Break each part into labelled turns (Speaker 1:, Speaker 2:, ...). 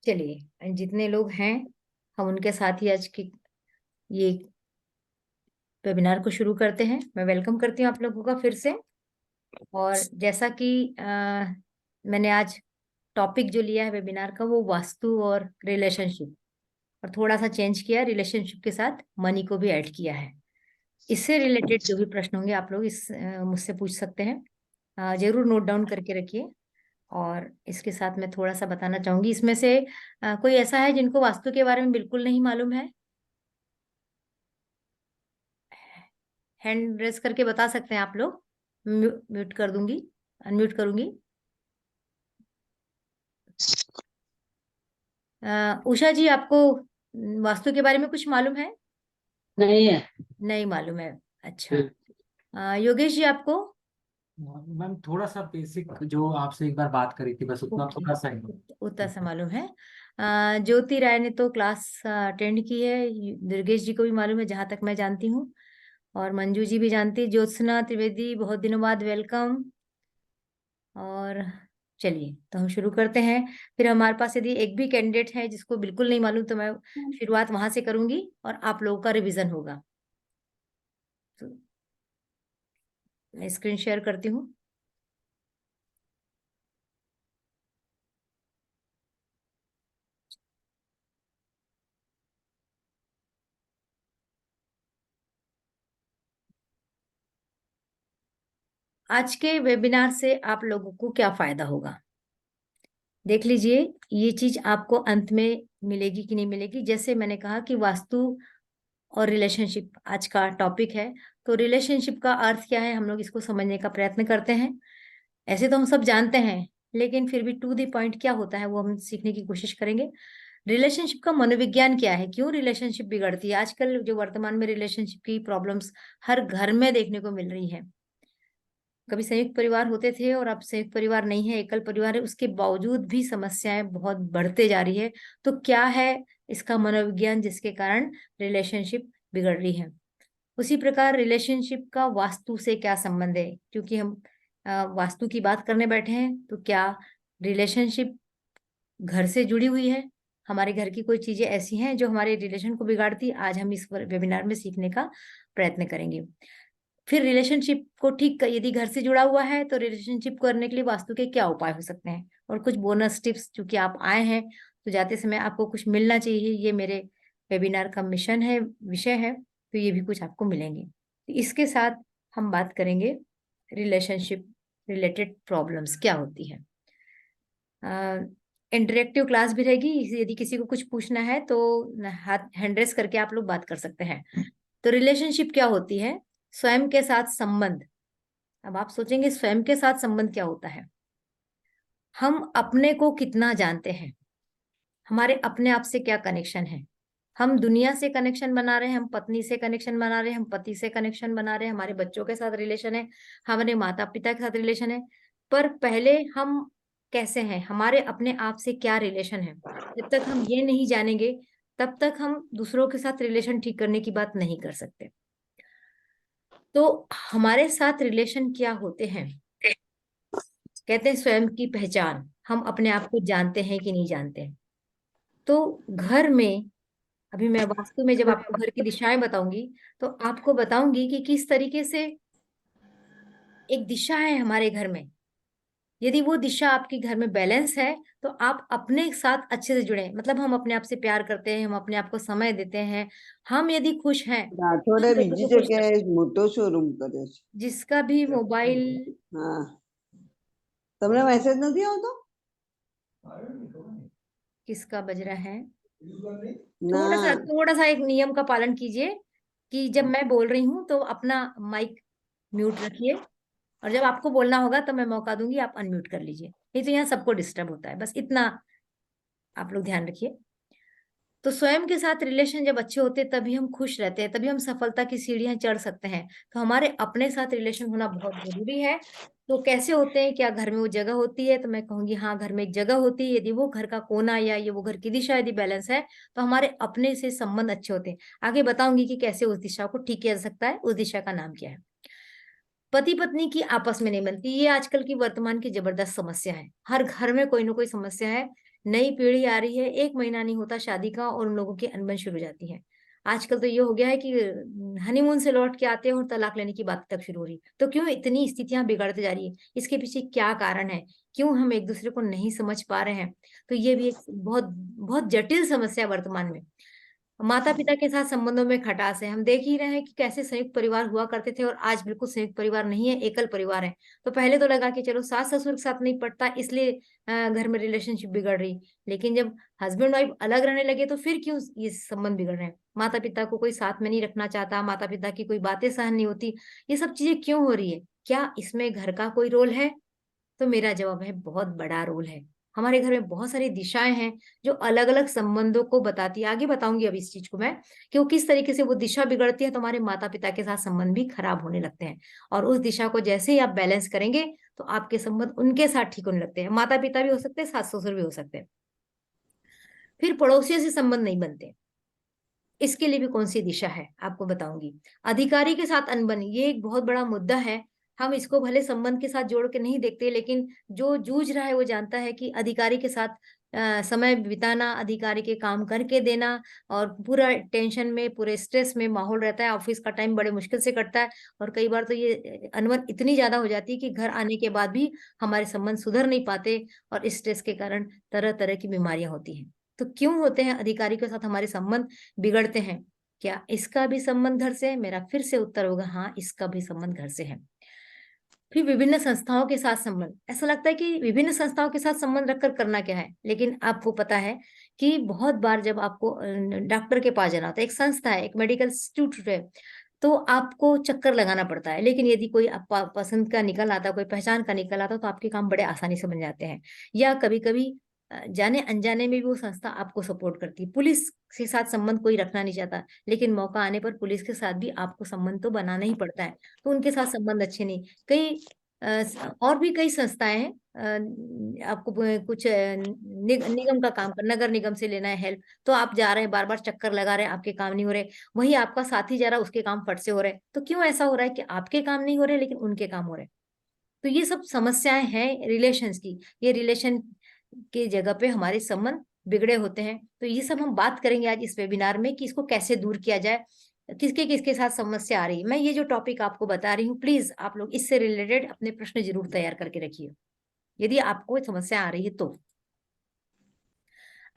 Speaker 1: चलिए, जितने लोग हैं हम उनके साथ ही आज की ये वेबिनार को शुरू करते हैं। मैं वेलकम करती हूँ आप लोगों का फिर से। और जैसा कि मैंने आज टॉपिक जो लिया है वेबिनार का वो वास्तु और रिलेशनशिप, और थोड़ा सा चेंज किया, रिलेशनशिप के साथ मनी को भी ऐड किया है। इससे रिलेटेड जो भी प्रश्न होंगे आप लोग मुझसे पूछ सकते हैं। जरूर नोट डाउन करके रखिए। और इसके साथ मैं थोड़ा सा बताना चाहूंगी, इसमें से कोई ऐसा है जिनको वास्तु के बारे में बिल्कुल नहीं मालूम है? हैंड रेस करके बता सकते हैं आप लोग। म्यूट कर दूंगी, अनम्यूट करूंगी। उषा जी, आपको वास्तु के बारे में कुछ मालूम है?
Speaker 2: नहीं है।
Speaker 1: नहीं मालूम है। अच्छा। योगेश जी, आपको?
Speaker 3: मैम थोड़ा सा बेसिक जो आपसे एक बार बात करी थी, बस उतना थोड़ा सा ही।
Speaker 1: उतना सा मालूम है। ज्योति राय ने तो क्लास अटेंड की है। दुर्गेश जी को भी मालूम है जहां तक मैं जानती हूँ, और मंजू जी भी जानती है। ज्योत्सना त्रिवेदी, बहुत दिनों बाद वेलकम। और चलिए, तो हम शुरू करते हैं। फिर हमारे पास यदि एक भी कैंडिडेट है जिसको बिल्कुल नहीं मालूम, तो मैं शुरुआत वहां से करूंगी और आप लोगों का रिवीजन होगा। तो मैं स्क्रीन शेयर करती हूँ। आज के वेबिनार से आप लोगों को क्या फायदा होगा, देख लीजिए। ये चीज आपको अंत में मिलेगी कि नहीं मिलेगी। जैसे मैंने कहा कि वास्तु और रिलेशनशिप आज का टॉपिक है, तो रिलेशनशिप का अर्थ क्या है हम लोग इसको समझने का प्रयत्न करते हैं। ऐसे तो हम सब जानते हैं, लेकिन फिर भी टू द पॉइंट क्या होता है वो हम सीखने की कोशिश करेंगे। रिलेशनशिप का मनोविज्ञान क्या है, क्यों रिलेशनशिप बिगड़ती है। आजकल जो वर्तमान में रिलेशनशिप की प्रॉब्लम्स हर घर में देखने को मिल रही है। कभी संयुक्त परिवार होते थे और अब संयुक्त परिवार नहीं है, एकल परिवार है, उसके बावजूद भी समस्याएं बहुत बढ़ते जा रही है। तो क्या है इसका मनोविज्ञान जिसके कारण रिलेशनशिप बिगड़ रही है। उसी प्रकार रिलेशनशिप का वास्तु से क्या संबंध है, क्योंकि हम वास्तु की बात करने बैठे हैं, तो क्या रिलेशनशिप घर से जुड़ी हुई है। हमारे घर की कोई चीजें ऐसी हैं जो हमारे रिलेशन को बिगाड़ती, आज हम इस वेबिनार में सीखने का प्रयत्न करेंगे। फिर रिलेशनशिप को ठीक यदि घर से जुड़ा हुआ है तो रिलेशनशिप करने के लिए वास्तु के क्या उपाय हो सकते हैं, और कुछ बोनस टिप्स, क्योंकि आप आए हैं तो जाते समय आपको कुछ मिलना चाहिए। ये मेरे वेबिनार का मिशन है, विषय है, तो ये भी कुछ आपको मिलेंगे। तो इसके साथ हम बात करेंगे रिलेशनशिप रिलेटेड प्रॉब्लम्स क्या होती है। इंटरेक्टिव क्लास भी रहेगी, यदि किसी को कुछ पूछना है तो हाथ हैंड रेस करके आप लोग बात कर सकते हैं। तो रिलेशनशिप क्या होती है, स्वयं के साथ संबंध। अब आप सोचेंगे स्वयं के साथ संबंध क्या होता है। हम अपने को कितना जानते हैं, हमारे अपने आप से क्या कनेक्शन है। हम दुनिया से कनेक्शन बना रहे हैं, हम पत्नी से कनेक्शन बना रहे हैं, हम पति से कनेक्शन बना रहे हैं, हमारे बच्चों के साथ रिलेशन है, हमारे माता पिता के साथ रिलेशन है। पर पहले हम कैसे हैं, हमारे अपने आप से क्या रिलेशन है। जब तक हम ये नहीं जानेंगे तब तक हम दूसरों के साथ रिलेशन ठीक करने की बात नहीं कर सकते। तो हमारे साथ रिलेशन क्या होते हैं, कहते हैं स्वयं की पहचान। हम अपने आप को जानते हैं कि नहीं जानते हैं। तो घर में, अभी मैं वास्तु में जब आपको घर की दिशाएं बताऊंगी तो आपको बताऊंगी कि किस तरीके से एक दिशा है हमारे घर में। यदि वो दिशा आपके घर में बैलेंस है तो आप अपने साथ अच्छे से जुड़े, मतलब हम अपने आप से प्यार करते हैं, हम अपने आप को समय देते हैं। हम यदि खुश हैं तो
Speaker 2: રાઠોડે
Speaker 1: हम लोगों
Speaker 2: બીજી
Speaker 1: को खुश
Speaker 2: જગ્યાએ
Speaker 1: रखते हैं।
Speaker 2: મોટો શોરૂમ કર્યો છે।
Speaker 1: जिसका भी मोबाइल,
Speaker 2: હા, તમને મેસેજ નથી આવતો?
Speaker 1: किसका बज रहा है,
Speaker 2: ના,
Speaker 1: थोड़ा सा एक नियम का पालन कीजिए कि जब मैं बोल रही हूँ तो अपना माइक म्यूट रखिए, और जब आपको बोलना होगा तो मैं मौका दूंगी, आप अनम्यूट कर लीजिए। नहीं तो यहाँ सबको डिस्टर्ब होता है, बस इतना आप लोग ध्यान रखिए। तो स्वयं के साथ रिलेशन जब अच्छे होते हैं तभी हम खुश रहते हैं, तभी हम सफलता की सीढ़ियां चढ़ सकते हैं। तो हमारे अपने साथ रिलेशन होना बहुत जरूरी है। तो कैसे होते हैं, क्या घर में वो जगह होती है, तो मैं कहूंगी हाँ, घर में एक जगह होती है। यदि वो घर का कोना या ये वो घर की दिशा यदि बैलेंस है तो हमारे अपने से संबंध अच्छे होते हैं। आगे बताऊंगी कि कैसे उस दिशा को ठीक किया जा सकता है। उस दिशा का नाम क्या है। पति पत्नी की आपस में नहीं बनती, ये आजकल की वर्तमान की जबरदस्त समस्या है। हर घर में कोई ना कोई समस्या है। नई पीढ़ी आ रही है, 1 महीना नहीं होता शादी का और उन लोगों की अनबन शुरू हो जाती है। आजकल तो ये हो गया है कि हनीमून से लौट के आते हैं और तलाक लेने की बात तक शुरू हो रही है। तो क्यों इतनी स्थितियां बिगड़ती जा रही है? इसके पीछे क्या कारण है? क्यों हम एक दूसरे को नहीं समझ पा रहे हैं? तो ये भी एक बहुत बहुत जटिल समस्या है वर्तमान में। माता पिता के साथ संबंधों में खटास है। हम देख ही रहे हैं कि कैसे संयुक्त परिवार हुआ करते थे और आज बिल्कुल संयुक्त परिवार नहीं है, एकल परिवार है। तो पहले तो लगा कि चलो सास ससुर के साथ नहीं पटता, इसलिए घर में रिलेशनशिप बिगड़ रही। लेकिन जब हस्बैंड वाइफ अलग रहने लगे तो फिर क्यों ये संबंध बिगड़ रहे हैं? माता पिता को कोई साथ में नहीं रखना चाहता, माता पिता की कोई बातें सहन नहीं होती, ये सब चीजें क्यों हो रही है? क्या इसमें घर का कोई रोल है? तो मेरा जवाब है, बहुत बड़ा रोल है। हमारे घर में बहुत सारी दिशाएं हैं जो अलग अलग संबंधों को बताती है। आगे बताऊंगी अब इस चीज को मैं, कि वो किस तरीके से वो दिशा बिगड़ती है तो हमारे माता पिता के साथ संबंध भी खराब होने लगते हैं। और उस दिशा को जैसे ही आप बैलेंस करेंगे तो आपके संबंध उनके साथ ठीक होने लगते हैं। माता पिता भी हो सकते हैं, सास ससुर भी हो सकते हैं। फिर पड़ोसियों से संबंध नहीं बनते, इसके लिए भी कौन सी दिशा है आपको बताऊंगी। अधिकारी के साथ अनबन, ये एक बहुत बड़ा मुद्दा है। हम इसको भले संबंध के साथ जोड़ के नहीं देखते, लेकिन जो जूझ रहा है वो जानता है कि अधिकारी के साथ समय बिताना, अधिकारी के काम करके देना, और पूरा टेंशन में, पूरे स्ट्रेस में माहौल रहता है। ऑफिस का टाइम बड़े मुश्किल से कटता है और कई बार तो ये अनबन इतनी ज्यादा हो जाती है कि घर आने के बाद भी हमारे संबंध सुधर नहीं पाते और स्ट्रेस के कारण तरह तरह की बीमारियां होती हैं। तो क्यों होते हैं अधिकारी के साथ हमारे संबंध बिगड़ते हैं? क्या इसका भी संबंध घर से है? मेरा फिर से उत्तर होगा हाँ, इसका भी संबंध घर से है। फिर विभिन्न संस्थाओं के साथ संबंध, ऐसा लगता है कि विभिन्न संस्थाओं के साथ संबंध रखकर करना क्या है, लेकिन आपको पता है कि बहुत बार जब आपको डॉक्टर के पास जाना होता है, एक संस्था है, एक मेडिकल इंस्टीट्यूट है, तो आपको चक्कर लगाना पड़ता है। लेकिन यदि कोई पसंद का निकल आता, कोई पहचान का निकल आता, तो आपके काम बड़े आसानी से बन जाते हैं। या कभी कभी जाने अनजाने में भी वो संस्था आपको सपोर्ट करती है। पुलिस के साथ संबंध कोई रखना नहीं चाहता, लेकिन मौका आने पर पुलिस के साथ भी आपको संबंध तो बनाना ही पड़ता है। तो उनके साथ संबंध अच्छे नहीं। कई और भी कई संस्थाएं हैं, आपको कुछ निगम का काम कर, नगर निगम से लेना है हेल्प, तो आप जा रहे हैं, बार बार चक्कर लगा रहे हैं, आपके काम नहीं हो रहे। वही आपका साथी जा रहा है, उसके काम फट से हो रहे हैं। तो क्यों ऐसा हो रहा है कि आपके काम नहीं हो रहे लेकिन उनके काम हो रहे हैं? तो ये सब समस्याएं हैं रिलेशंस की। ये रिलेशन के जगह पे हमारे संबंध बिगड़े होते हैं। तो ये सब हम बात करेंगे आज इस वेबिनार में कि इसको कैसे दूर किया जाए, किसके किसके साथ समस्या आ रही है। मैं ये जो टॉपिक आपको बता रही हूँ, प्लीज आप लोग इससे रिलेटेड अपने प्रश्न जरूर तैयार करके रखिए यदि आपको समस्या आ रही है तो।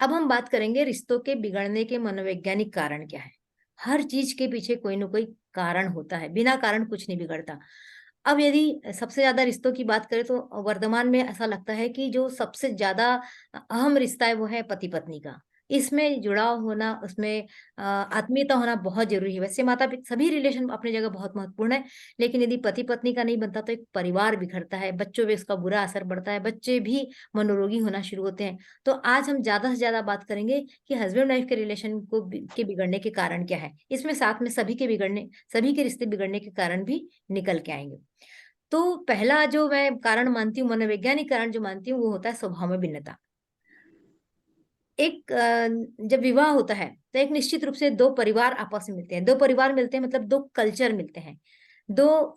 Speaker 1: अब हम बात करेंगे रिश्तों के बिगड़ने के मनोवैज्ञानिक कारण क्या है। हर चीज के पीछे कोई ना कोई कारण होता है, बिना कारण कुछ नहीं बिगड़ता। अब यदि सबसे ज्यादा रिश्तों की बात करें तो वर्तमान में ऐसा लगता है कि जो सबसे ज्यादा अहम रिश्ता है वो है पति पत्नी का। इसमें जुड़ाव होना, उसमें आत्मीयता होना बहुत जरूरी है। वैसे माता पिता सभी रिलेशन अपनी जगह बहुत महत्वपूर्ण है, लेकिन यदि पति पत्नी का नहीं बनता तो एक परिवार बिखरता है, बच्चों पे उसका बुरा असर पड़ता है, बच्चे भी मनोरोगी होना शुरू होते हैं। तो आज हम ज्यादा से ज्यादा बात करेंगे कि हस्बैंड वाइफ के रिलेशन के बिगड़ने के कारण क्या है। इसमें साथ में सभी के रिश्ते बिगड़ने के कारण भी निकल के आएंगे। तो पहला जो मैं कारण मानती हूँ, मनोवैज्ञानिक कारण जो मानती हूँ, वो होता है स्वभाव में भिन्नता। एक जब विवाह होता है तो एक निश्चित रूप से दो परिवार आपस में मिलते हैं। दो परिवार मिलते हैं मतलब दो कल्चर मिलते हैं, दो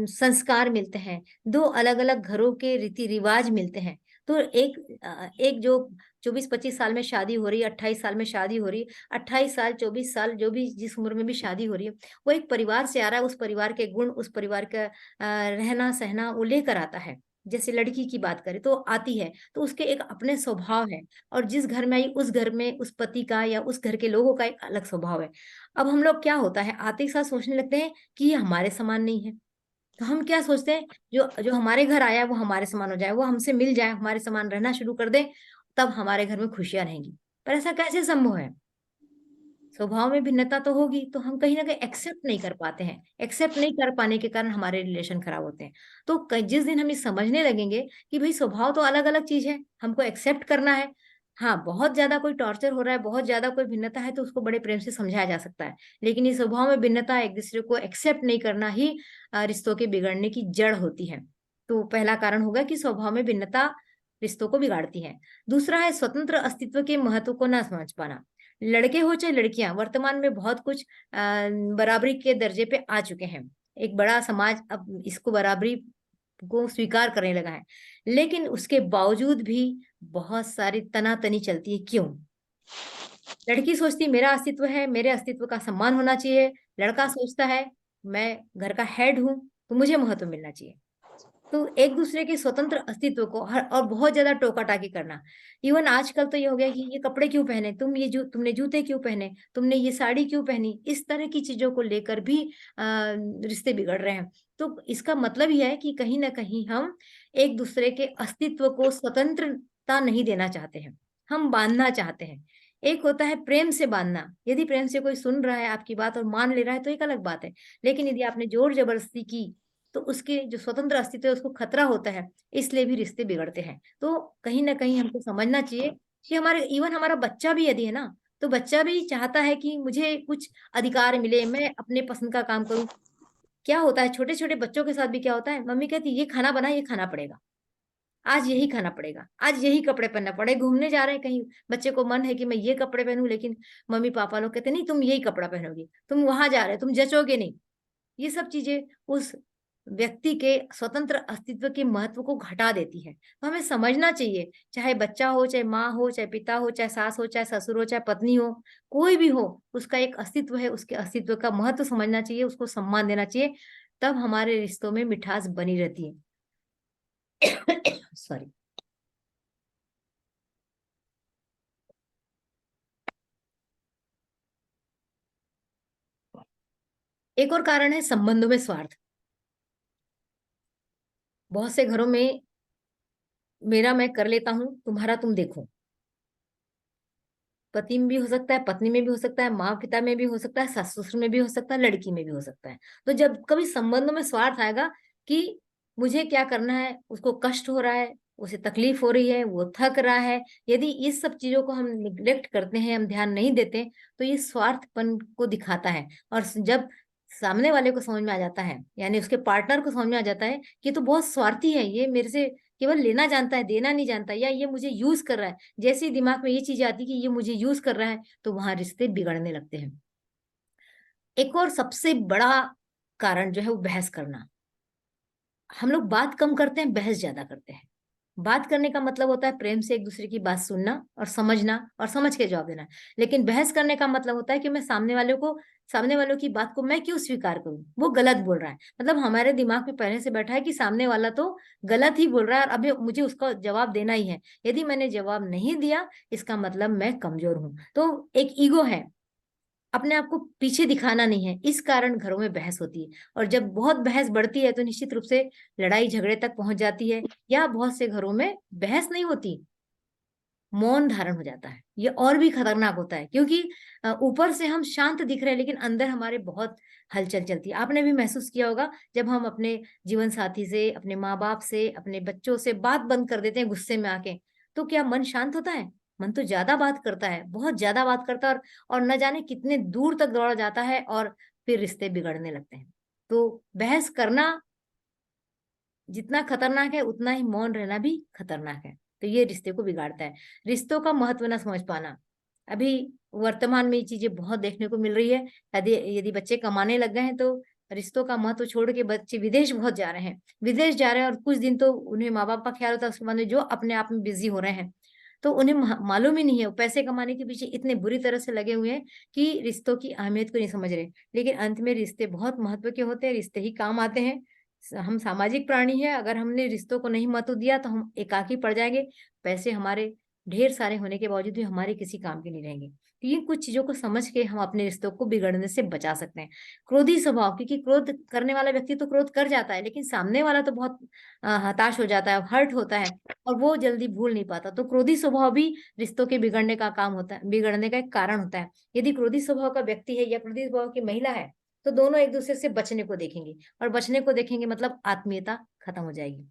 Speaker 1: संस्कार मिलते हैं, दो अलग अलग घरों के रीति रिवाज मिलते हैं। तो एक जो 24-25 साल में शादी हो रही है, 28 साल में शादी हो रही है, 28 साल 24 साल जो भी जिस उम्र में भी शादी हो रही है, वो एक परिवार से आ रहा है। उस परिवार के गुण, उस परिवार का रहना सहना वो लेकर आता है। जैसे लड़की की बात करें तो आती है तो उसके एक अपने स्वभाव है, और जिस घर में आई उस घर में उस पति का या उस घर के लोगों का एक अलग स्वभाव है। अब हम लोग क्या होता है, आते ही साथ सोचने लगते हैं कि ये हमारे समान नहीं है। तो हम क्या सोचते हैं, जो जो हमारे घर आया वो हमारे समान हो जाए, वो हमसे मिल जाए, हमारे समान रहना शुरू कर दे, तब हमारे घर में खुशियां रहेंगी। पर ऐसा कैसे संभव है? स्वभाव में भिन्नता तो होगी, तो हम कहीं ना कहीं एक्सेप्ट नहीं कर पाते हैं। एक्सेप्ट नहीं कर पाने के कारण हमारे रिलेशन खराब होते हैं। तो जिस दिन हम ये समझने लगेंगे कि भाई स्वभाव तो अलग अलग चीज है, हमको एक्सेप्ट करना है। हाँ, बहुत ज्यादा कोई टॉर्चर हो रहा है, बहुत ज्यादा कोई भिन्नता है, तो उसको बड़े प्रेम से समझाया जा सकता है। लेकिन ये स्वभाव में भिन्नता, एक दूसरे को एक्सेप्ट नहीं करना ही रिश्तों के बिगड़ने की जड़ होती है। तो पहला कारण होगा कि स्वभाव में भिन्नता रिश्तों को बिगाड़ती है। दूसरा है स्वतंत्र अस्तित्व के महत्व को ना समझ पाना। लड़के हो चाहे लड़कियां, वर्तमान में बहुत कुछ बराबरी के दर्जे पे आ चुके हैं। एक बड़ा समाज अब इसको बराबरी को स्वीकार करने लगा है, लेकिन उसके बावजूद भी बहुत सारी तनातनी चलती है। क्यों? लड़की सोचती मेरा अस्तित्व है, मेरे अस्तित्व का सम्मान होना चाहिए। लड़का सोचता है मैं घर का हेड हूं, तो मुझे महत्व मिलना चाहिए। तो एक दूसरे के स्वतंत्र अस्तित्व को हर और बहुत ज्यादा टोका टाकी करना। इवन आजकल तो ये हो गया कि ये कपड़े क्यों पहने तुम, तुमने जूते क्यों पहने, तुमने ये साड़ी क्यों पहनी, इस तरह की चीजों को लेकर भी रिश्ते बिगड़ रहे हैं। तो इसका मतलब यह है कि कहीं ना कहीं हम एक दूसरे के अस्तित्व को स्वतंत्रता नहीं देना चाहते हैं, हम बांधना चाहते हैं। एक होता है प्रेम से बांधना, यदि प्रेम से कोई सुन रहा है आपकी बात और मान ले रहा है तो एक अलग बात है, लेकिन यदि आपने जोर जबरदस्ती की तो उसके जो स्वतंत्र अस्तित्व है उसको खतरा होता है, इसलिए भी रिश्ते बिगड़ते हैं। तो कहीं ना कहीं हमको समझना चाहिए कि हमारे इवन हमारा बच्चा भी यदि है ना, तो बच्चा भी चाहता है कि मुझे कुछ अधिकार मिले, मैं अपने पसंद का काम करूं। क्या होता है छोटे छोटे बच्चों के साथ भी, क्या होता है मम्मी कहती ये खाना बना, ये खाना पड़ेगा, आज यही खाना पड़ेगा, आज यही कपड़े पहनना पड़े। घूमने जा रहे हैं कहीं, बच्चे को मन है कि मैं ये कपड़े पहनूं, लेकिन मम्मी पापा लोग कहते नहीं तुम यही कपड़ा पहनोगी, तुम वहां जा रहे हो तुम जचोगे नहीं। ये सब चीजें उस व्यक्ति के स्वतंत्र अस्तित्व के महत्व को घटा देती है। तो हमें समझना चाहिए, चाहे बच्चा हो, चाहे माँ हो, चाहे पिता हो, चाहे सास हो, चाहे ससुर हो, चाहे पत्नी हो, कोई भी हो, उसका एक अस्तित्व है, उसके अस्तित्व का महत्व समझना चाहिए, उसको सम्मान देना चाहिए। तब हमारे रिश्तों में मिठास बनी रहती है। सॉरी। एक और कारण है संबंधों में स्वार्थ। बहुत से घरों में मेरा मैं कर लेता हूं, तुम्हारा तुम देखो। पति में भी हो सकता है, पत्नी में भी हो सकता है, माँ पिता में भी हो सकता है, सास ससुर में भी हो सकता है, लड़की में भी हो सकता है। तो जब कभी संबंधों में स्वार्थ आएगा कि मुझे क्या करना है, उसको कष्ट हो रहा है, उसे तकलीफ हो रही है, वो थक रहा है, यदि इस सब चीजों को हम निग्लेक्ट करते हैं, हम ध्यान नहीं देते, तो ये स्वार्थपन को दिखाता है। और जब सामने वाले को समझ में आ जाता है, यानी उसके पार्टनर को समझ में आ जाता है कि ये तो बहुत स्वार्थी है, ये मेरे से केवल लेना जानता है, देना नहीं जानता, या ये मुझे यूज कर रहा है, जैसे ही दिमाग में ये चीज आती कि ये मुझे यूज कर रहा है, तो वहां रिश्ते बिगड़ने लगते हैं। एक और सबसे बड़ा कारण जो है वो बहस करना। हम लोग बात कम करते हैं, बहस ज्यादा करते हैं। बात करने का मतलब होता है प्रेम से एक दूसरे की बात सुनना और समझना और समझ के जवाब देना। लेकिन बहस करने का मतलब होता है कि मैं सामने वालों की बात को मैं क्यों स्वीकार करूं, वो गलत बोल रहा है, मतलब हमारे दिमाग में पहले से बैठा है कि सामने वाला तो गलत ही बोल रहा है और अभी मुझे उसका जवाब देना ही है। यदि मैंने जवाब नहीं दिया, इसका मतलब मैं कमजोर हूं। तो एक ईगो है, अपने आप को पीछे दिखाना नहीं है, इस कारण घरों में बहस होती है। और जब बहुत बहस बढ़ती है तो निश्चित रूप से लड़ाई झगड़े तक पहुंच जाती है, या बहुत से घरों में बहस नहीं होती, मौन धारण हो जाता है। ये और भी खतरनाक होता है, क्योंकि ऊपर से हम शांत दिख रहे हैं लेकिन अंदर हमारे बहुत हलचल चलती है। आपने भी महसूस किया होगा, जब हम अपने जीवन साथी से, अपने माँ बाप से, अपने बच्चों से बात बंद कर देते हैं गुस्से में आके, तो क्या मन शांत होता है? मन तो ज्यादा बात करता है, बहुत ज्यादा बात करता है, और न जाने कितने दूर तक दौड़ जाता है, और फिर रिश्ते बिगड़ने लगते हैं। तो बहस करना जितना खतरनाक है, उतना ही मौन रहना भी खतरनाक है। तो ये रिश्ते को बिगाड़ता है। रिश्तों का महत्व ना समझ पाना। अभी वर्तमान में ये चीजें बहुत देखने को मिल रही है। यदि यदि बच्चे कमाने लग गए हैं तो रिश्तों का महत्व छोड़ के बच्चे विदेश बहुत जा रहे हैं, विदेश जा रहे हैं, और कुछ दिन तो उन्हें माँ बाप का ख्याल होता है, उसके बाद में जो अपने आप में बिजी हो रहे हैं, तो उन्हें मालूम ही नहीं है, वो पैसे कमाने के पीछे इतने बुरी तरह से लगे हुए हैं कि रिश्तों की अहमियत को नहीं समझ रहे। लेकिन अंत में रिश्ते बहुत महत्व के होते हैं, रिश्ते ही काम आते हैं। हम सामाजिक प्राणी है, अगर हमने रिश्तों को नहीं महत्व दिया तो हम एकाकी पड़ जाएंगे। पैसे हमारे ढेर सारे होने के बावजूद भी हमारे किसी काम के नहीं रहेंगे। तो ये कुछ चीजों को समझ के हम अपने रिश्तों को बिगड़ने से बचा सकते हैं। क्रोधी स्वभाव, क्योंकि क्रोध करने वाला व्यक्ति तो क्रोध कर जाता है, लेकिन सामने वाला तो बहुत हताश हो जाता है, हर्ट होता है, और वो जल्दी भूल नहीं पाता। तो क्रोधी स्वभाव भी रिश्तों के बिगड़ने का काम होता है, बिगड़ने का एक कारण होता है। यदि क्रोधी स्वभाव का व्यक्ति है या क्रोधी स्वभाव की महिला है, तो दोनों एक दूसरे से बचने को देखेंगे, और बचने को देखेंगे मतलब आत्मीयता खत्म हो जाएगी।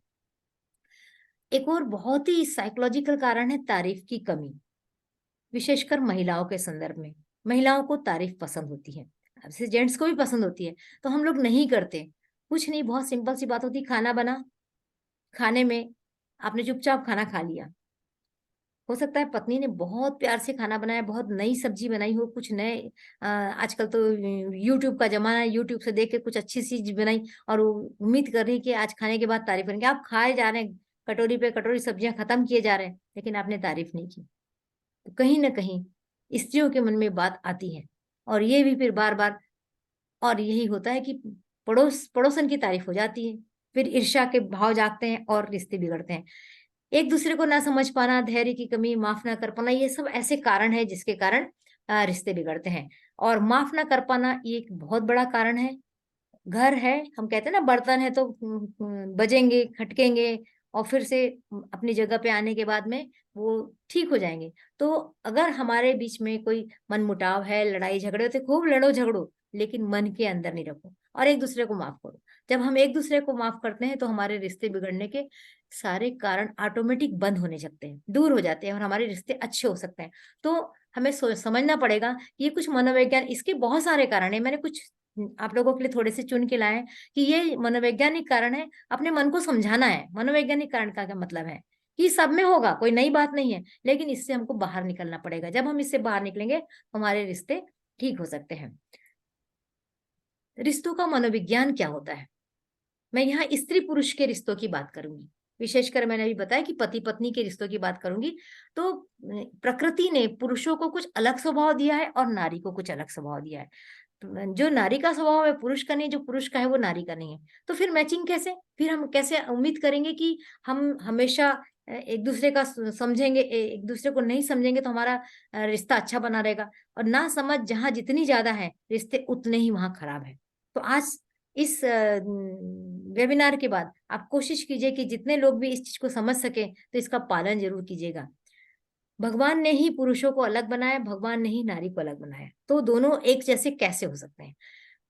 Speaker 1: एक और बहुत ही साइकोलॉजिकल कारण है तारीफ की कमी, विशेषकर महिलाओं के संदर्भ में। महिलाओं को तारीफ पसंद होती है, वैसे जेंट्स को भी पसंद होती है, तो हम लोग नहीं करते। कुछ नहीं, बहुत सिंपल सी बात होती, खाना बना, खाने में आपने चुपचाप खाना खा लिया, हो सकता है पत्नी ने बहुत प्यार से खाना बनाया, बहुत नई सब्जी बनाई हो, कुछ नए आजकल तो यूट्यूब का जमाना है, यूट्यूब से देख के कुछ अच्छी चीज बनाई और वो उम्मीद कर रही है कि आज खाने के बाद तारीफ करेंगे। आप खाए जा रहे हैं, कटोरी पे कटोरी सब्जियां खत्म किए जा रहे हैं, लेकिन आपने तारीफ नहीं की। तो कहीं ना कहीं स्त्रियों के मन में बात आती है, और ये भी फिर बार बार, और यही होता है कि पड़ोसन की तारीफ हो जाती है, फिर ईर्ष्या के भाव जागते हैं और रिश्ते बिगड़ते हैं। एक दूसरे को ना समझ पाना, धैर्य की कमी, माफ ना कर पाना, ये सब ऐसे कारण है जिसके कारण रिश्ते बिगड़ते हैं। और माफ ना कर पाना ये एक बहुत बड़ा कारण है। घर है, हम कहते हैं ना, बर्तन है तो बजेंगे, खटकेंगे, और फिर से अपनी जगह पे आने के बाद में वो ठीक हो जाएंगे। तो अगर हमारे बीच में कोई मनमुटाव है, लड़ाई झगड़े होते, खूब लड़ो झगड़ो, लेकिन मन के अंदर नहीं रखो और एक दूसरे को माफ करो। जब हम एक दूसरे को माफ करते हैं तो हमारे रिश्ते बिगड़ने के सारे कारण ऑटोमेटिक बंद होने लगते हैं, दूर हो जाते हैं, और हमारे रिश्ते अच्छे हो सकते हैं। तो हमें समझना पड़ेगा कि ये कुछ मनोविज्ञान, इसके बहुत सारे कारण है। मैंने कुछ आप लोगों के लिए थोड़े से चुन के लाए हैं कि ये मनोवैज्ञानिक कारण है। अपने मन को समझाना है। मनोवैज्ञानिक कारण का क्या मतलब है कि सब में होगा, कोई नई बात नहीं है, लेकिन इससे हमको बाहर निकलना पड़ेगा। जब हम इससे बाहर निकलेंगे हमारे रिश्ते ठीक हो सकते हैं। रिश्तों का मनोविज्ञान क्या होता है, मैं यहाँ स्त्री पुरुष के रिश्तों की बात करूंगी। विशेषकर मैंने अभी बताया कि पति पत्नी के रिश्तों की बात करूंगी। तो प्रकृति ने पुरुषों को कुछ अलग स्वभाव दिया है और नारी को कुछ अलग स्वभाव दिया है। जो नारी का स्वभाव है पुरुष का नहीं, जो पुरुष का है वो नारी का नहीं है। तो फिर मैचिंग कैसे, फिर हम कैसे उम्मीद करेंगे कि हम हमेशा एक दूसरे का समझेंगे, एक दूसरे को नहीं समझेंगे तो हमारा रिश्ता अच्छा बना रहेगा। और ना समझ जहां जितनी ज्यादा है, रिश्ते उतने ही वहां खराब है। तो आज इस वेबिनार के बाद आप कोशिश कीजिए कि जितने लोग भी इस चीज को समझ सके तो इसका पालन जरूर कीजिएगा। भगवान ने ही पुरुषों को अलग बनाया, भगवान ने ही नारी को अलग बनाया, तो दोनों एक जैसे कैसे हो सकते हैं।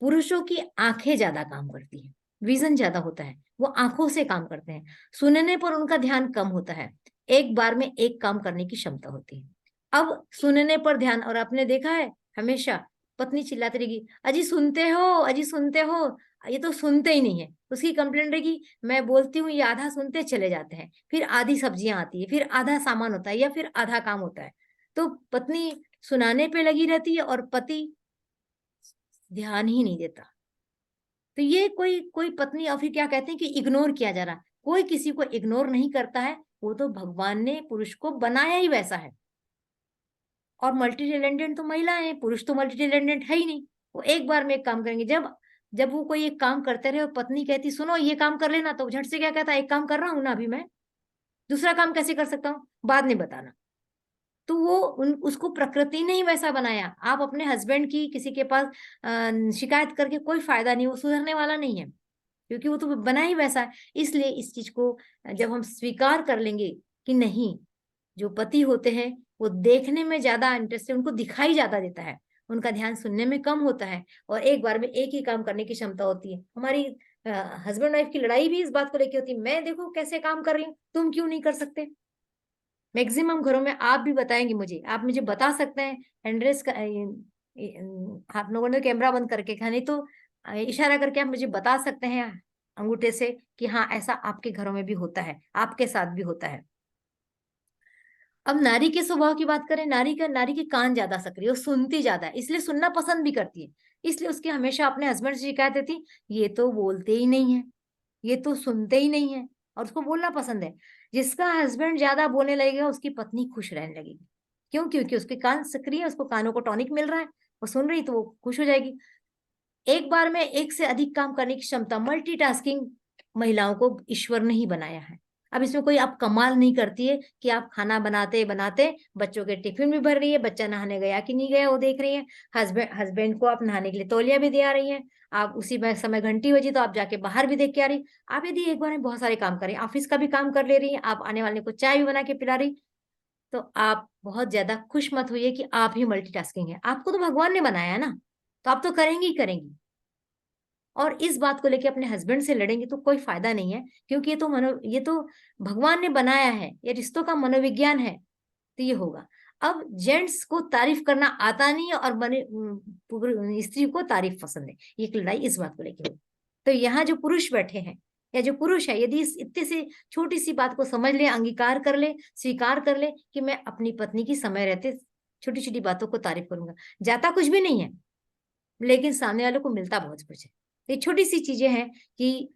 Speaker 1: पुरुषों की आंखें ज्यादा काम करती हैं, विजन ज्यादा होता है, वो आंखों से काम करते हैं। सुनने पर उनका ध्यान कम होता है, एक बार में एक काम करने की क्षमता होती है। अब सुनने पर ध्यान, और आपने देखा है हमेशा पत्नी चिल्लाती रहेगी, अजी सुनते हो, अजी सुनते हो, ये तो सुनते ही नहीं है। उसकी कंप्लेंट रहेगी, मैं बोलती हूँ ये आधा सुनते चले जाते हैं, फिर आधी सब्जियां आती है, फिर आधा सामान होता है, या फिर आधा काम होता है। तो पत्नी सुनाने पे लगी रहती है और पति ध्यान ही नहीं देता। तो ये कोई कोई पत्नी, और फिर क्या कहते हैं कि इग्नोर किया जा रहा। कोई किसी को इग्नोर नहीं करता है, वो तो भगवान ने पुरुष को बनाया ही वैसा है। और मल्टी टैलेंटेड तो महिलाएं हैं, पुरुष तो मल्टी टैलेंटेड है ही नहीं। वो एक बार में एक काम करेंगे। जब जब वो कोई एक काम करते रहे और पत्नी कहती सुनो ये काम कर लेना, तो झट से क्या कहता है, एक काम कर रहा हूं ना अभी मैं, दूसरा काम कैसे कर सकता हूँ, बाद में बताना। तो वो उसको प्रकृति ने ही वैसा बनाया। आप अपने हस्बैंड की किसी के पास शिकायत करके कोई फायदा नहीं, वो सुधरने वाला नहीं है, क्योंकि वो तो बना ही वैसा है। इसलिए इस चीज को जब हम स्वीकार कर लेंगे कि नहीं, जो पति होते हैं वो देखने में ज्यादा इंटरेस्ट है, उनको दिखाई ज्यादा देता है, उनका ध्यान सुनने में कम होता है, और एक बार में एक ही काम करने की क्षमता होती है। हमारी हस्बैंड वाइफ की लड़ाई भी इस बात को लेकर होती है, मैं देखो कैसे काम कर रही हूँ, तुम क्यों नहीं कर सकते। मैक्सिमम घरों में आप भी बताएंगे मुझे, आप मुझे बता सकते हैं एंड्रेस का आप लोगों ने कैमरा बंद करके, नहीं तो इशारा करके आप मुझे बता सकते हैं अंगूठे से कि हाँ ऐसा आपके घरों में भी होता है, आपके साथ भी होता है। अब नारी के स्वभाव की बात करें, नारी के कान ज्यादा सक्रिय, वो सुनती ज्यादा है, इसलिए सुनना पसंद भी करती है। इसलिए उसकी हमेशा अपने हस्बैंड से शिकायत रहती, ये तो बोलते ही नहीं है, ये तो सुनते ही नहीं है, और उसको बोलना पसंद है। जिसका हस्बैंड ज्यादा बोलने लगेगा उसकी पत्नी खुश रहने लगेगी। क्यों? क्योंकि उसके कान सक्रिय है, उसको कानों को टॉनिक मिल रहा है, वो सुन रही तो वो खुश हो जाएगी। एक बार में एक से अधिक काम करने की क्षमता, मल्टीटास्किंग, महिलाओं को ईश्वर ने ही बनाया है। अब इसमें कोई आप कमाल नहीं करती है कि आप खाना बनाते बनाते बच्चों के टिफिन भी भर रही है, बच्चा नहाने गया कि नहीं गया वो देख रही है, हस्बैंड को आप नहाने के लिए तौलिया भी दे आ रही है, आप उसी समय घंटी बजी तो आप जाके बाहर भी देख के आ रही। आप यदि एक बार में बहुत सारे काम करें, ऑफिस का भी काम कर ले रही है, आप आने वाले को चाय भी बना के पिला रही, तो आप बहुत ज्यादा खुश मत होइए कि आप ही मल्टीटास्किंग है। आपको तो भगवान ने बनाया है ना, तो आप तो करेंगी ही करेंगी। और इस बात को लेके अपने हस्बैंड से लड़ेंगे तो कोई फायदा नहीं है, क्योंकि ये तो भगवान ने बनाया है, ये रिश्तों का मनोविज्ञान है, तो ये होगा। अब जेंट्स को तारीफ करना आता नहीं है, और स्त्री को तारीफ पसंद है, ये एक लड़ाई इस बात को लेके होगी। तो यहाँ जो पुरुष बैठे हैं या जो पुरुष है, यदि इस इतने से छोटी सी बात को समझ ले, अंगीकार कर ले, स्वीकार कर ले कि मैं अपनी पत्नी की समय रहते छोटी छोटी बातों को तारीफ करूंगा, जाता कुछ भी नहीं है लेकिन सामने वालों को मिलता बहुत कुछ है। ये छोटी सी चीजें हैं कि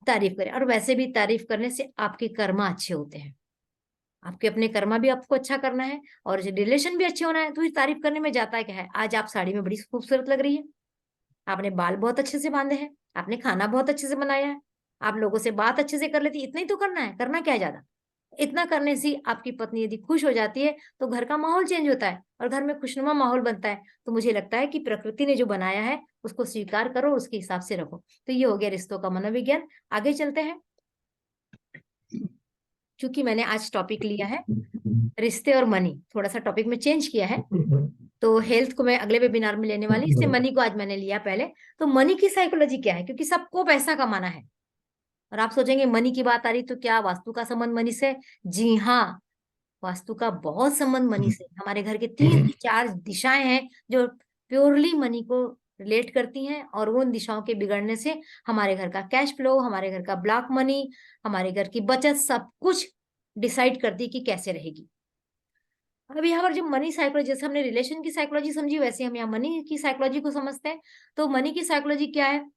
Speaker 1: तारीफ करें। और वैसे भी तारीफ करने से आपके कर्मा अच्छे होते हैं, आपके अपने कर्मा भी आपको अच्छा करना है और रिलेशन भी अच्छे होना है। तो ये तारीफ करने में जाता है क्या है, आज आप साड़ी में बड़ी खूबसूरत लग रही है, आपने बाल बहुत अच्छे से बांधे हैं, आपने खाना बहुत अच्छे से बनाया है, आप लोगों से बात अच्छे से कर लेती, इतना ही तो करना है, करना क्या है ज्यादा। इतना करने से आपकी पत्नी यदि खुश हो जाती है तो घर का माहौल चेंज होता है और घर में खुशनुमा माहौल बनता है। तो मुझे लगता है कि प्रकृति ने जो बनाया है उसको स्वीकार करो, उसके हिसाब से रखो। तो ये हो गया रिश्तों का मनोविज्ञान। आगे चलते हैं। क्योंकि मैंने आज टॉपिक लिया है रिश्ते और मनी, थोड़ा सा टॉपिक में चेंज किया है, तो हेल्थ को मैं अगले वेबिनार में लेने वाली, इससे मनी को आज मैंने लिया पहले। तो मनी की साइकोलॉजी क्या है, क्योंकि सबको पैसा कमाना है। और आप सोचेंगे मनी की बात आ रही तो क्या वास्तु का संबंध मनी से? जी हाँ, वास्तु का बहुत संबंध मनी से। हमारे घर के 3 से 4 दिशाएं हैं जो प्योरली मनी को रिलेट करती हैं, और उन दिशाओं के बिगड़ने से हमारे घर का कैश फ्लो, हमारे घर का ब्लॉक मनी, हमारे घर की बचत, सब कुछ डिसाइड करती है कि कैसे रहेगी। अब यहाँ पर जो मनी साइकोलॉजी, जैसे हमने रिलेशन की साइकोलॉजी समझी, वैसे हम यहाँ मनी की साइकोलॉजी को समझते हैं। तो मनी की साइकोलॉजी क्या है?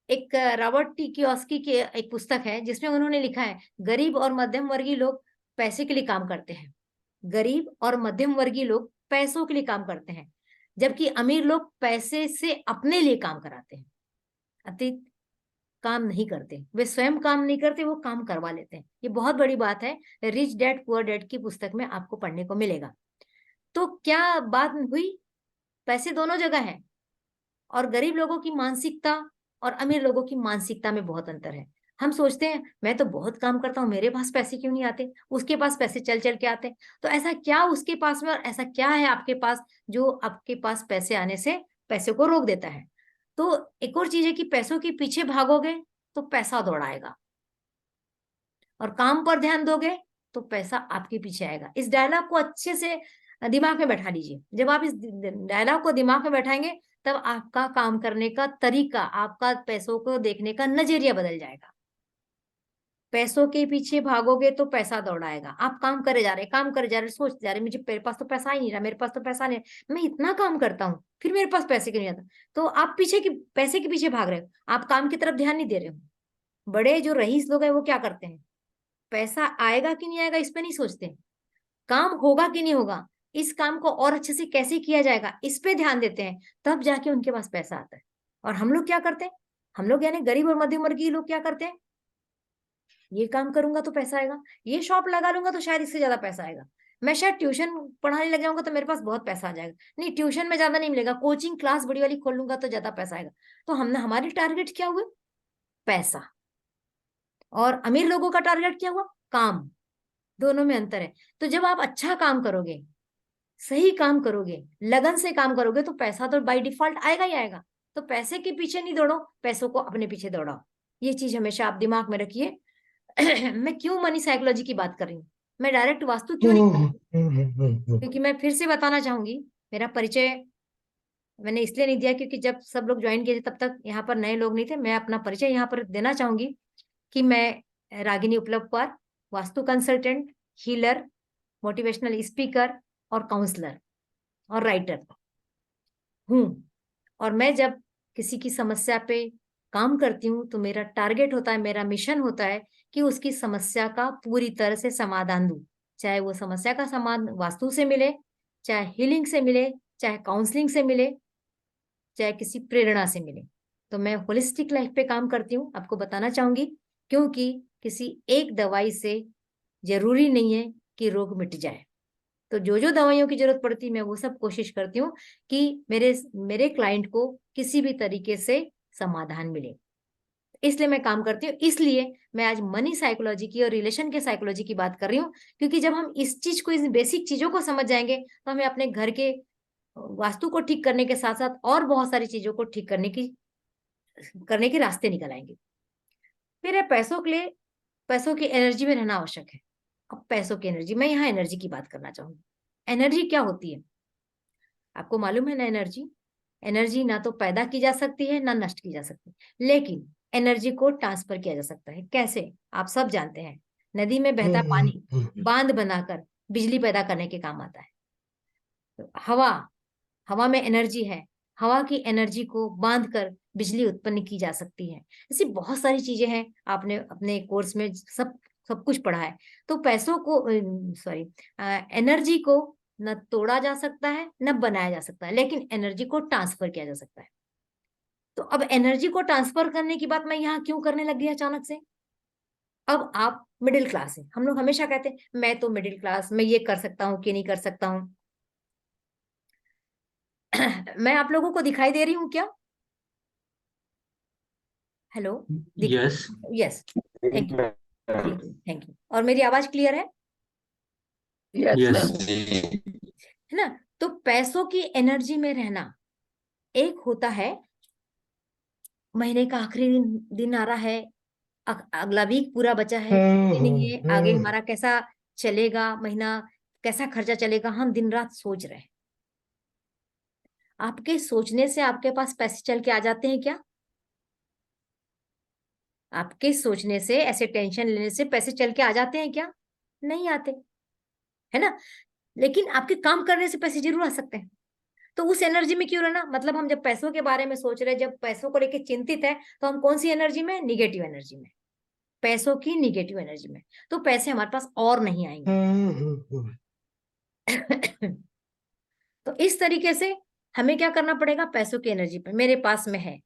Speaker 1: एक रॉबर्ट टी कियोस्की की एक पुस्तक है जिसमें उन्होंने लिखा है, गरीब और मध्यम वर्गीय लोग पैसे के लिए काम करते हैं, गरीब और मध्यम वर्गीय लोग पैसों के लिए काम करते हैं, जबकि अमीर लोग पैसे से अपने लिए काम कराते हैं, अतीत काम नहीं करते, वे स्वयं काम नहीं करते, वो काम करवा लेते हैं। ये बहुत बड़ी बात है, रिच डैड पुअर डैड की पुस्तक में आपको पढ़ने को मिलेगा। तो क्या बात हुई, पैसे दोनों जगह है, और गरीब लोगों की मानसिकता और अमीर लोगों की मानसिकता में बहुत अंतर है। हम सोचते हैं मैं तो बहुत काम करता हूँ, मेरे पास पैसे क्यों नहीं आते, उसके पास पैसे चल चल के आते। तो ऐसा क्या उसके पास में और ऐसा क्या है आपके पास जो आपके पास पैसे आने से पैसे को रोक देता है? तो एक और चीज है कि पैसों के पीछे भागोगे तो पैसा दौड़ाएगा, और काम पर ध्यान दोगे तो पैसा आपके पीछे आएगा। इस डायलॉग को अच्छे से दिमाग में बैठा लीजिए। जब आप इस डायलॉग को दिमाग में बैठाएंगे तब आपका काम करने का तरीका, आपका पैसों को देखने का नजरिया बदल जाएगा। पैसों के पीछे भागोगे तो पैसा दौड़ाएगा। आप काम करे जा रहे, काम करे जा रहे, सोचते जा रहे, मुझे मेरे पास तो पैसा ही नहीं रहा, मेरे पास तो पैसा नहीं, मैं इतना काम करता हूँ फिर मेरे पास पैसे क्यों नहीं आता। तो आप पीछे की पैसे के पीछे भाग रहे हो, आप काम की तरफ ध्यान नहीं दे रहे हो। बड़े जो रईस लोग हैं वो क्या करते हैं, पैसा आएगा कि नहीं आएगा इस पे नहीं सोचते, काम होगा कि नहीं होगा, इस काम को और अच्छे से कैसे किया जाएगा इस पे ध्यान देते हैं, तब जाके उनके पास पैसा आता है। और हम लोग क्या करते हैं, हम लोग यानी गरीब और मध्यम वर्गीय लोग क्या करते हैं, ये काम करूंगा तो पैसा आएगा, ये शॉप लगा लूंगा तो शायद इससे ज्यादा पैसा आएगा, मैं शायद ट्यूशन पढ़ाने लग जाऊंगा तो मेरे पास बहुत पैसा आ जाएगा, नहीं ट्यूशन में ज्यादा नहीं मिलेगा, कोचिंग क्लास बड़ी वाली खोल लूंगा तो ज्यादा पैसा आएगा। तो हमने हमारे टारगेट क्या हुए, पैसा। और अमीर लोगों का टारगेट क्या हुआ, काम। दोनों में अंतर है। तो जब आप अच्छा काम करोगे, सही काम करोगे, लगन से काम करोगे तो पैसा तो बाय डिफॉल्ट आएगा ही आएगा। तो पैसे के पीछे नहीं दौड़ो, पैसों को अपने पीछे दौड़ाओ। ये चीज हमेशा आप दिमाग में रखिए। मैं क्यों मनी साइकोलॉजी की बात कर रही हूँ, मैं डायरेक्ट वास्तु क्यों नहीं, क्योंकि मैं फिर से बताना चाहूंगी, मेरा परिचय मैंने इसलिए नहीं दिया क्योंकि जब सब लोग ज्वाइन किए थे तब तक यहाँ पर नए लोग नहीं थे। मैं अपना परिचय यहाँ पर देना चाहूंगी कि मैं रागिनी उपलब्ध Kaur, vastu consultant, healer, motivational speaker और काउंसलर और राइटर हूँ। और मैं जब किसी की समस्या पे काम करती हूँ तो मेरा टारगेट होता है, मेरा मिशन होता है कि उसकी समस्या का पूरी तरह से समाधान दूं। चाहे वो समस्या का समाधान वास्तु से मिले, चाहे हीलिंग से मिले, चाहे काउंसलिंग से मिले, चाहे किसी प्रेरणा से मिले। तो मैं होलिस्टिक लाइफ पे काम करती हूँ, आपको बताना चाहूंगी, क्योंकि किसी एक दवाई से जरूरी नहीं है कि रोग मिट जाए। तो जो जो दवाइयों की जरूरत पड़ती है मैं वो सब कोशिश करती हूँ कि मेरे मेरे क्लाइंट को किसी भी तरीके से समाधान मिले। इसलिए मैं काम करती हूँ। इसलिए मैं आज मनी साइकोलॉजी की और रिलेशन के साइकोलॉजी की बात कर रही हूँ, क्योंकि जब हम इस चीज को, इस बेसिक चीजों को समझ जाएंगे तो हमें अपने घर के वास्तु को ठीक करने के साथ साथ और बहुत सारी चीजों को ठीक करने के रास्ते निकल आएंगे। फिर है पैसों के लिए, पैसों की एनर्जी में रहना आवश्यक है। अब पैसों की एनर्जी, मैं यहाँ एनर्जी की बात करना चाहूंगी। एनर्जी क्या होती है, आपको मालूम है ना, एनर्जी, एनर्जी ना तो पैदा की जा सकती है ना नष्ट की जा सकती है, लेकिन एनर्जी को ट्रांसफर किया जा सकता है। कैसे? आप सब जानते हैं, नदी में बहता पानी बांध बनाकर बिजली पैदा करने के काम आता है। तो हवा में एनर्जी है, हवा की एनर्जी को बांध कर बिजली उत्पन्न की जा सकती है। ऐसी बहुत सारी चीजें हैं, आपने अपने कोर्स में सब सब कुछ पढ़ा है। तो पैसों को, सॉरी, एनर्जी को न तोड़ा जा सकता है न बनाया जा सकता है, लेकिन एनर्जी को ट्रांसफर किया जा सकता है। तो अब एनर्जी को ट्रांसफर करने की बात मैं यहाँ क्यों करने लगी अचानक से? अब आप मिडिल क्लास है, हम लोग हमेशा कहते हैं मैं तो मिडिल क्लास, मैं ये कर सकता हूँ कि नहीं कर सकता हूँ। मैं आप लोगों को दिखाई दे रही हूँ क्या? Hello?
Speaker 3: Yes.
Speaker 1: Yes, thank you, thank you, thank you. और मेरी आवाज क्लियर है?
Speaker 3: यस।
Speaker 1: है ना? तो पैसों की एनर्जी में रहना, एक होता है महीने का आखिरी दिन आ रहा है, अगला वीक पूरा बचा है, नहीं है आगे हमारा कैसा चलेगा महीना, कैसा खर्चा चलेगा, हम दिन रात सोच रहे हैं। आपके सोचने से आपके पास पैसे चल के आ जाते हैं क्या? आपके सोचने से, ऐसे टेंशन लेने से पैसे चल के आ जाते हैं क्या? नहीं आते, है ना? लेकिन आपके काम करने से पैसे जरूर आ सकते हैं। तो उस एनर्जी में क्यों रहना? मतलब हम जब पैसों के बारे में सोच रहे हैं, जब पैसों को लेकर चिंतित है, तो हम कौन सी एनर्जी में? निगेटिव एनर्जी में, पैसों की निगेटिव एनर्जी में। तो पैसे हमारे पास और नहीं आएंगे। तो इस तरीके से हमें क्या करना पड़ेगा? पैसों की एनर्जी पे, मेरे पास में है।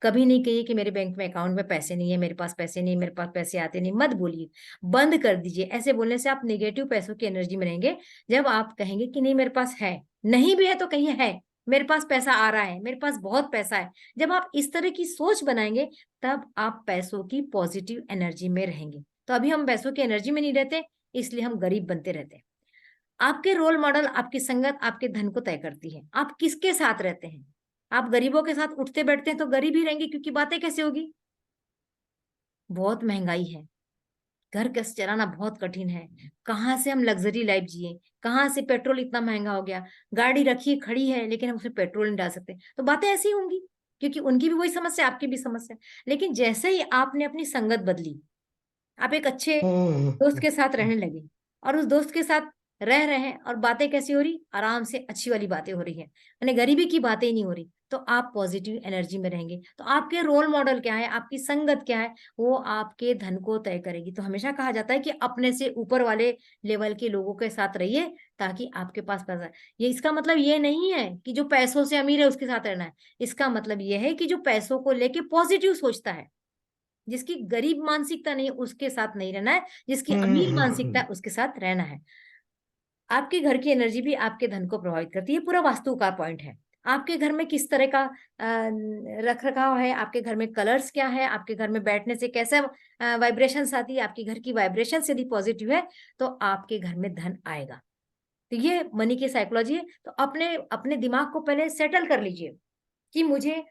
Speaker 1: कभी नहीं कहिए कि मेरे बैंक में अकाउंट में पैसे नहीं है, मेरे पास पैसे नहीं, मेरे पास पैसे आते नहीं, मत बोलिए, बंद कर दीजिए। ऐसे बोलने से आप नेगेटिव पैसों की एनर्जी में रहेंगे। जब आप कहेंगे कि नहीं मेरे पास है, नहीं भी है तो कहिए है, मेरे पास पैसा आ रहा है, मेरे पास बहुत पैसा है। जब आप इस तरह की सोच बनाएंगे, तब आप पैसों की पॉजिटिव एनर्जी में रहेंगे। तो अभी हम पैसों की एनर्जी में नहीं रहते, इसलिए हम गरीब बनते रहते हैं। आपके रोल मॉडल, आपकी संगत आपके धन को तय करती है। आप किसके साथ रहते हैं? आप गरीबों के साथ उठते बैठते हैं तो गरीब ही रहेंगे, क्योंकि बातें कैसे होगी? बहुत महंगाई है, घर कैसे चलाना बहुत कठिन है, कहाँ से हम लग्जरी लाइफ जिए, कहाँ से पेट्रोल इतना महंगा हो गया, गाड़ी रखी खड़ी है लेकिन हम उसमें पेट्रोल नहीं डाल सकते। तो बातें ऐसी होंगी, क्योंकि उनकी भी वही समस्या, आपकी भी समस्या। लेकिन जैसे ही आपने अपनी संगत बदली, आप एक अच्छे दोस्त के साथ रहने लगे, और उस दोस्त के साथ रह रहे हैं, और बातें कैसी हो रही? आराम से अच्छी वाली बातें हो रही है, यानी गरीबी की बातें ही नहीं हो रही। तो आप पॉजिटिव एनर्जी में रहेंगे। तो आपके रोल मॉडल क्या है, आपकी संगत क्या है, वो आपके धन को तय करेगी। तो हमेशा कहा जाता है कि अपने से ऊपर वाले लेवल के लोगों के साथ रहिए, ताकि आपके पास पैसा है। ये इसका मतलब ये नहीं है कि जो पैसों से अमीर है उसके साथ रहना है। इसका मतलब ये है कि जो पैसों को लेके पॉजिटिव सोचता है, जिसकी गरीब मानसिकता नहीं, उसके साथ नहीं रहना है, जिसकी अमीर मानसिकता है उसके साथ रहना है। आपके घर की एनर्जी भी आपके धन को प्रभावित करती है, पूरा वास्तु का पॉइंट है। आपके घर में किस तरह का रख रखाव है, आपके घर में कलर्स क्या है, आपके घर में बैठने से कैसा वाइब्रेशन आती है, आपके घर की वाइब्रेशन यदि पॉजिटिव है तो आपके घर में धन आएगा। तो ये मनी की साइकोलॉजी है। तो अपने अपने दिमाग को पहले सेटल कर लीजिए कि मुझे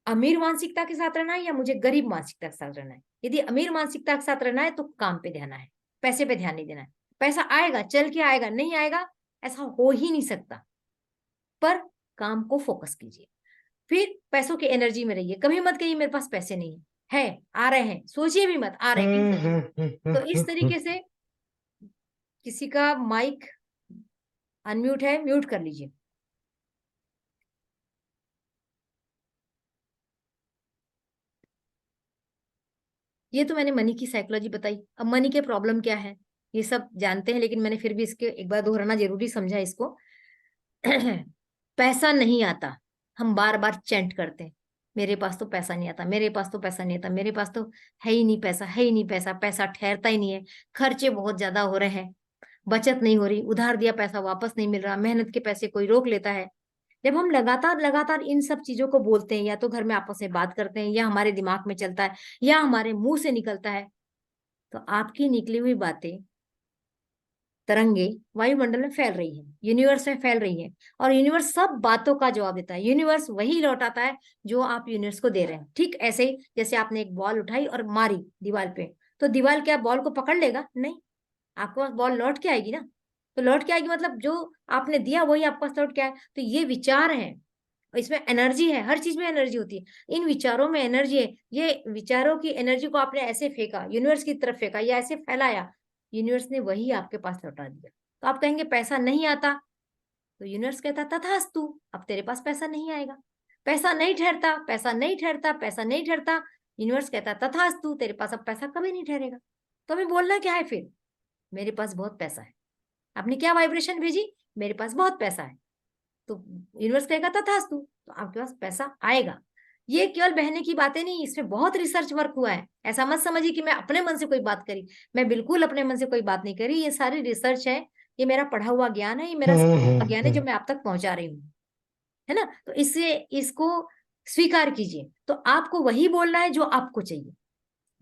Speaker 1: अमीर मानसिकता के साथ रहना है या मुझे गरीब मानसिकता के साथ रहना है। यदि अमीर मानसिकता के साथ रहना है तो काम पे ध्यान है, पैसे पे ध्यान नहीं देना है। पैसा आएगा, चल के आएगा, नहीं आएगा ऐसा हो ही नहीं सकता, पर काम को फोकस कीजिए। फिर पैसों की एनर्जी में रहिए। कभी मत कहिए मेरे पास पैसे नहीं है, आ रहे हैं, सोचिए भी मत, आ रहे हैं। तो इस तरीके से, किसी का माइक अनम्यूट है, म्यूट कर लीजिए। ये तो मैंने मनी की साइकोलॉजी बताई। अब मनी के प्रॉब्लम क्या है ये सब जानते हैं, लेकिन मैंने फिर भी इसके एक बार दोहराना जरूरी समझा इसको। पैसा नहीं आता, हम बार बार चैंट करते हैं, मेरे पास तो पैसा नहीं आता, मेरे पास तो पैसा नहीं आता, मेरे पास तो है ही नहीं पैसा, है ही नहीं पैसा, पैसा ठहरता ही नहीं है, खर्चे बहुत ज्यादा हो रहे हैं, बचत नहीं हो रही, उधार दिया पैसा वापस नहीं मिल रहा, मेहनत के पैसे कोई रोक लेता है। जब हम लगातार लगातार इन सब चीजों को बोलते हैं, या तो घर में आपस में बात करते हैं, या हमारे दिमाग में चलता है, या हमारे मुंह से निकलता है, तो आपकी निकली हुई बातें, तरंगे वायुमंडल में फैल रही है, यूनिवर्स में फैल रही है, और यूनिवर्स सब बातों का जवाब देता है। यूनिवर्स वही लौटाता है जो आप यूनिवर्स को दे रहे हैं। ठीक ऐसे ही जैसे आपने एक बॉल उठाई और मारी दीवार पे, तो दीवार क्या बॉल को पकड़ लेगा? नहीं, आपके पास बॉल लौट के आएगी ना। तो लौट के आएगी मतलब जो आपने दिया वही आपके पास लौट के आए। तो ये विचार है इसमें एनर्जी है, हर चीज में एनर्जी होती है, इन विचारों में एनर्जी है। ये विचारों की एनर्जी को आपने ऐसे फेंका, यूनिवर्स की तरफ फेंका या ऐसे फैलाया, यूनिवर्स ने वही आपके पास लौटा दिया। तो आप कहेंगे पैसा नहीं आता, तो यूनिवर्स कहता तथास्तु, अब तेरे पास पैसा नहीं आएगा। पैसा नहीं ठहरता, पैसा नहीं ठहरता, पैसा नहीं ठहरता, यूनिवर्स कहता तथास्तु, तेरे पास अब पैसा कभी नहीं ठहरेगा। तो हमें बोलना क्या है फिर? मेरे पास बहुत पैसा है। आपने क्या वाइब्रेशन भेजी? मेरे पास बहुत पैसा है। तो यूनिवर्स कहेगा तथास्तु, तो आपके पास पैसा आएगा। ये केवल बहने की बातें नहीं, इसमें बहुत रिसर्च वर्क हुआ है। ऐसा मत समझिए कि मैं अपने मन से कोई बात करी, मैं बिल्कुल अपने मन से कोई बात नहीं करी। ये सारी रिसर्च है, ये मेरा पढ़ा हुआ ज्ञान है, ये मेरा ज्ञान है जो मैं आप तक पहुंचा रही हूँ, है ना। तो इससे इसको स्वीकार कीजिए। तो आपको वही बोलना है जो आपको चाहिए।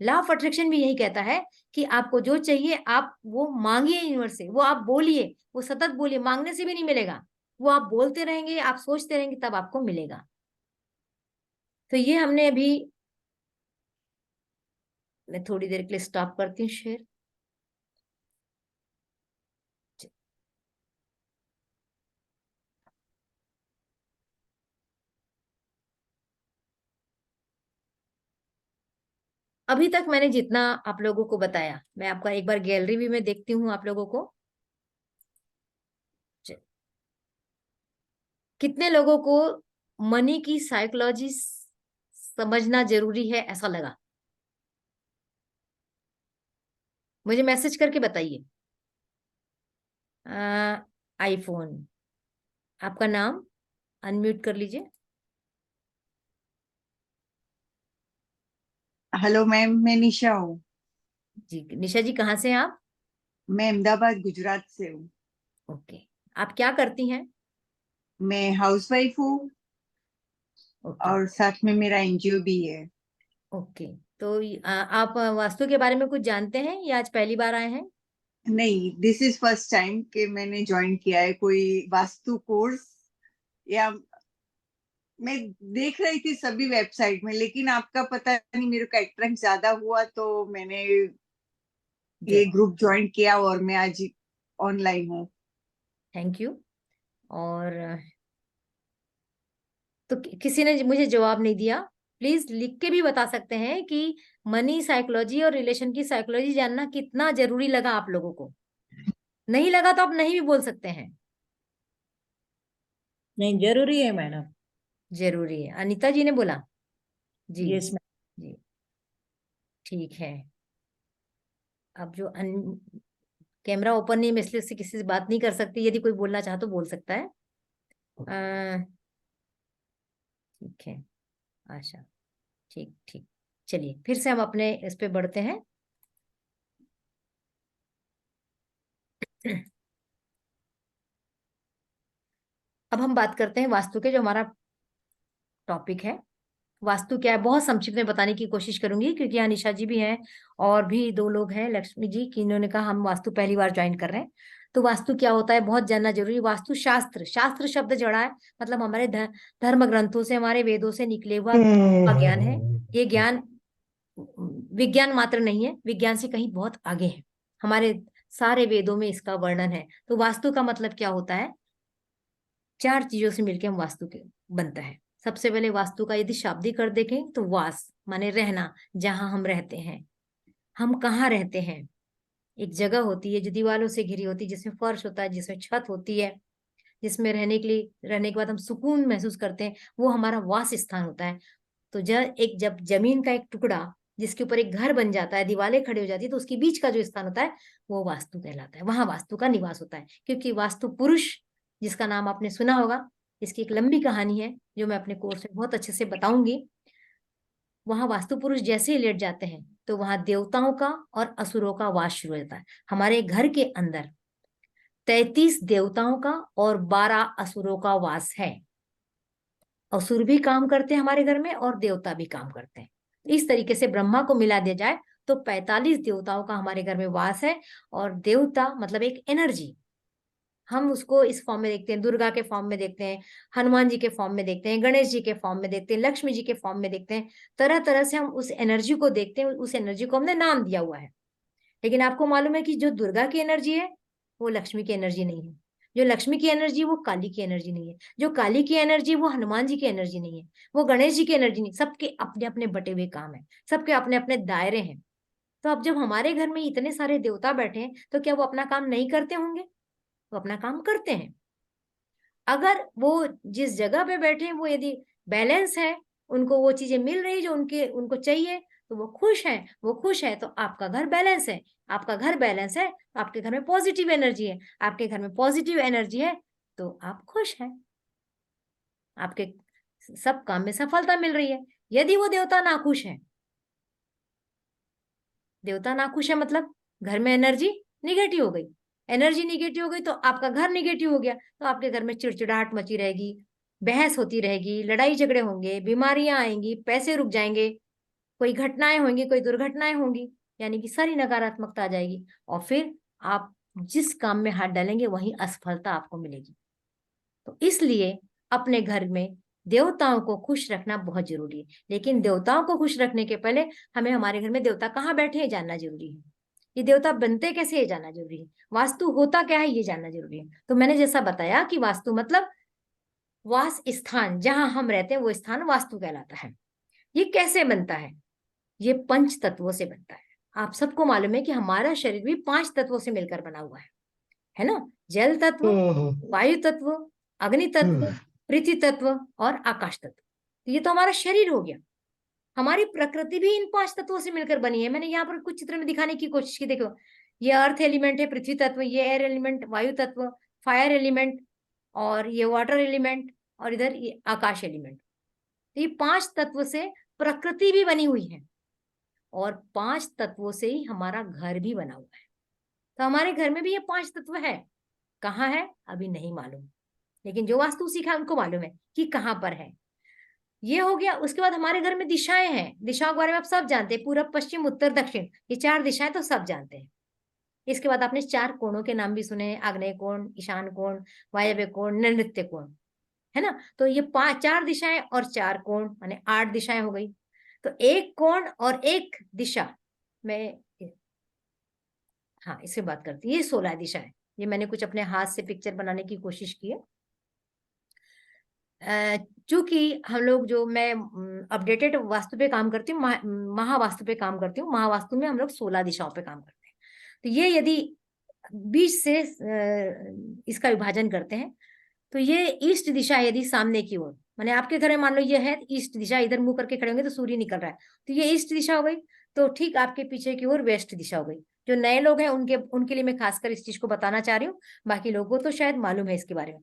Speaker 1: लॉ ऑफ अट्रैक्शन भी यही कहता है कि आपको जो चाहिए आप वो मांगिए यूनिवर्स से, वो आप बोलिए, वो सतत बोलिए, मांगने से भी नहीं मिलेगा, वो आप बोलते रहेंगे, आप सोचते रहेंगे, तब आपको मिलेगा। तो ये हमने अभी, मैं थोड़ी देर के लिए स्टॉप करती हूँ शेयर। अभी तक मैंने जितना आप लोगों को बताया, मैं आपका एक बार गैलरी भी मैं देखती हूँ आप लोगों को। कितने लोगों को मनी की साइकोलॉजी समझना जरूरी है ऐसा लगा? मुझे मैसेज करके बताइए। आईफोन, आपका नाम अनम्यूट कर लीजिए।
Speaker 4: हेलो मैम, मैं निशा हूँ।
Speaker 1: जी निशा जी, कहाँ से हैं आप?
Speaker 4: मैं अहमदाबाद गुजरात से हूँ।
Speaker 1: ओके, आप क्या करती हैं?
Speaker 4: मैं हाउसवाइफ हूँ
Speaker 1: ओके।
Speaker 4: और साथ में मेरा एनजीओ भी है।
Speaker 1: ओके, तो आप वास्तु के बारे में कुछ जानते हैं या आज पहली बार आए हैं?
Speaker 4: नहीं, दिस इज फर्स्ट टाइम कि मैंने ज्वाइन किया है कोई वास्तु कोर्स। या मैं देख रही थी सभी वेबसाइट में, लेकिन आपका पता नहीं मेरे को अट्रैक्ट ज्यादा हुआ तो मैंने ये
Speaker 1: जरूर,
Speaker 4: ग्रुप ज्वाइन किया और मैं आज ऑनलाइन हूँ।
Speaker 1: Thank you. और तो किसी ने मुझे जवाब नहीं दिया। प्लीज लिख के भी बता सकते हैं कि मनी साइकोलॉजी और रिलेशन की साइकोलॉजी जानना कितना जरूरी लगा आप लोगों को। नहीं लगा तो आप नहीं भी बोल सकते हैं।
Speaker 2: नहीं, जरूरी है मैडम।
Speaker 1: जरूरी है, अनीता जी ने बोला। जी
Speaker 2: यस मैम।
Speaker 1: जी, ठीक है। अब जो कैमरा ओपन नहीं है, मैं इसलिए से किसी से बात नहीं कर सकती। यदि कोई बोलना चाहे तो बोल सकता है। ठीक है, आशा, ठीक ठीक। चलिए फिर से हम अपने इस पे बढ़ते हैं। अब हम बात करते हैं वास्तु के, जो हमारा टॉपिक है। वास्तु क्या है बहुत संक्षिप्त में बताने की कोशिश करूंगी, क्योंकि यहाँ निशा जी भी हैं और भी दो लोग हैं, लक्ष्मी जी, कि इन्होंने कहा हम वास्तु पहली बार ज्वाइन कर रहे हैं। तो वास्तु क्या होता है बहुत जानना जरूरी। वास्तु शास्त्र, शास्त्र शब्द जड़ा है, मतलब हमारे धर्म ग्रंथों से, हमारे वेदों से निकले हुआ ज्ञान है। ये ज्ञान विज्ञान मात्र नहीं है, विज्ञान से कहीं बहुत आगे है। हमारे सारे वेदों में इसका वर्णन है। तो वास्तु का मतलब क्या होता है? चार चीजों से मिलकर हम वास्तु के बनता है। सबसे पहले वास्तु का यदि शाब्दिक अर्थ देखें तो वास माने रहना, जहां हम रहते हैं। हम कहाँ रहते हैं? एक जगह होती है जो दीवारों से घिरी होती है, जिसमें फर्श होता है, जिसमें छत होती है, जिसमें रहने के लिए, रहने के बाद हम सुकून महसूस करते हैं, वो हमारा वास स्थान होता है। तो जब जमीन का एक टुकड़ा जिसके ऊपर एक घर बन जाता है, दीवारें खड़ी हो जाती है, तो उसके बीच का जो स्थान होता है वो वास्तु कहलाता है। वहां वास्तु का निवास होता है। क्योंकि वास्तु पुरुष, जिसका नाम आपने सुना होगा, इसकी एक लंबी कहानी है जो मैं अपने कोर्स में बहुत अच्छे से बताऊंगी। वहां वास्तु पुरुष जैसे ही लेट जाते हैं तो वहां देवताओं का और असुरों का वास शुरू हो जाता है। हमारे घर के अंदर 33 देवताओं का और 12 असुरों का वास है। असुर भी काम करते हैं हमारे घर में और देवता भी काम करते हैं। इस तरीके से ब्रह्मा को मिला दिया जाए तो 45 देवताओं का हमारे घर में वास है। और देवता मतलब एक एनर्जी, हम उसको इस फॉर्म में देखते हैं, दुर्गा के फॉर्म में देखते हैं, हनुमान जी के फॉर्म में देखते हैं, गणेश जी के फॉर्म में देखते हैं, लक्ष्मी जी के फॉर्म में देखते हैं। तरह तरह से हम उस एनर्जी को देखते हैं, उस एनर्जी को हमने नाम दिया हुआ है। लेकिन आपको मालूम है कि जो दुर्गा की एनर्जी है वो लक्ष्मी की एनर्जी नहीं है। जो लक्ष्मी की एनर्जी वो काली की एनर्जी नहीं है, जो काली की एनर्जी वो हनुमान जी की एनर्जी नहीं है, वो गणेश जी की एनर्जी नहीं। सबके अपने अपने बटे हुए काम है, सबके अपने अपने दायरे हैं। तो अब जब हमारे घर में इतने सारे देवता बैठे हैं तो क्या वो अपना काम नहीं करते होंगे? वो अपना काम करते हैं। अगर वो जिस जगह पे बैठे हैं वो यदि बैलेंस है, उनको वो चीजें मिल रही जो उनको चाहिए, तो वो खुश हैं। वो खुश है तो आपका घर बैलेंस है। आपका घर बैलेंस है तो आपके घर में पॉजिटिव एनर्जी है। आपके घर में पॉजिटिव एनर्जी है तो आप खुश हैं, आपके सब काम में सफलता मिल रही है। यदि वो देवता नाखुश है, देवता नाखुश है मतलब घर में एनर्जी निगेटिव हो गई। एनर्जी निगेटिव हो गई तो आपका घर निगेटिव हो गया, तो आपके घर में चिड़चिड़ाहट मची रहेगी, बहस होती रहेगी, लड़ाई झगड़े होंगे, बीमारियां आएंगी, पैसे रुक जाएंगे, कोई घटनाएं होंगी, कोई दुर्घटनाएं होंगी, यानी कि सारी नकारात्मकता आ जाएगी। और फिर आप जिस काम में हाथ डालेंगे वहीं असफलता आपको मिलेगी। तो इसलिए अपने घर में देवताओं को खुश रखना बहुत जरूरी है। लेकिन देवताओं को खुश रखने के पहले हमें हमारे घर में देवता कहाँ बैठे हैं जानना जरूरी है। ये देवता बनते कैसे ये जानना जरूरी है। वास्तु होता क्या है ये जानना जरूरी है। तो मैंने जैसा बताया कि वास्तु मतलब वास स्थान, जहां हम रहते हैं वो स्थान वास्तु कहलाता है। ये कैसे बनता है? ये पंच तत्वों से बनता है। आप सबको मालूम है कि हमारा शरीर भी 5 तत्वों से मिलकर बना हुआ है ना? जल तत्व, वायु तत्व, अग्नि तत्व, पृथ्वी तत्व और आकाश तत्व। तो ये तो हमारा शरीर हो गया। हमारी प्रकृति भी इन 5 तत्वों से मिलकर बनी है। मैंने यहाँ पर कुछ चित्र में दिखाने की कोशिश की। देखो, ये अर्थ एलिमेंट है, पृथ्वी तत्व, ये एयर एलिमेंट, वायु तत्व, फायर एलिमेंट, और ये वाटर एलिमेंट, और इधर ये आकाश एलिमेंट। तो ये 5 तत्व से प्रकृति भी बनी हुई है, और 5 तत्वों से ही हमारा घर भी बना हुआ है। तो हमारे घर में भी ये 5 तत्व है। कहाँ है अभी नहीं मालूम, लेकिन जो वास्तु सीखा है उनको मालूम है कि कहाँ पर है। ये हो गया। उसके बाद हमारे घर में दिशाएं हैं। दिशाओं के बारे में आप सब जानते हैं, पूरब, पश्चिम, उत्तर, दक्षिण, ये 4 दिशाएं तो सब जानते हैं। इसके बाद आपने 4 कोणों के नाम भी सुने हैं, आग्नेय कोण, ईशान कोण, वायव्य कोण, नैऋत्य कोण, है ना? तो ये 4 दिशाएं और 4 कोण माने 8 दिशाएं हो गई। तो एक कोण और एक दिशा में, हाँ इससे बात करती है, ये 16 दिशाएं। ये मैंने कुछ अपने हाथ से पिक्चर बनाने की कोशिश की है। चूंकि हम लोग, जो मैं अपडेटेड वास्तु पे काम करती हूँ, महावास्तु पे काम करती हूँ। महावास्तु में हम लोग 16 दिशाओं पे काम करते हैं। तो ये यदि बीच से इसका विभाजन करते हैं, तो ये ईस्ट दिशा यदि सामने की ओर, माने आपके घर में मान लो ये है ईस्ट दिशा, इधर मुंह करके खड़े होंगे तो सूर्य निकल रहा है, तो ये ईस्ट दिशा हो गई। तो ठीक आपके पीछे की ओर वेस्ट दिशा हो गई। जो नए लोग हैं उनके लिए मैं खासकर इस चीज को बताना चाह रही हूँ, बाकी लोगों को तो शायद मालूम है इसके बारे में।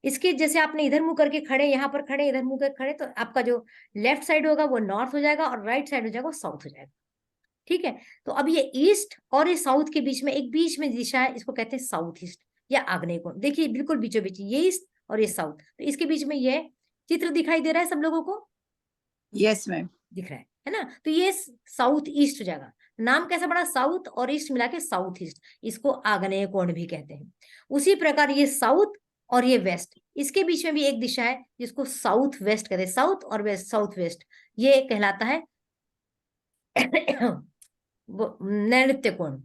Speaker 1: इसके जैसे आपने इधर मुंह करके खड़े, यहाँ पर खड़े, इधर मुंह करके खड़े, तो आपका जो लेफ्ट साइड होगा वो नॉर्थ हो जाएगा, और राइट साइड हो जाएगा वो साउथ हो जाएगा। ठीक है? तो अब ये ईस्ट और ये साउथ के बीच में एक बीच में दिशा है, इसको कहते हैं साउथ ईस्ट या आग्नेय कोण। देखिए बिल्कुल बीचों बीच ये ईस्ट और ये साउथ, तो इसके बीच में ये चित्र दिखाई दे रहा है सब लोगों को?
Speaker 4: Yes ma'am.
Speaker 1: दिख रहा है ना? तो ये साउथ ईस्ट हो जाएगा। नाम कैसा बड़ा, साउथ और ईस्ट मिला के साउथ ईस्ट, इसको आग्नेय कोण भी कहते हैं। उसी प्रकार ये साउथ और ये वेस्ट, इसके बीच में भी एक दिशा है जिसको साउथ वेस्ट कहते हैं। साउथ और वेस्ट, साउथ वेस्ट, ये कहलाता है नैऋत्य कोण,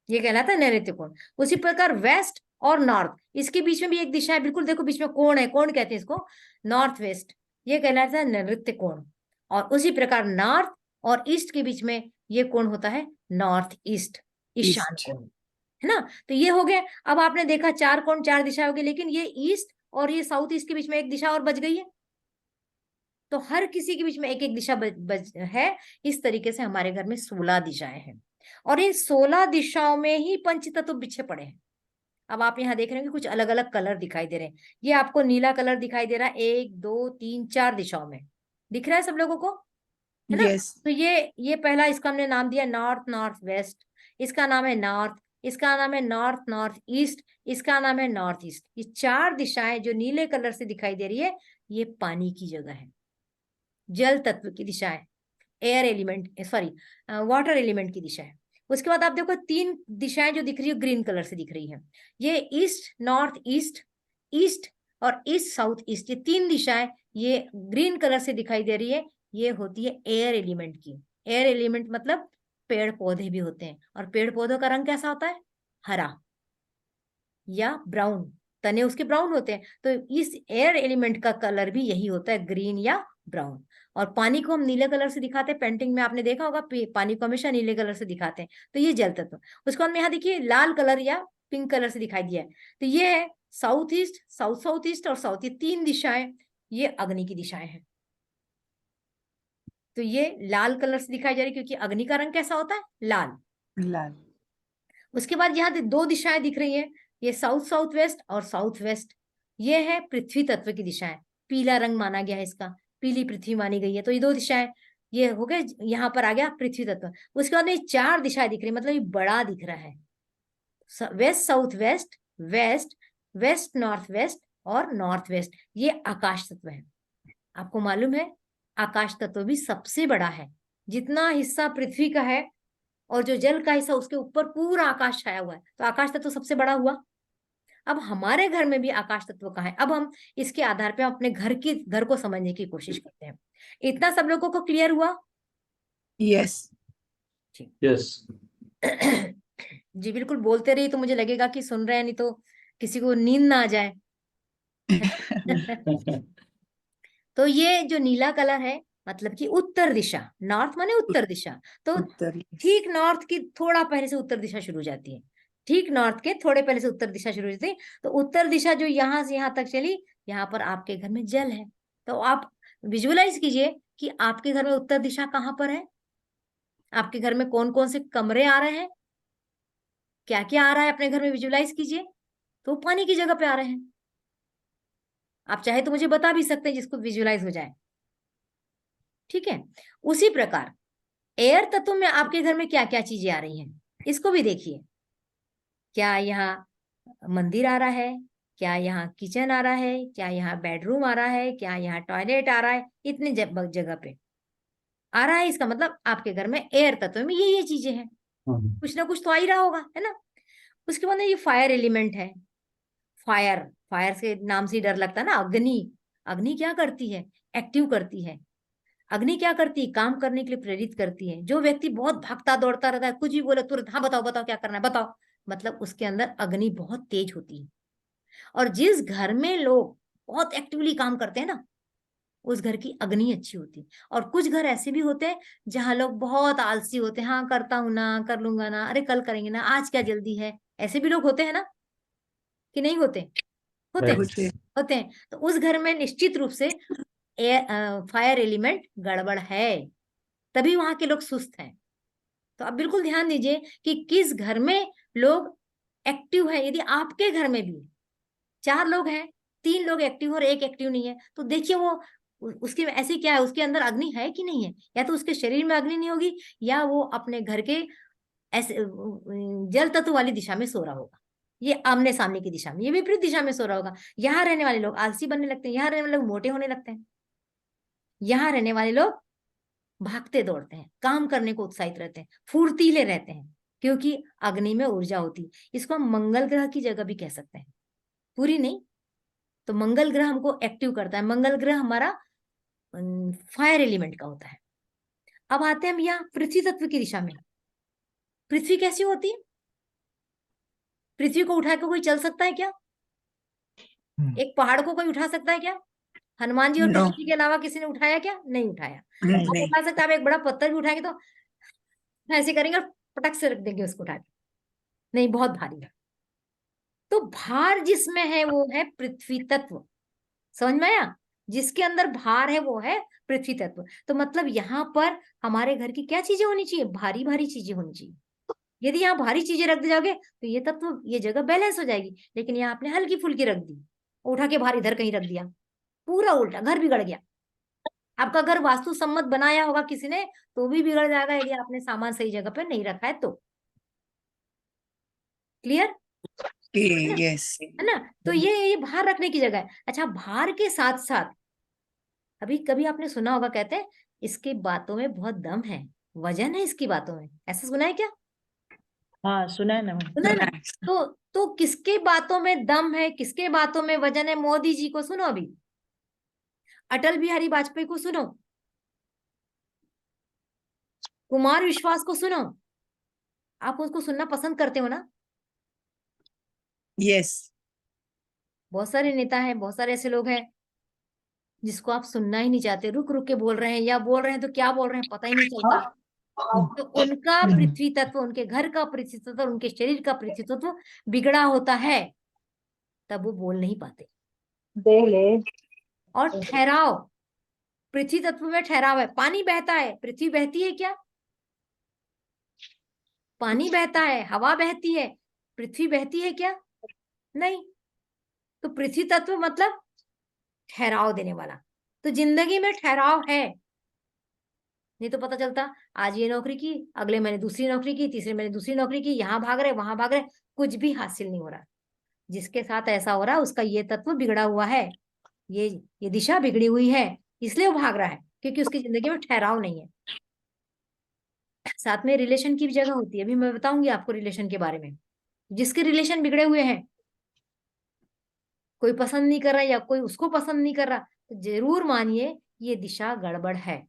Speaker 1: ये कहलाता है नैऋत्य कोण। उसी प्रकार वेस्ट और नॉर्थ, इसके बीच में भी एक दिशा है, बिल्कुल देखो बीच में कोण है, कोण कहते हैं इसको, नॉर्थ वेस्ट, ये कहलाता है नैऋत्य कोण। और उसी प्रकार नॉर्थ और ईस्ट के बीच में ये कोण होता है नॉर्थ ईस्ट, ईशान कोण, है ना? तो ये हो गया। अब आपने देखा 4 कोण 4 दिशा हो गई, लेकिन ये ईस्ट और ये साउथ ईस्ट के बीच में एक दिशा और बच गई है। तो हर किसी के बीच में एक एक दिशा है। इस तरीके से हमारे घर में 16 दिशाएं हैं, और इन 16 दिशाओं में ही पंचतत्व बिछे पड़े हैं। अब आप यहाँ देख रहे हैं कि कुछ अलग अलग कलर दिखाई दे रहे हैं। ये आपको नीला कलर दिखाई दे रहा है 1 2 3 4 दिशाओं में, दिख रहा है सब लोगों को, है ना?
Speaker 4: Yes.
Speaker 1: तो ये पहला, इसका हमने नाम दिया नॉर्थ नॉर्थ वेस्ट, इसका नाम है नॉर्थ, इसका नाम है नॉर्थ नॉर्थ ईस्ट, इसका नाम है नॉर्थ ईस्ट। ये 4 दिशाएं जो नीले कलर से दिखाई दे रही है, ये पानी की जगह है, जल तत्व की दिशा है, air element, sorry water element की दिशा है। उसके बाद आप देखो 3 दिशाएं जो दिख रही है ग्रीन कलर से दिख रही है, ये ईस्ट नॉर्थ ईस्ट, ईस्ट और ईस्ट साउथ ईस्ट, ये 3 दिशाएं ये ग्रीन कलर से दिखाई दे रही है, ये होती है एयर एलिमेंट की। एयर एलिमेंट मतलब पेड़ पौधे भी होते हैं, और पेड़ पौधों का रंग कैसा होता है? हरा। या ब्राउन, तने उसके ब्राउन होते हैं। तो इस एयर एलिमेंट का कलर भी यही होता है, ग्रीन या ब्राउन। और पानी को हम नीले कलर से दिखाते हैं, पेंटिंग में आपने देखा होगा पानी को हमेशा नीले कलर से दिखाते हैं, तो ये जल तत्व। उसके बाद में यहाँ देखिए लाल कलर या पिंक कलर से दिखाई दिया है, तो ये है south east, south south east और साउथ, ये 3 दिशाएं, ये अग्नि की दिशाएं हैं। तो ये लाल कलर से दिखाई जा रही है क्योंकि अग्नि का रंग कैसा होता है, लाल।
Speaker 2: लाल।
Speaker 1: उसके बाद यहाँ 2 दिशाएं दिख रही हैं, ये साउथ साउथ वेस्ट और साउथ वेस्ट, ये है पृथ्वी तत्व की दिशाएं, पीला रंग माना गया है इसका, पीली पृथ्वी मानी गई है। तो ये 2 दिशाएं, ये हो गए, यहाँ पर आ गया पृथ्वी तत्व। उसके बाद में 4 दिशाएं दिख रही, मतलब ये बड़ा दिख रहा है, west south west, west, west north west और नॉर्थ वेस्ट, ये आकाश तत्व है। आपको मालूम है आकाश तत्व भी सबसे बड़ा है, जितना हिस्सा पृथ्वी का है और जो जल का हिस्सा उसके ऊपर पूरा आकाश छाया हुआ है, तो आकाश तत्व सबसे बड़ा हुआ। अब हमारे घर में भी आकाश तत्व कहाँ है, अब हम इसके आधार पे अपने घर को समझने की कोशिश करते हैं। इतना सब लोगों को क्लियर हुआ?
Speaker 2: यस।
Speaker 5: यस।
Speaker 1: जी बिल्कुल, बोलते रहिए तो मुझे लगेगा कि सुन रहे हैं, नहीं तो किसी को नींद ना आ जाए। तो ये जो नीला कलर है मतलब कि उत्तर दिशा, नॉर्थ माने उत्तर दिशा, तो
Speaker 2: उत्तर।
Speaker 1: ठीक नॉर्थ की थोड़ा पहले से उत्तर दिशा शुरू हो जाती है, ठीक नॉर्थ के थोड़े पहले से उत्तर दिशा शुरू हो जाती है। तो उत्तर दिशा जो यहाँ से यहाँ तक चली, यहाँ पर आपके घर में जल है। तो आप विजुअलाइज कीजिए कि आपके घर में उत्तर दिशा कहाँ पर है, आपके घर में कौन कौन से कमरे आ रहे हैं, क्या क्या आ रहा है अपने घर में, विजुअलाइज कीजिए। तो पानी की जगह पे आ रहे हैं। आप चाहे तो मुझे बता भी सकते हैं जिसको विजुअलाइज हो जाए, ठीक है। उसी प्रकार एयर तत्व में आपके घर में क्या क्या चीजें आ रही हैं, इसको भी देखिए। क्या यहाँ मंदिर आ रहा है, क्या यहाँ किचन आ रहा है, क्या यहाँ बेडरूम आ रहा है, क्या यहाँ टॉयलेट आ रहा है, इतने जगह पे आ रहा है, इसका मतलब आपके घर में एयर तत्व में ये चीजें हैं, कुछ ना कुछ तो आ ही रहा होगा, है ना। उसके बाद ये फायर एलिमेंट है। फायर, फायर से नाम से ही डर लगता है ना, अग्नि। अग्नि क्या करती है, एक्टिव करती है। अग्नि क्या करती है, काम करने के लिए प्रेरित करती है। जो व्यक्ति बहुत भागता दौड़ता रहता है, कुछ भी बोले तुरंत हाँ बताओ बताओ क्या करना है बताओ, मतलब उसके अंदर अग्नि बहुत तेज होती है। और जिस घर में लोग बहुत एक्टिवली काम करते हैं ना, उस घर की अग्नि अच्छी होती है। और कुछ घर ऐसे भी होते हैं जहां लोग बहुत आलसी होते हैं, हाँ करता हूं ना, कर लूंगा ना, अरे कल करेंगे ना, आज क्या जल्दी है, ऐसे भी लोग होते हैं ना, कि नहीं होते? होते हैं, होते हैं। तो उस घर में निश्चित रूप से फायर एलिमेंट गड़बड़ है, तभी वहां के लोग सुस्त हैं। तो आप बिल्कुल ध्यान दीजिए कि किस घर में लोग एक्टिव है। यदि आपके घर में भी 4 लोग हैं, 3 लोग एक्टिव और 1 एक्टिव नहीं है, तो देखिए वो उसके ऐसे क्या है, उसके अंदर अग्नि है कि नहीं है। या तो उसके शरीर में अग्नि नहीं होगी, या वो अपने घर के ऐसे जल तत्व वाली दिशा में सो रहा होगा, ये आमने सामने की दिशा में, ये विपरीत दिशा में सो रहा होगा। यहाँ रहने वाले लोग आलसी बनने लगते हैं, यहाँ रहने वाले लोग मोटे होने लगते हैं, यहाँ रहने वाले लोग भागते दौड़ते हैं, काम करने को उत्साहित रहते हैं, फुर्तीले रहते हैं, क्योंकि अग्नि में ऊर्जा होती है। इसको हम मंगल ग्रह की जगह भी कह सकते हैं, पूरी नहीं तो मंगल ग्रह हमको एक्टिव करता है। मंगल ग्रह हमारा फायर एलिमेंट का होता है। अब आते हैं हम यहाँ पृथ्वी तत्व की दिशा में। पृथ्वी कैसी होती है, पृथ्वी को उठा के कोई चल सकता है क्या? एक पहाड़ को कोई उठा सकता है क्या? हनुमान जी और कृष्ण जी के अलावा किसी ने उठाया क्या? नहीं उठाया। आप उठा सकते, आप एक बड़ा पत्थर भी उठाएंगे तो ऐसे करेंगे और पटक से रख देंगे उसको उठा के, नहीं बहुत भारी है। तो भार जिसमें है वो है पृथ्वी तत्व, समझ में आया? जिसके अंदर भार है वो है पृथ्वी तत्व। तो मतलब यहाँ पर हमारे घर की क्या चीजें होनी चाहिए, भारी भारी चीजें होनी चाहिए। यदि यहाँ भारी चीजें रख दी जाओगे तो ये तत्व, ये जगह बैलेंस हो जाएगी। लेकिन यहाँ आपने हल्की फुल्की रख दी, उठा के भार इधर कहीं रख दिया, पूरा उल्टा, घर बिगड़ गया। आपका घर वास्तु सम्मत बनाया होगा किसी ने, तो भी बिगड़ जाएगा यदि आपने सामान सही जगह पर नहीं रखा है तो। क्लियर?
Speaker 2: यस।
Speaker 1: है ना। तो ये भार रखने की जगह है। अच्छा, भार के साथ साथ अभी कभी आपने सुना होगा, कहते हैं इसके बातों में बहुत दम है, वजन है इसकी बातों में, ऐसा सुना है क्या?
Speaker 6: हाँ सुना है ना।
Speaker 1: सुना है ना। तो किसके बातों में दम है, किसके बातों में वजन है? मोदी जी को सुनो, अभी अटल बिहारी वाजपेयी को सुनो, कुमार विश्वास को सुनो। आप उसको सुनना पसंद करते हो ना?
Speaker 4: यस।
Speaker 1: बहुत सारे नेता हैं, बहुत सारे ऐसे लोग हैं जिसको आप सुनना ही नहीं चाहते, रुक रुक के बोल रहे हैं, या बोल रहे हैं तो क्या बोल रहे हैं पता ही नहीं चलता। तो उनका पृथ्वी तत्व, उनके घर का पृथ्वी तत्व, उनके शरीर का पृथ्वी तत्व बिगड़ा होता है, तब वो बोल नहीं पाते। और ठहराव, पृथ्वी तत्व में ठहराव है। पानी बहता है, पृथ्वी बहती है क्या? पानी बहता है, हवा बहती है, पृथ्वी बहती है क्या? नहीं। तो पृथ्वी तत्व मतलब ठहराव देने वाला। तो जिंदगी में ठहराव है, नहीं तो पता चलता आज ये नौकरी की, अगले महीने दूसरी नौकरी की, तीसरे महीने दूसरी नौकरी की, यहाँ भाग रहे वहां भाग रहे, कुछ भी हासिल नहीं हो रहा। जिसके साथ ऐसा हो रहा है उसका ये तत्व बिगड़ा हुआ है, ये दिशा बिगड़ी हुई है, इसलिए वो भाग रहा है, क्योंकि उसकी जिंदगी में ठहराव नहीं है। साथ में रिलेशन की भी जगह होती है, अभी मैं बताऊंगी आपको रिलेशन के बारे में। जिसके रिलेशन बिगड़े हुए हैं, कोई पसंद नहीं कर रहा या कोई उसको पसंद नहीं कर रहा, तो जरूर मानिए ये दिशा गड़बड़ है।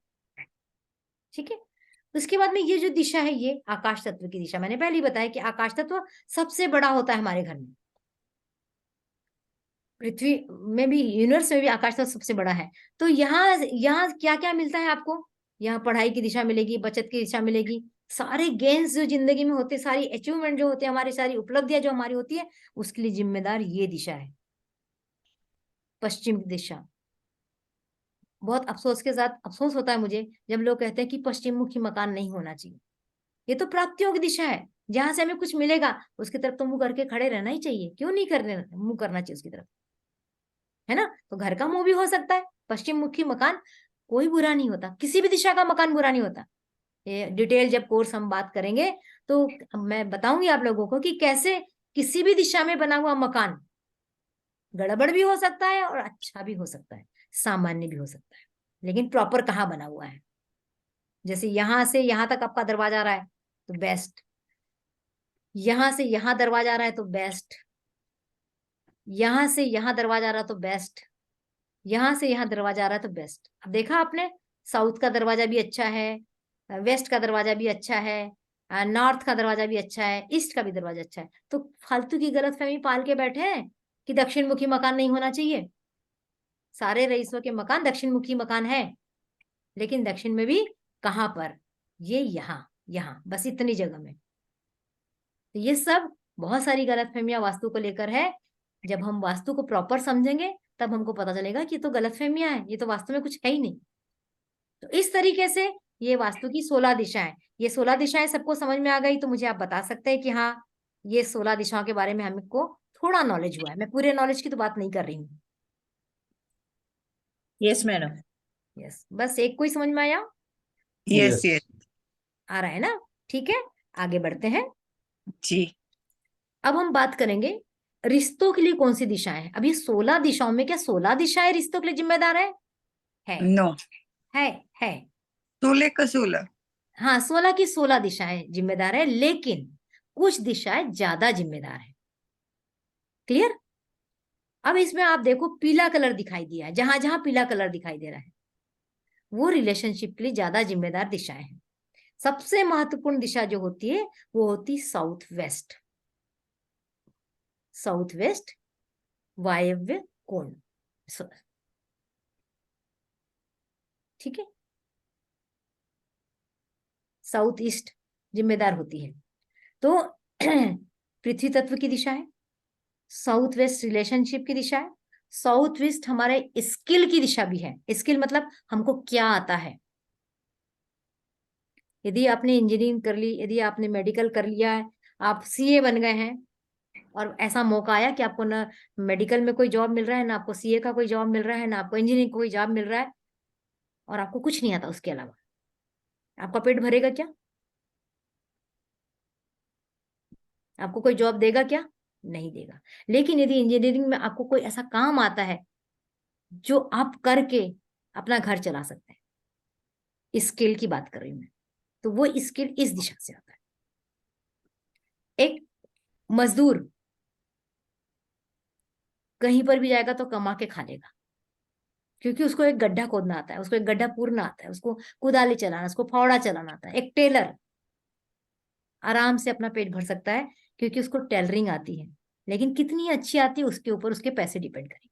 Speaker 1: ठीक है। उसके बाद में ये जो दिशा है, ये आकाश तत्व की दिशा, मैंने पहले ही बताया कि आकाश तत्व सबसे बड़ा होता है हमारे घर में। पृथ्वी में भी, यूनिवर्स में भी आकाश तत्व सबसे बड़ा है। तो यहाँ यहाँ क्या क्या मिलता है आपको? यहाँ पढ़ाई की दिशा मिलेगी, बचत की दिशा मिलेगी, सारे गेन्स जो जिंदगी में होते, सारी अचीवमेंट जो होते हैं हमारी, सारी उपलब्धियां जो हमारी होती है, उसके लिए जिम्मेदार ये दिशा है, पश्चिम की दिशा। बहुत अफसोस के साथ अफसोस होता है मुझे जब लोग कहते हैं कि पश्चिम मुखी मकान नहीं होना चाहिए। ये तो प्राप्तियों की दिशा है, जहां से हमें कुछ मिलेगा उसकी तरफ तो मुंह करके खड़े रहना ही चाहिए। क्यों नहीं करने, मुंह करना चाहिए उसकी तरफ, है ना? तो घर का मुंह भी हो सकता है, पश्चिम मुखी मकान कोई बुरा नहीं होता, किसी भी दिशा का मकान बुरा नहीं होता। ये डिटेल जब कोर्स हम बात करेंगे तो मैं बताऊंगी आप लोगों को कि कैसे किसी भी दिशा में बना हुआ मकान गड़बड़ भी हो सकता है और अच्छा भी हो सकता है, सामान्य भी हो सकता है, लेकिन प्रॉपर कहाँ बना हुआ है। जैसे यहां से यहां तक आपका दरवाजा आ रहा है तो बेस्ट, यहां से यहां दरवाजा आ रहा है तो बेस्ट, यहां से यहां दरवाजा आ रहा है तो बेस्ट, यहां से यहां दरवाजा आ रहा है तो बेस्ट। अब देखा आपने, साउथ का दरवाजा भी अच्छा है, वेस्ट का दरवाजा भी अच्छा है, नॉर्थ का दरवाजा भी अच्छा है, ईस्ट का भी दरवाजा अच्छा है। तो फालतू की गलतफहमी पाल के बैठे हैं कि दक्षिण मुखी मकान नहीं होना चाहिए। सारे रईसों के मकान दक्षिण मुखी मकान है, लेकिन दक्षिण में भी कहां पर? ये यहाँ, यहाँ बस इतनी जगह में। तो ये सब बहुत सारी गलतफहमियां वास्तु को लेकर है। जब हम वास्तु को प्रॉपर समझेंगे तब हमको पता चलेगा कि ये तो गलतफहमियां हैं, ये तो वास्तु में कुछ है ही नहीं। तो इस तरीके से ये वास्तु की 16 दिशाएं, ये 16 दिशाएं सबको समझ में आ गई तो मुझे आप बता सकते हैं कि हाँ, ये 16 दिशाओं के बारे में हमको थोड़ा नॉलेज हुआ है। मैं पूरे नॉलेज की तो बात नहीं कर रही हूँ।
Speaker 6: Yes madam.
Speaker 1: यस, बस एक कोई समझ में आया?
Speaker 4: यस यस
Speaker 1: आ रहा है ना? ठीक है, आगे बढ़ते हैं।
Speaker 4: जी।
Speaker 1: अब हम बात करेंगे रिश्तों के लिए कौन सी दिशाएं हैं। अब ये 16 दिशाओं में क्या 16 दिशाएं रिश्तों के लिए जिम्मेदार है?
Speaker 4: नो,
Speaker 1: है है
Speaker 4: 16 का 16।
Speaker 1: हाँ, 16 की 16 दिशाएं जिम्मेदार है, लेकिन कुछ दिशाएं ज्यादा जिम्मेदार है। क्लियर? अब इसमें आप देखो पीला कलर दिखाई दिया है, जहां जहां पीला कलर दिखाई दे रहा है वो रिलेशनशिप के लिए ज्यादा जिम्मेदार दिशाएं हैं। सबसे महत्वपूर्ण दिशा जो होती है वो होती साउथ वेस्ट। साउथ वेस्ट वायव्य कोण, ठीक है। साउथ ईस्ट जिम्मेदार होती है। तो पृथ्वी तत्व की दिशा है, साउथ वेस्ट रिलेशनशिप की दिशा है, साउथ वेस्ट हमारे स्किल की दिशा भी है। स्किल मतलब हमको क्या आता है। यदि आपने इंजीनियरिंग कर ली, यदि आपने मेडिकल कर लिया है, आप सीए बन गए हैं और ऐसा मौका आया कि आपको ना मेडिकल में कोई जॉब मिल रहा है, ना आपको सीए का कोई जॉब मिल रहा है, ना आपको इंजीनियरिंग कोई जॉब मिल रहा है, और आपको कुछ नहीं आता उसके अलावा, आपका पेट भरेगा क्या? आपको कोई जॉब देगा क्या? नहीं देगा। लेकिन यदि इंजीनियरिंग में आपको कोई ऐसा काम आता है जो आप करके अपना घर चला सकते हैं, स्किल की बात कर रही हूं मैं, तो वो स्किल इस दिशा से आता है। एक मजदूर कहीं पर भी जाएगा तो कमा के खा लेगा, क्योंकि उसको एक गड्ढा खोदना आता है, उसको एक गड्ढा पूरना आता है, उसको कुदाली चलाना, उसको फावड़ा चलाना आता है। एक टेलर आराम से अपना पेट भर सकता है क्योंकि उसको टेलरिंग आती है, लेकिन कितनी अच्छी आती है उसके ऊपर उसके पैसे डिपेंड करेंगे।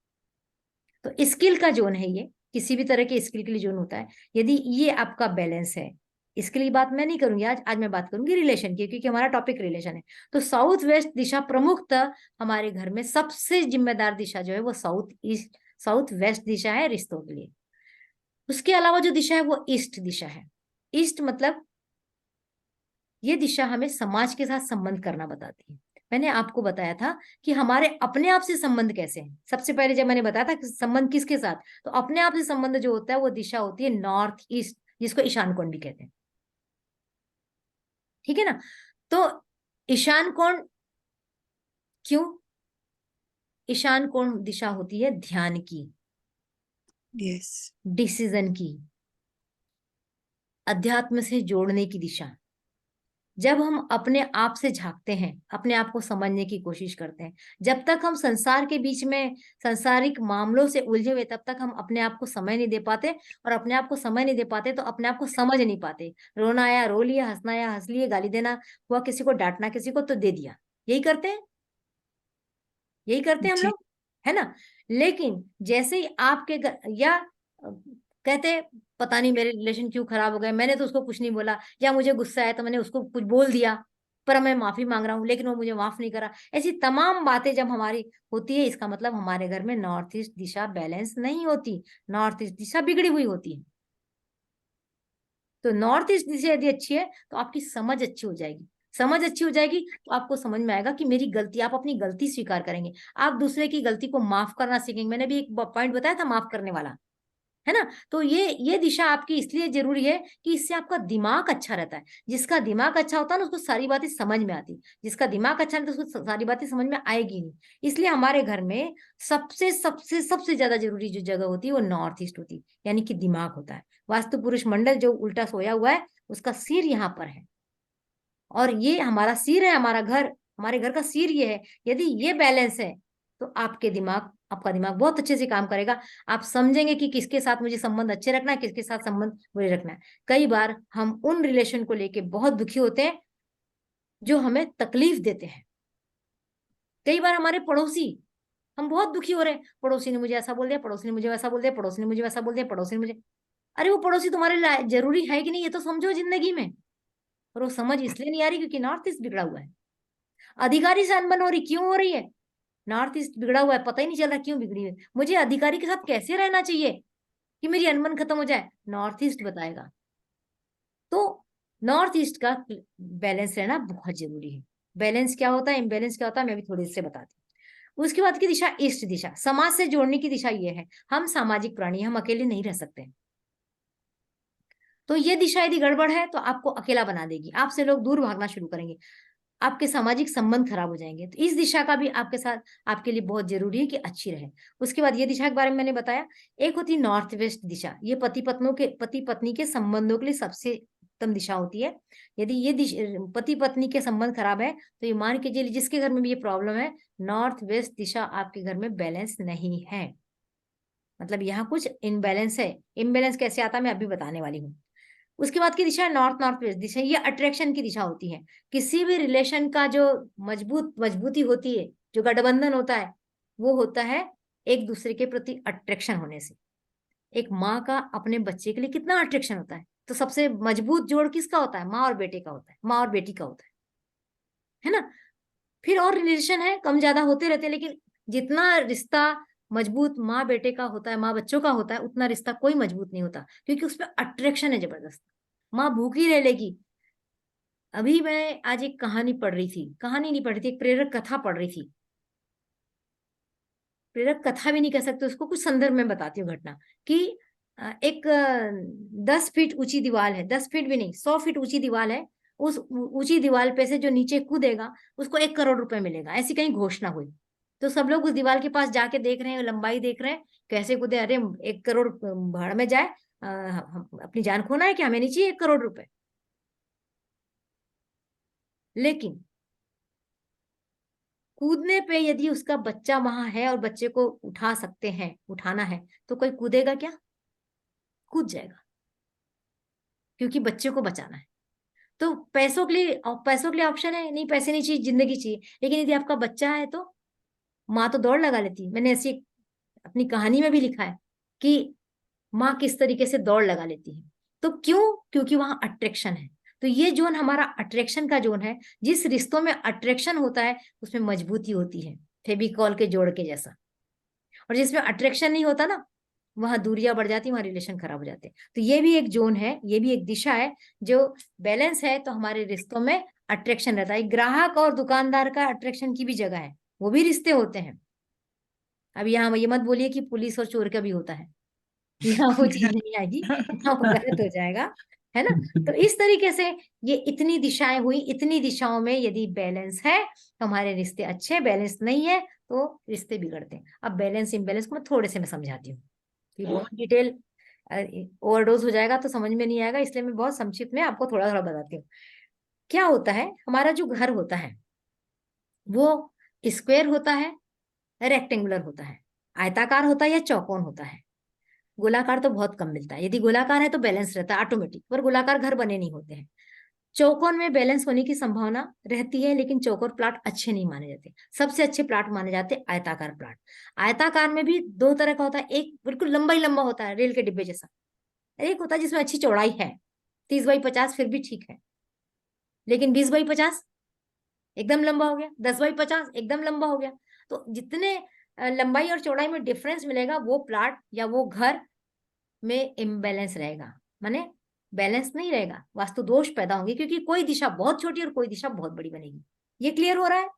Speaker 1: तो स्किल का जोन है ये, किसी भी तरह के स्किल के लिए जोन होता है। यदि ये आपका बैलेंस है, इसके लिए बात मैं नहीं करूंगी आज मैं बात करूंगी रिलेशन की, क्योंकि हमारा टॉपिक रिलेशन है। तो साउथ वेस्ट दिशा प्रमुखतः हमारे घर में सबसे जिम्मेदार दिशा जो है वो साउथ वेस्ट दिशा है रिश्तों के लिए। उसके अलावा जो दिशा है वो ईस्ट दिशा है। ईस्ट मतलब ये दिशा हमें समाज के साथ संबंध करना बताती है। मैंने आपको बताया था कि हमारे अपने आप से संबंध कैसे हैं। सबसे पहले जब मैंने बताया था कि संबंध किसके साथ, तो अपने आप से संबंध जो होता है वो दिशा होती है नॉर्थ ईस्ट, जिसको ईशान कोण भी कहते हैं। ठीक है ना। तो ईशान कोण क्यों? ईशान कोण दिशा होती है ध्यान की,
Speaker 4: यस,
Speaker 1: डिसीजन की, अध्यात्म से जोड़ने की दिशा। जब हम अपने आप से झांकते हैं, अपने आप को समझने की कोशिश करते हैं, जब तक हम संसार के बीच में सांसारिक मामलों से उलझे हुए, तब तक हम अपने आप को समय नहीं दे पाते, और अपने आप को समय नहीं दे पाते तो अपने आप को समझ नहीं पाते। रोना आया रो लिया, हंसना आया हंस लिए, गाली देना हुआ किसी को, डांटना किसी को तो दे दिया। यही करते हैं, यही करते हैं हम
Speaker 4: जी।
Speaker 1: लोग, है ना। लेकिन जैसे ही आपके या कहते पता नहीं मेरे रिलेशन क्यों खराब हो गए, मैंने तो उसको कुछ नहीं बोला, या मुझे गुस्सा आया तो मैंने उसको कुछ बोल दिया, पर मैं माफी मांग रहा हूँ लेकिन वो मुझे माफ नहीं करा। ऐसी तमाम बातें जब हमारी होती है, इसका मतलब हमारे घर में नॉर्थ ईस्ट दिशा बैलेंस नहीं होती, नॉर्थ ईस्ट दिशा बिगड़ी हुई होती है। तो नॉर्थ ईस्ट दिशा यदि अच्छी है तो आपकी समझ अच्छी हो जाएगी। समझ अच्छी हो जाएगी तो आपको समझ में आएगा कि मेरी गलती, आप अपनी गलती स्वीकार करेंगे, आप दूसरे की गलती को माफ करना सीखेंगे। मैंने भी एक पॉइंट बताया था माफ करने वाला, है ना। तो ये दिशा आपकी इसलिए जरूरी है कि इससे आपका दिमाग अच्छा रहता है। जिसका दिमाग अच्छा होता है ना उसको सारी बातें समझ में आती, जिसका दिमाग अच्छा नहीं तो उसको सारी बातें समझ में आएगी नहीं। इसलिए हमारे घर में सबसे सबसे सबसे ज्यादा जरूरी जो जगह होती है वो नॉर्थ ईस्ट होती है, यानी कि दिमाग होता है। वास्तु पुरुष मंडल जो उल्टा सोया हुआ है उसका सिर यहाँ पर है, और ये हमारा सिर है, हमारा घर, हमारे घर का सिर ये है। यदि ये बैलेंस है तो आपका दिमाग बहुत अच्छे से काम करेगा। आप समझेंगे कि किसके साथ मुझे संबंध अच्छे रखना है, किसके साथ संबंध बुरे रखना है। कई बार हम उन रिलेशन को लेके बहुत दुखी होते हैं जो हमें तकलीफ देते हैं। कई बार हमारे पड़ोसी, हम बहुत दुखी हो रहे हैं, पड़ोसी ने मुझे ऐसा बोल दिया, पड़ोसी ने मुझे वैसा बोल दिया, पड़ोसी ने मुझे वैसा बोल दिया, पड़ोसी ने मुझे, अरे वो पड़ोसी तुम्हारे लिए जरूरी है कि नहीं ये तो समझो जिंदगी में। और वो समझ इसलिए नहीं आ रही क्योंकि नॉर्थ ईस्ट बिगड़ा हुआ है। अधिकारी से अनबन हो रही, क्यों हो रही है? नॉर्थ ईस्ट बिगड़ा हुआ है, पता ही नहीं चल रहा क्यों बिगड़ी है। मुझे अधिकारी के साथ कैसे रहना चाहिए कि मेरी अनबन खत्म हो जाए, नॉर्थ ईस्ट बताएगा। तो नॉर्थ ईस्ट का बैलेंस रहना बहुत जरूरी है। बैलेंस क्या होता है, इम्बैलेंस क्या होता है, मैं भी थोड़ी से बताती हूँ। उसके बाद की दिशा ईस्ट दिशा, समाज से जोड़ने की दिशा ये है। हम सामाजिक प्राणी, हम अकेले नहीं रह सकते। तो ये दिशा यदि गड़बड़ है तो आपको अकेला बना देगी, आपसे लोग दूर भागना शुरू करेंगे, आपके सामाजिक संबंध खराब हो जाएंगे। तो इस दिशा का भी आपके साथ, आपके लिए बहुत जरूरी है कि अच्छी रहे। उसके बाद ये दिशा के बारे में मैंने बताया। एक होती है नॉर्थ वेस्ट दिशा, ये पति पत्नी के संबंधों के लिए सबसे उत्तम दिशा होती है। यदि ये पति पत्नी के संबंध खराब है तो ये मान के चलिए जिसके घर में भी ये प्रॉब्लम है, नॉर्थ वेस्ट दिशा आपके घर में बैलेंस नहीं है, मतलब यहाँ कुछ इनबैलेंस है। इनबैलेंस कैसे आता है मैं अभी बताने वाली हूँ। उसके बाद की दिशा है नॉर्थ नॉर्थ वेस्ट दिशा, ये अट्रैक्शन की दिशा होती है। किसी भी रिलेशन का जो मजबूती होती है, जो गठबंधन होता है, वो होता है एक दूसरे के प्रति अट्रैक्शन होने से। एक माँ का अपने बच्चे के लिए कितना अट्रैक्शन होता है, तो सबसे मजबूत जोड़ किसका होता है? माँ और बेटे का होता है, माँ और बेटी का होता है ना। फिर और रिलेशन है, कम ज्यादा होते रहते हैं, लेकिन जितना रिश्ता मजबूत माँ बेटे का होता है, माँ बच्चों का होता है, उतना रिश्ता कोई मजबूत नहीं होता, क्योंकि उसमें अट्रैक्शन है जबरदस्त। माँ भूखी रह लेगी। अभी मैं आज एक कहानी पढ़ रही थी, कहानी नहीं पढ़ रही थी, एक प्रेरक कथा पढ़ रही थी। प्रेरक कथा भी नहीं कह सकते उसको, कुछ संदर्भ में बताती हूँ घटना कि एक 10 फीट ऊंची दीवार है, 10 फीट भी नहीं, 100 फीट ऊंची दीवार है। उस ऊंची दीवार पे से जो नीचे कूदेगा उसको 1 करोड़ रुपए मिलेगा, ऐसी कहीं घोषणा हुई। तो सब लोग उस दीवार के पास जाके देख रहे हैं, लंबाई देख रहे हैं, कैसे कूदे, अरे 1 करोड़ भाड़ में जाए, हम अपनी जान खोना है कि हमें नहीं चाहिए 1 करोड़ रुपए। लेकिन कूदने पे यदि उसका बच्चा वहां है और बच्चे को उठा सकते हैं, उठाना है, तो कोई कूदेगा क्या? कूद जाएगा, क्योंकि बच्चे को बचाना है। तो पैसों के लिए ऑप्शन है नहीं, पैसे नहीं चाहिए, जिंदगी चाहिए। लेकिन यदि आपका बच्चा है तो माँ तो दौड़ लगा लेती है। मैंने ऐसी अपनी कहानी में भी लिखा है कि माँ किस तरीके से दौड़ लगा लेती है। तो क्यों? क्योंकि वहां अट्रैक्शन है। तो ये जोन हमारा अट्रैक्शन का जोन है। जिस रिश्तों में अट्रैक्शन होता है उसमें मजबूती होती है, फेविकॉल के जोड़ के जैसा। और जिसमें अट्रैक्शन नहीं होता ना, वहां दूरियां बढ़ जाती, वहां रिलेशन खराब हो जाते हैं। तो ये भी एक जोन है, ये भी एक दिशा है। जो बैलेंस है तो हमारे रिश्तों में अट्रैक्शन रहता है। ग्राहक और दुकानदार का अट्रैक्शन की भी जगह है, वो भी रिश्ते होते हैं। अब यहाँ ये मत बोलिए कि पुलिस और चोर का भी होता है, यहाँ वो चीज नहीं आएगी, यहाँ वो गलत हो जाएगा, है ना। तो इस तरीके से ये इतनी दिशाएं हुई। इतनी दिशाओं में यदि बैलेंस है तो हमारे रिश्ते अच्छे, बैलेंस नहीं है तो रिश्ते बिगड़ते हैं। अब बैलेंस इम्बैलेंस को मैं थोड़े से मैं समझाती हूँ, कि बहुत डिटेल ओवरडोज हो जाएगा तो समझ में नहीं आएगा, इसलिए मैं बहुत संक्षिप्त में आपको थोड़ा थोड़ा बताती हूँ। क्या होता है, हमारा जो घर होता है वो स्क्वायर होता है, रेक्टेंगुलर होता है, आयताकार होता है या चौकोन होता है। गोलाकार तो बहुत कम मिलता है। यदि गोलाकार है तो बैलेंस रहता है ऑटोमेटिक, पर गोलाकार घर बने नहीं होते हैं। चौकोन में बैलेंस होने की संभावना रहती है, लेकिन चौकोर प्लाट अच्छे नहीं माने जाते। सबसे अच्छे प्लाट माने जाते हैं आयताकार प्लाट। आयताकार में भी दो तरह का होता है, एक बिल्कुल लंबा ही लंबा होता है रेल के डिब्बे जैसा, एक होता है जिसमें अच्छी चौड़ाई है, 30x50 फिर भी ठीक है, लेकिन 20x50 एकदम लंबा हो गया, 10x50 एकदम लंबा हो गया। तो जितने लंबाई और चौड़ाई में डिफरेंस मिलेगा वो प्लाट या वो घर में इम्बैलेंस रहेगा, माने बैलेंस नहीं रहेगा, वास्तु दोष पैदा होंगे, क्योंकि कोई दिशा बहुत छोटी और कोई दिशा बहुत बड़ी बनेगी। ये क्लियर हो रहा है?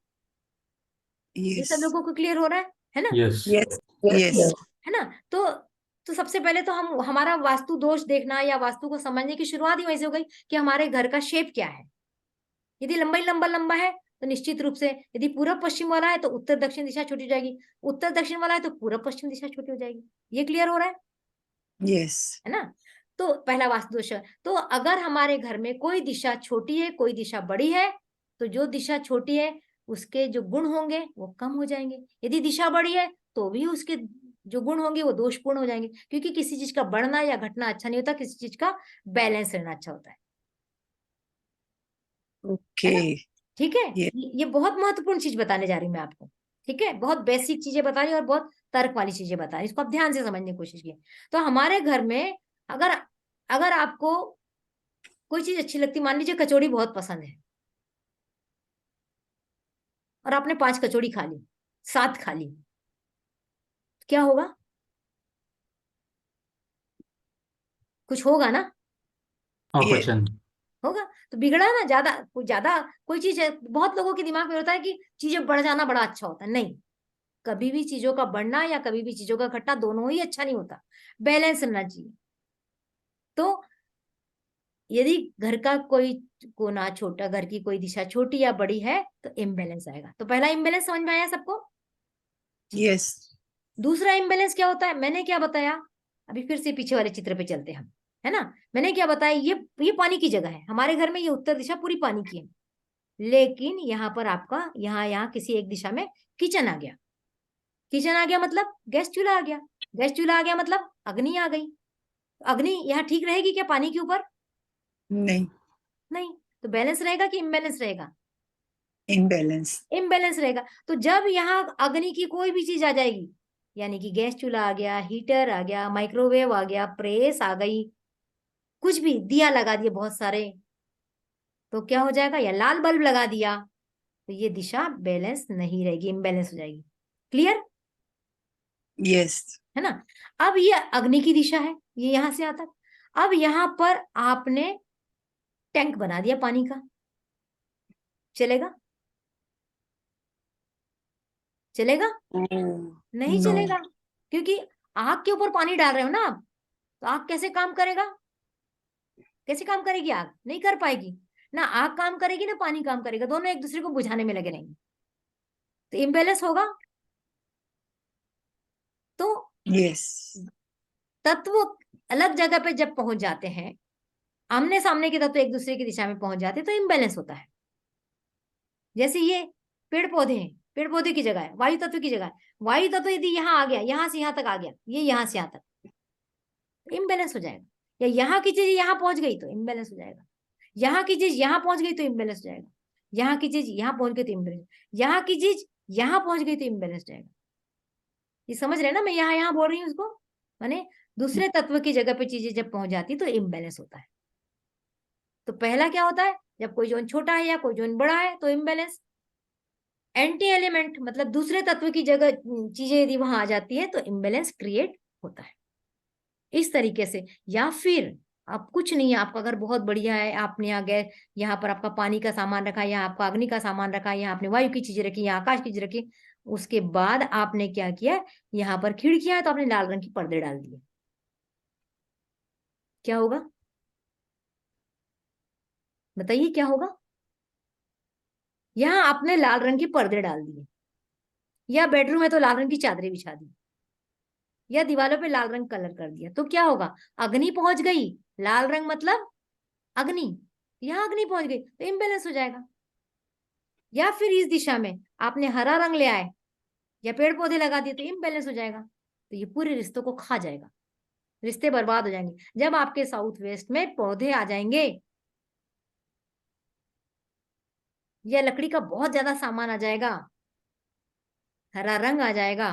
Speaker 1: ये सब लोगों को क्लियर हो रहा है ना?
Speaker 5: Yes.
Speaker 2: Yes.
Speaker 1: है ना। तो सबसे पहले तो हम हमारा वास्तु दोष देखना या वास्तु को समझने की शुरुआत ही वैसे हो गई कि हमारे घर का शेप क्या है। यदि लंबाई लंबा लंबा है तो निश्चित रूप से, यदि पूरब पश्चिम वाला है तो उत्तर दक्षिण दिशा छोटी हो जाएगी, उत्तर दक्षिण वाला है तो पूरब पश्चिम दिशा छोटी हो जाएगी। ये क्लियर हो रहा है?
Speaker 2: Yes.
Speaker 1: है ना। तो पहला वास्तु दोष है। तो अगर हमारे घर में कोई दिशा छोटी है, कोई दिशा बड़ी है, तो जो दिशा छोटी है उसके जो गुण होंगे वो कम हो जाएंगे। यदि दिशा बड़ी है तो भी उसके जो गुण होंगे वो दोषपूर्ण हो जाएंगे, क्योंकि किसी चीज का बढ़ना या घटना अच्छा नहीं होता, किसी चीज का बैलेंस रहना अच्छा होता है।
Speaker 2: Okay.
Speaker 1: ठीक है।
Speaker 2: ये-
Speaker 1: ये बहुत महत्वपूर्ण चीज बताने जा रही हूँ मैं आपको। ठीक है, बहुत बेसिक चीजें बता रही हूँ और बहुत तर्क वाली चीजें बता रही हूँ, इसको आप ध्यान से समझने की कोशिश कीजिए। तो हमारे घर में अगर अगर आपको कोई चीज अच्छी लगती, मान लीजिए कचौड़ी बहुत पसंद है और आपने 5 कचौड़ी खा ली, 7 खा ली, क्या होगा? कुछ होगा ना,
Speaker 5: अपचन.
Speaker 1: होगा। तो बिगड़ा ना, ज्यादा कोई चीज है। बहुत लोगों के दिमाग में होता है कि चीजें बढ़ जाना बड़ा अच्छा होता है, नहीं। कभी भी चीजों का बढ़ना या कभी भी चीजों का घटना दोनों ही अच्छा नहीं होता, बैलेंस रहना चाहिए। तो यदि घर का कोई कोना छोटा, घर की कोई दिशा छोटी या बड़ी है तो इम्बैलेंस आएगा। तो पहला इम्बैलेंस समझ में आया सबको?
Speaker 2: Yes.
Speaker 1: दूसरा इम्बैलेंस क्या होता है, मैंने क्या बताया? अभी फिर से पीछे वाले चित्र पे चलते हैं हम, है ना। मैंने क्या बताया, ये पानी की जगह है हमारे घर में, ये उत्तर दिशा पूरी पानी की है, लेकिन यहाँ पर आपका यहाँ किसी एक दिशा में किचन आ गया। किचन आ गया मतलब गैस चूल्हा आ गया, गैस चूल्हा आ गया मतलब अग्नि आ गई। अग्नि यहाँ ठीक रहेगी क्या पानी के ऊपर?
Speaker 2: नहीं.
Speaker 1: नहीं। तो बैलेंस रहेगा कि इम्बैलेंस रहेगा?
Speaker 2: Imbalance.
Speaker 1: इम्बैलेंस रहेगा। तो जब यहाँ अग्नि की कोई भी चीज आ जाएगी, यानी कि गैस चूल्हा आ गया, हीटर आ गया, माइक्रोवेव आ गया, प्रेस आ गई, कुछ भी दिया लगा दिए बहुत सारे, तो क्या हो जाएगा? या लाल बल्ब लगा दिया, तो ये दिशा बैलेंस नहीं रहेगी, इम्बैलेंस हो जाएगी। क्लियर?
Speaker 2: Yes.
Speaker 1: है ना। अब ये अग्नि की दिशा है, ये यहां से आता। अब यहां पर आपने टैंक बना दिया पानी का, चलेगा? चलेगा?
Speaker 2: Oh,
Speaker 1: नहीं
Speaker 2: no.
Speaker 1: चलेगा, क्योंकि आग के ऊपर पानी डाल रहे हो ना आप, तो आग कैसे काम करेगा? कैसे काम करेगी आग? नहीं कर पाएगी ना, आग काम करेगी ना पानी काम करेगा, दोनों एक दूसरे को बुझाने में लगे रहेंगे, तो इम्बैलेंस होगा। तो
Speaker 2: Yes.
Speaker 1: तत्व अलग जगह पे जब पहुंच जाते हैं, आमने सामने के तत्व एक दूसरे की दिशा में पहुंच जाते हैं, तो इम्बैलेंस होता है। जैसे ये पेड़ पौधे हैं, पेड़ पौधे की जगह है, वायु तत्व की जगह है। वायु तत्व यदि यहाँ आ गया, यहां से यहां तक आ गया, ये यहां से यहां तक, तो इम्बैलेंस हो जाएगा। या यहाँ की चीज यहाँ पहुंच गई तो इम्बैलेंस हो जाएगा, यहाँ की चीज यहाँ पहुंच गई तो इम्बैलेंस हो जाएगा, यहाँ की चीज यहाँ पहुंच गई तो इम्बैलेंस, यहाँ की चीज यहाँ पहुंच गई तो इम्बेलेंस जाएगा। ये समझ रहे हैं ना, मैं यहाँ यहाँ बोल रही हूँ उसको, माने दूसरे तत्व की जगह पे चीजें जब पहुंच जाती तो इम्बेलेंस होता है। तो पहला क्या होता है, जब कोई जोन छोटा है या कोई जोन बड़ा है तो इम्बेलेंस। एंटी एलिमेंट मतलब दूसरे तत्व की जगह चीजें यदि वहां आ जाती है तो इम्बेलेंस क्रिएट होता है इस तरीके से। या फिर आप कुछ नहीं है, आपका घर बहुत बढ़िया है, आपने यहाँ गए, यहाँ पर आपका पानी का सामान रखा है, यहाँ आपका अग्नि का सामान रखा है, यहाँ आपने वायु की चीजें रखी, यहाँ आकाश की चीजें रखी। उसके बाद आपने क्या किया, यहाँ पर खिड़कियां है तो आपने लाल रंग की पर्दे डाल दिए, क्या होगा बताइए क्या होगा। यहाँ आपने लाल रंग के पर्दे डाल दिए, या बेडरूम है तो लाल रंग की चादरें बिछा दी, या दीवारों पे लाल रंग कलर कर दिया, तो क्या होगा, अग्नि पहुंच गई, लाल रंग मतलब अग्नि, यहाँ अग्नि पहुंच गई तो इम्बेलेंस हो जाएगा। या फिर इस दिशा में आपने हरा रंग ले आए या पेड़ पौधे लगा दिए तो इम्बेलेंस हो जाएगा, तो ये पूरे रिश्तों को खा जाएगा, रिश्ते बर्बाद हो जाएंगे। जब आपके साउथ वेस्ट में पौधे आ जाएंगे या लकड़ी का बहुत ज्यादा सामान आ जाएगा, हरा रंग आ जाएगा,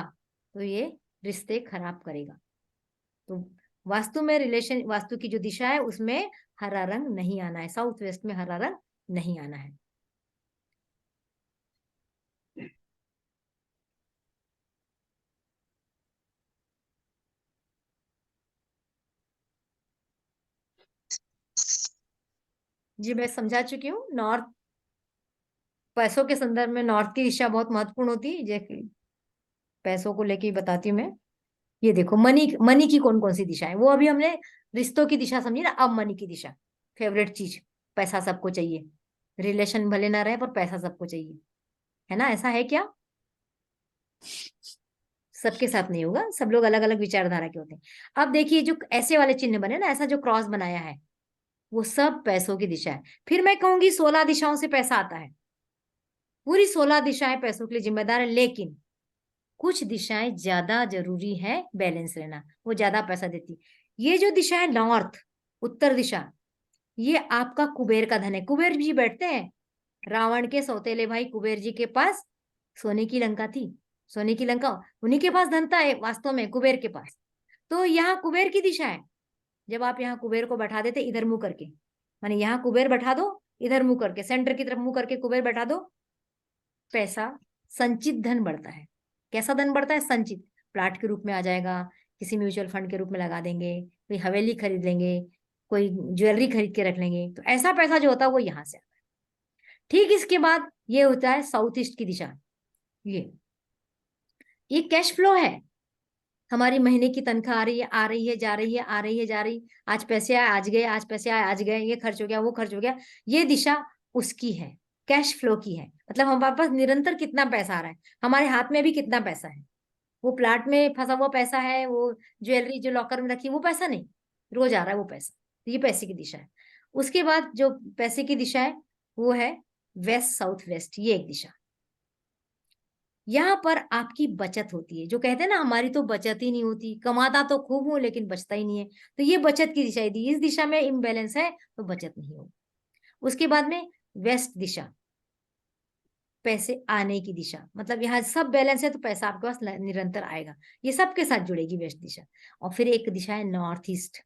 Speaker 1: तो ये रिश्ते खराब करेगा। तो वास्तु में रिलेशन, वास्तु की जो दिशा है उसमें हरा रंग नहीं आना है, साउथ वेस्ट में हरा रंग नहीं आना है। जी मैं समझा चुकी हूँ। नॉर्थ, पैसों के संदर्भ में नॉर्थ की दिशा बहुत महत्वपूर्ण होती है, जैसे पैसों को लेके बताती हूँ मैं। ये देखो मनी, मनी की कौन कौन सी दिशा है, वो अभी हमने रिश्तों की दिशा समझी ना, अब मनी की दिशा, फेवरेट चीज, पैसा सबको चाहिए, रिलेशन भले ना रहे पर पैसा सबको चाहिए, है ना, ऐसा है क्या? सबके साथ नहीं होगा, सब लोग अलग अलग विचारधारा के होते हैं। अब देखिए जो ऐसे वाले चिन्ह बने ना, ऐसा जो क्रॉस बनाया है वो सब पैसों की दिशा है। फिर मैं कहूंगी 16 दिशाओं से पैसा आता है, पूरी 16 दिशाएं पैसों के लिए जिम्मेदार है, लेकिन कुछ दिशाएं ज्यादा जरूरी है बैलेंस रहना, वो ज्यादा पैसा देती। ये जो दिशा है नॉर्थ, उत्तर दिशा, ये आपका कुबेर का धन है। कुबेर जी बैठते हैं, रावण के सौतेले भाई कुबेर जी के पास सोने की लंका थी, सोने की लंका उन्हीं के पास धन था वास्तव में, कुबेर के पास। तो यहाँ कुबेर की दिशा है। जब आप यहाँ कुबेर को बैठा देते इधर मुंह करके, माने यहाँ कुबेर बैठा दो, इधर मुंह करके, सेंटर की तरफ मुंह करके कुबेर बैठा दो, पैसा, संचित धन बढ़ता है। कैसा धन बढ़ता है? संचित, प्लाट के रूप में आ जाएगा, किसी म्यूचुअल फंड के रूप में लगा देंगे, कोई हवेली खरीद लेंगे, कोई ज्वेलरी खरीद के रख लेंगे, तो ऐसा पैसा जो होता है वो यहाँ से आता है। ठीक इसके बाद ये होता है साउथ ईस्ट की दिशा, ये कैश फ्लो है। हमारी महीने की तनख्वाह आ रही है, आ रही है, जा रही है, आ रही है, जा रही, आज पैसे आए आज गए, आज पैसे आए आज गए, ये खर्च हो गया वो खर्च हो गया, ये दिशा उसकी है, कैश फ्लो की है। मतलब हमारे पास निरंतर कितना पैसा आ रहा है, हमारे हाथ में भी कितना पैसा है, वो प्लाट में फंसा हुआ पैसा है, वो ज्वेलरी जो लॉकर में रखी वो पैसा नहीं, रोज आ रहा है वो पैसा, तो ये पैसे की दिशा है। उसके बाद जो पैसे की दिशा है वो है वेस्ट साउथ वेस्ट, ये एक दिशा। यहाँ पर आपकी बचत होती है, जो कहते हैं ना हमारी तो बचत ही नहीं होती, कमाता तो खूब हूं लेकिन बचता ही नहीं है, तो ये बचत की दिशा, यदि इस दिशा में इम्बैलेंस है तो बचत नहीं होगी। उसके बाद में वेस्ट दिशा, पैसे आने की दिशा, मतलब यहाँ सब बैलेंस है तो पैसा आपके पास निरंतर आएगा, ये सबके साथ जुड़ेगी वेस्ट दिशा। और फिर एक दिशा है नॉर्थ ईस्ट,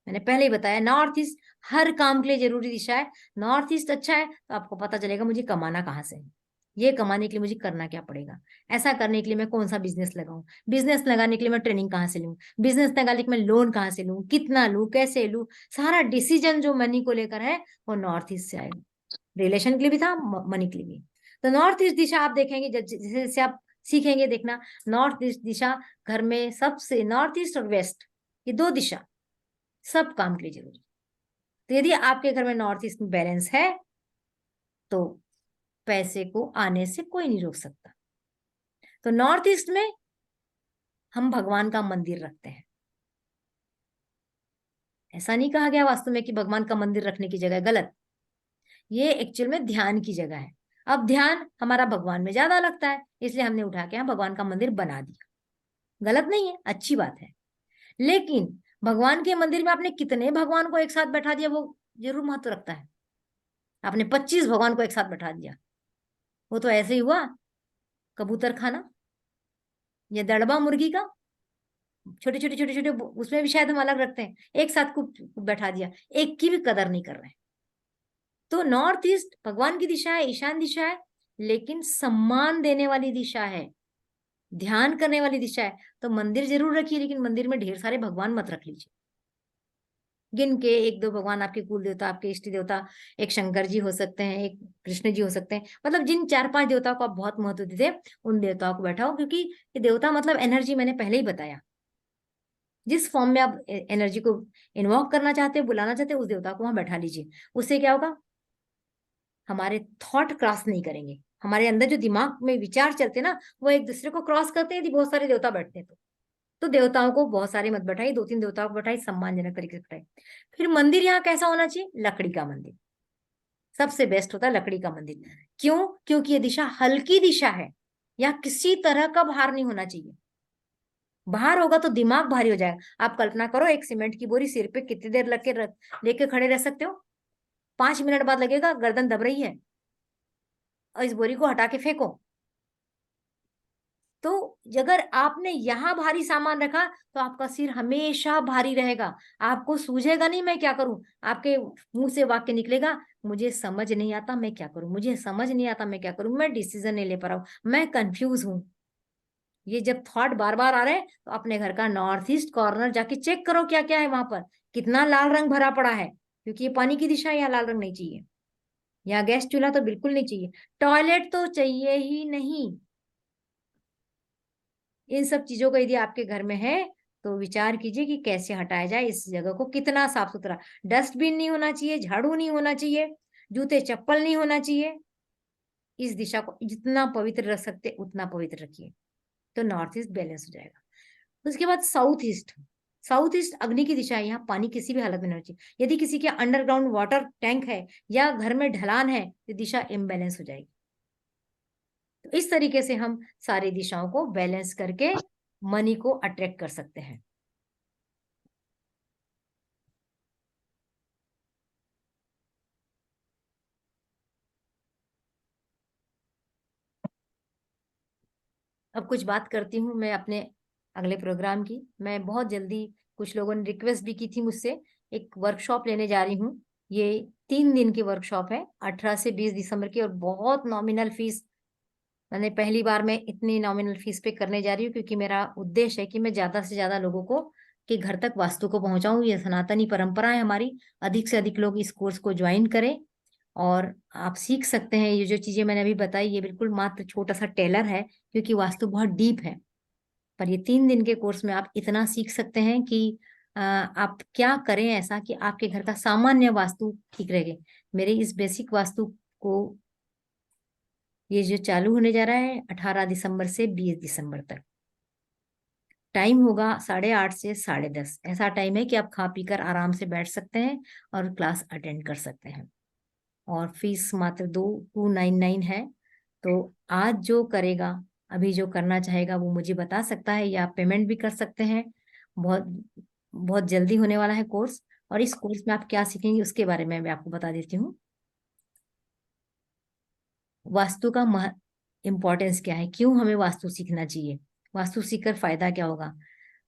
Speaker 1: मैंने पहले ही बताया नॉर्थ ईस्ट हर काम के लिए जरूरी दिशा है। नॉर्थ ईस्ट अच्छा है तो आपको पता चलेगा मुझे कमाना कहाँ से है, ये कमाने के लिए मुझे करना क्या पड़ेगा, ऐसा करने के लिए मैं कौन सा बिजनेस लगाऊं, बिजनेस लगाने के लिए मैं ट्रेनिंग कहाँ से लूं, बिजनेस लगाने के लिए मैं लोन कहाँ से लूं, कितना लूं, कैसे लूं, सारा डिसीजन जो मनी को लेकर है वो नॉर्थ ईस्ट से आएगा। रिलेशन के लिए भी था, मनी के लिए भी। तो नॉर्थ ईस्ट दिशा आप देखेंगे, जैसे आप सीखेंगे देखना, नॉर्थ ईस्ट दिशा घर में सबसे, नॉर्थ ईस्ट और वेस्ट ये दो दिशा सब काम के लिए जरूरी। तो यदि आपके घर में नॉर्थ ईस्ट में बैलेंस है तो पैसे को आने से कोई नहीं रोक सकता। तो नॉर्थ ईस्ट में हम भगवान का मंदिर रखते हैं, ऐसा नहीं कहा गया वास्तव में कि भगवान का मंदिर रखने की जगह, गलत, ये एक्चुअल में ध्यान की जगह है। अब ध्यान हमारा भगवान में ज्यादा लगता है इसलिए हमने उठा के यहाँ भगवान का मंदिर बना दिया, गलत नहीं है, अच्छी बात है। लेकिन भगवान के मंदिर में आपने कितने भगवान को एक साथ बैठा दिया वो जरूर महत्व रखता है। आपने 25 भगवान को एक साथ बैठा दिया, वो तो ऐसे ही हुआ, कबूतर खाना या दड़बा मुर्गी का, छोटे छोटे छोटे छोटे, उसमें भी शायद हम अलग रखते हैं, एक साथ को बैठा दिया, एक की भी कदर नहीं कर रहे हैं। तो नॉर्थ ईस्ट भगवान की दिशा है, ईशान दिशा है, लेकिन सम्मान देने वाली दिशा है, ध्यान करने वाली दिशा है। तो मंदिर जरूर रखिए, लेकिन मंदिर में ढेर सारे भगवान मत रख लीजिए। गिन के एक दो भगवान, आपके कुल देवता, आपके इष्ट देवता, एक शंकर जी हो सकते हैं, एक कृष्ण जी हो सकते हैं, मतलब जिन 4-5 देवताओं को आप बहुत महत्व देते हैं उन देवताओं को बैठाओ, क्योंकि ये देवता मतलब एनर्जी, मैंने पहले ही बताया। जिस फॉर्म में आप एनर्जी को इन्वॉक करना चाहते हैं, बुलाना चाहते हैं, उस देवता को वहां बैठा लीजिए। उससे क्या होगा, हमारे थॉट क्रॉस नहीं करेंगे, हमारे अंदर जो दिमाग में विचार चलते हैं ना, वो एक दूसरे को क्रॉस करते हैं यदि बहुत सारे देवता बैठते हैं तो देवताओं को बहुत सारे मत बैठाइए, 2-3 देवताओं को बैठाइए, सम्मानजनक तरीके से बैठाइए। फिर मंदिर यहाँ कैसा होना चाहिए, लकड़ी का मंदिर सबसे बेस्ट होता है, लकड़ी का मंदिर। क्यों? क्योंकि ये दिशा हल्की दिशा है, या किसी तरह का भार नहीं होना चाहिए। भार होगा तो दिमाग भारी हो जाएगा। आप कल्पना करो, एक सीमेंट की बोरी सिर पे कितनी देर लेके खड़े रह सकते हो? 5 मिनट बाद लगेगा गर्दन दब रही है, और इस बोरी को हटा के फेंको। तो अगर आपने यहाँ भारी सामान रखा तो आपका सिर हमेशा भारी रहेगा, आपको सूझेगा नहीं मैं क्या करूं। आपके मुंह से वाक्य निकलेगा, मुझे समझ नहीं आता मैं क्या करूं, मुझे समझ नहीं आता मैं क्या करूं, मैं डिसीजन नहीं ले पा रहा हूं, मैं कंफ्यूज हूं। ये जब थॉट बार बार आ रहे हैं तो अपने घर का नॉर्थ ईस्ट कॉर्नर जाके चेक करो क्या क्या है वहां पर, कितना लाल रंग भरा पड़ा है, क्योंकि ये पानी की दिशा है, यहाँ लाल रंग नहीं चाहिए, यहाँ गैस चूल्हा तो बिल्कुल नहीं चाहिए, टॉयलेट तो चाहिए ही नहीं। इन सब चीजों का यदि आपके घर में है तो विचार कीजिए कि कैसे हटाया जाए इस जगह को, कितना साफ सुथरा। डस्टबिन नहीं होना चाहिए, झाड़ू नहीं होना चाहिए, जूते चप्पल नहीं होना चाहिए। इस दिशा को जितना पवित्र रख सकते उतना पवित्र रखिए, तो नॉर्थ ईस्ट बैलेंस हो जाएगा। उसके बाद साउथ ईस्ट, साउथ ईस्ट अग्नि की दिशा है, यहाँ पानी किसी भी हालत में नहीं होना चाहिए। यदि किसी के अंडरग्राउंड वाटर टैंक है या घर में ढलान है तो दिशा इम्बैलेंस हो जाएगी। तो इस तरीके से हम सारी दिशाओं को बैलेंस करके मनी को अट्रैक्ट कर सकते हैं। अब कुछ बात करती हूँ मैं अपने अगले प्रोग्राम की। मैं बहुत जल्दी, कुछ लोगों ने रिक्वेस्ट भी की थी मुझसे, एक वर्कशॉप लेने जा रही हूँ। ये 3 दिन की वर्कशॉप है, 18 से 20 दिसंबर की, और बहुत नॉमिनल फीस, मैंने पहली बार मैं इतनी नॉमिनल फीस पे करने जा रही हूँ, क्योंकि मेरा उद्देश्य है कि मैं ज्यादा से ज्यादा लोगों को के घर तक वास्तु को पहुंचाऊं। ये सनातनी परंपरा है हमारी, अधिक से अधिक लोग इस कोर्स को ज्वाइन करें और आप सीख सकते हैं। ये जो चीजें मैंने अभी बताई, ये बिल्कुल मात्र छोटा सा टेलर है, क्योंकि वास्तु बहुत डीप है। पर ये 3 दिन के कोर्स में आप इतना सीख सकते हैं कि आप क्या करें ऐसा कि आपके घर का सामान्य वास्तु ठीक रहे। मेरे इस बेसिक वास्तु को, ये जो चालू होने जा रहा है 18 दिसंबर से 20 दिसंबर तक, टाइम होगा 8:30 से 10:30। ऐसा टाइम है कि आप खा पी कर आराम से बैठ सकते हैं और क्लास अटेंड कर सकते हैं। और फीस मात्र 299 है। तो आज जो करेगा, अभी जो करना चाहेगा वो मुझे बता सकता है, या आप पेमेंट भी कर सकते हैं। बहुत बहुत जल्दी होने वाला है कोर्स, और इस कोर्स में आप क्या सीखेंगे उसके बारे में मैं आपको बता देती हूँ। वास्तु का इम्पोर्टेंस क्या है, क्यों हमें वास्तु सीखना चाहिए, वास्तु सीखकर फायदा क्या होगा,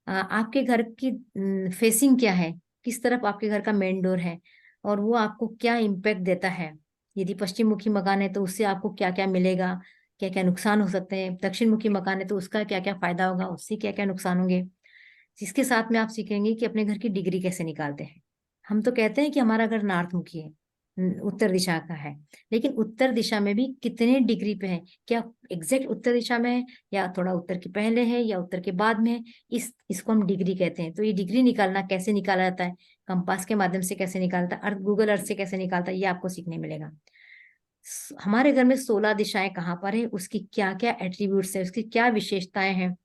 Speaker 1: आपके घर की फेसिंग क्या है, किस तरफ आपके घर का मेन डोर है, और वो आपको क्या इम्पैक्ट देता है। यदि पश्चिम मुखी मकान है तो उससे आपको क्या क्या मिलेगा, क्या क्या नुकसान हो सकते हैं। दक्षिण मुखी मकान है तो उसका क्या क्या फायदा होगा, उससे क्या क्या नुकसान होंगे। जिसके साथ में आप सीखेंगे कि अपने घर की डिग्री कैसे निकालते हैं। हम तो कहते हैं कि हमारा घर नॉर्थ मुखी है, उत्तर दिशा का है, लेकिन उत्तर दिशा में भी कितने डिग्री पे है, क्या एग्जैक्ट उत्तर दिशा में है, या थोड़ा उत्तर के पहले है, या उत्तर के बाद में है, इसको हम डिग्री कहते हैं। तो ये डिग्री निकालना कैसे निकाला जाता है, कंपास के माध्यम से कैसे निकालता है, अर्थ गूगल अर्थ से कैसे निकालता है, ये आपको सीखने मिलेगा। हमारे घर में 16 दिशाएं कहाँ पर है, उसकी क्या क्या एट्रीब्यूट्स है, उसकी क्या विशेषताएं हैं,